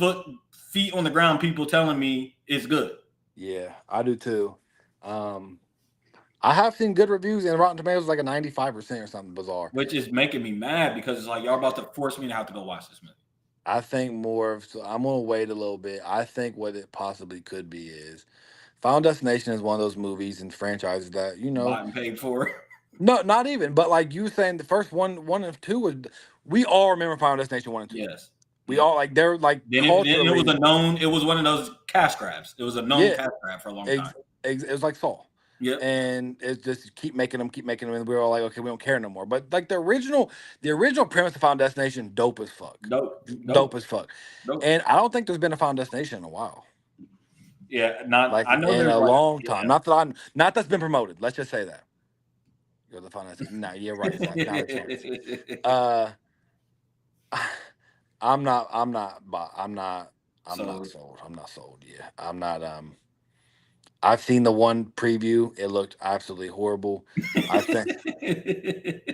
feet on the ground people telling me it's good. Yeah, I do too. I have seen good reviews, and Rotten Tomatoes is like a 95% or something bizarre. Which is making me mad because it's like y'all about to force me to have to go watch this movie. I think more of, so I'm gonna wait a little bit. I think what it possibly could be is Final Destination is one of those movies and franchises that, you know, Bought and paid for. no, not even, but like you saying the first one and two was, we all remember Final Destination 1 and 2. Yes. We all like, they're like Then culturally. it was a known. It was one of those cash grabs. It was a known cash grab for a long time. It was like Saul. Yep. And it's just keep making them, and we were all like, okay, we don't care no more. But like the original premise of Final Destination, dope as fuck. Dope as fuck. Dope. And I don't think there's been a Final Destination in a while. Yeah, not Like I know in there's a like, long time. Not that's been promoted. Let's just say that. You're the Final Destination. No, you're right. Zach, not a chance. I'm not sold. I'm not sold. Yeah. I'm not I've seen the one preview. It looked absolutely horrible. I think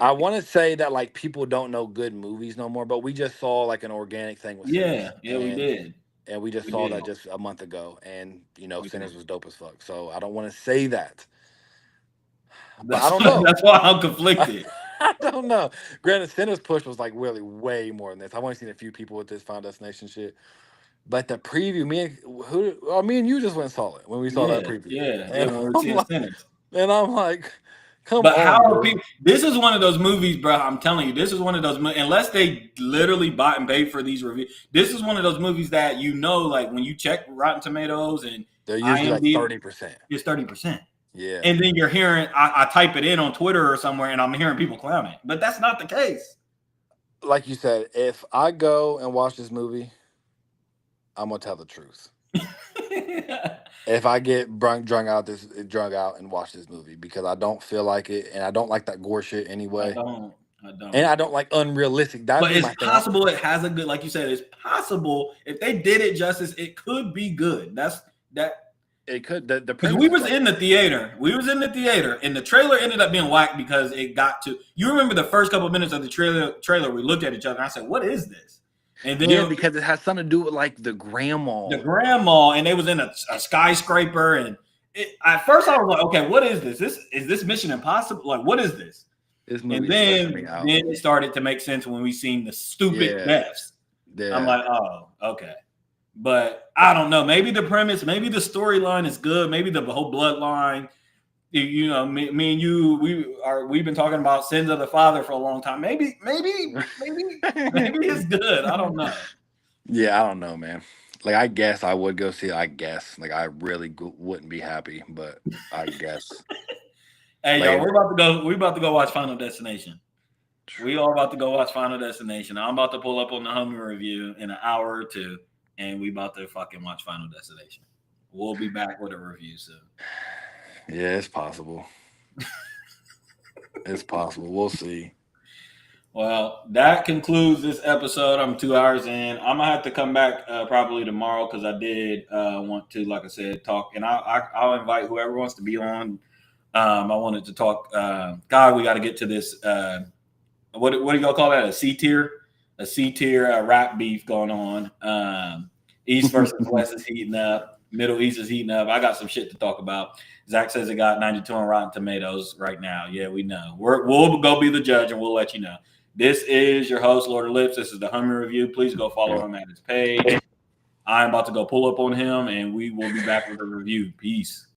I want to say that like people don't know good movies no more, but we just saw like an organic thing with Sinners, we did. And we just saw that just a month ago, and you know, Sinners was dope as fuck. So I don't want to say that. But I don't know. That's why I'm conflicted. I don't know. Granted, Sinners push was like really way more than this. I've only seen a few people with this Final Destination shit. But the preview, me and you just went solid when we saw that preview. Yeah, and when we were seeing Sinners. And I'm like, come but on. How are people? This is one of those movies, bro. I'm telling you, this is one of those. Unless they literally bought and paid for these reviews, this is one of those movies that you know, like when you check Rotten Tomatoes and they're usually like 30%. It's 30%. Yeah. And then you're hearing, I type it in on Twitter or somewhere, and I'm hearing people clowning. But that's not the case. Like you said, if I go and watch this movie, I'm gonna tell the truth. If I get drunk out and watch this movie, because I don't feel like it, and I don't like that gore shit anyway. I don't. And I don't like unrealistic. But it's possible it has a good, like you said, it's possible if they did it justice, it could be good. It could. Because we was in the theater. And the trailer ended up being whack because it got to. You remember the first couple of minutes of the trailer? We looked at each other and I said, "What is this?" And then because it has something to do with like the grandma, and they was in a skyscraper. And at first I was like, "Okay, what is this? Is this Mission Impossible? Like, what is this?" And then it started to make sense when we seen the stupid deaths. Yeah. I'm like, oh, okay. But I don't know. Maybe the premise, maybe the storyline is good. Maybe the whole bloodline. You know, me and you, we've been talking about sins of the father for a long time. Maybe it's good. I don't know. Yeah, I don't know, man. Like, I guess I would go see it. I guess, like, I really wouldn't be happy, but I guess. Hey, y'all, we're about to go watch Final Destination. We all about to go watch Final Destination. I'm about to pull up on the Hummer review in an hour or two, and we about to fucking watch Final Destination. We'll be back with a review soon. Yeah, it's possible. It's possible. We'll see. Well, that concludes this episode. I'm 2 hours in. I'm gonna have to come back probably tomorrow because I did want to, like I said, talk, and I'll invite whoever wants to be on. I wanted to talk. God, we got to get to this. What do y'all call that? A C tier rap beef going on. East versus West is heating up. Middle East is heating up. I got some shit to talk about. Zach says it got 92 on Rotten Tomatoes right now. Yeah, we know. We'll go be the judge and we'll let you know. This is your host, Lord of Lips. This is the Hummer Review. Please go follow him at his page. I'm about to go pull up on him and we will be back with a review. Peace.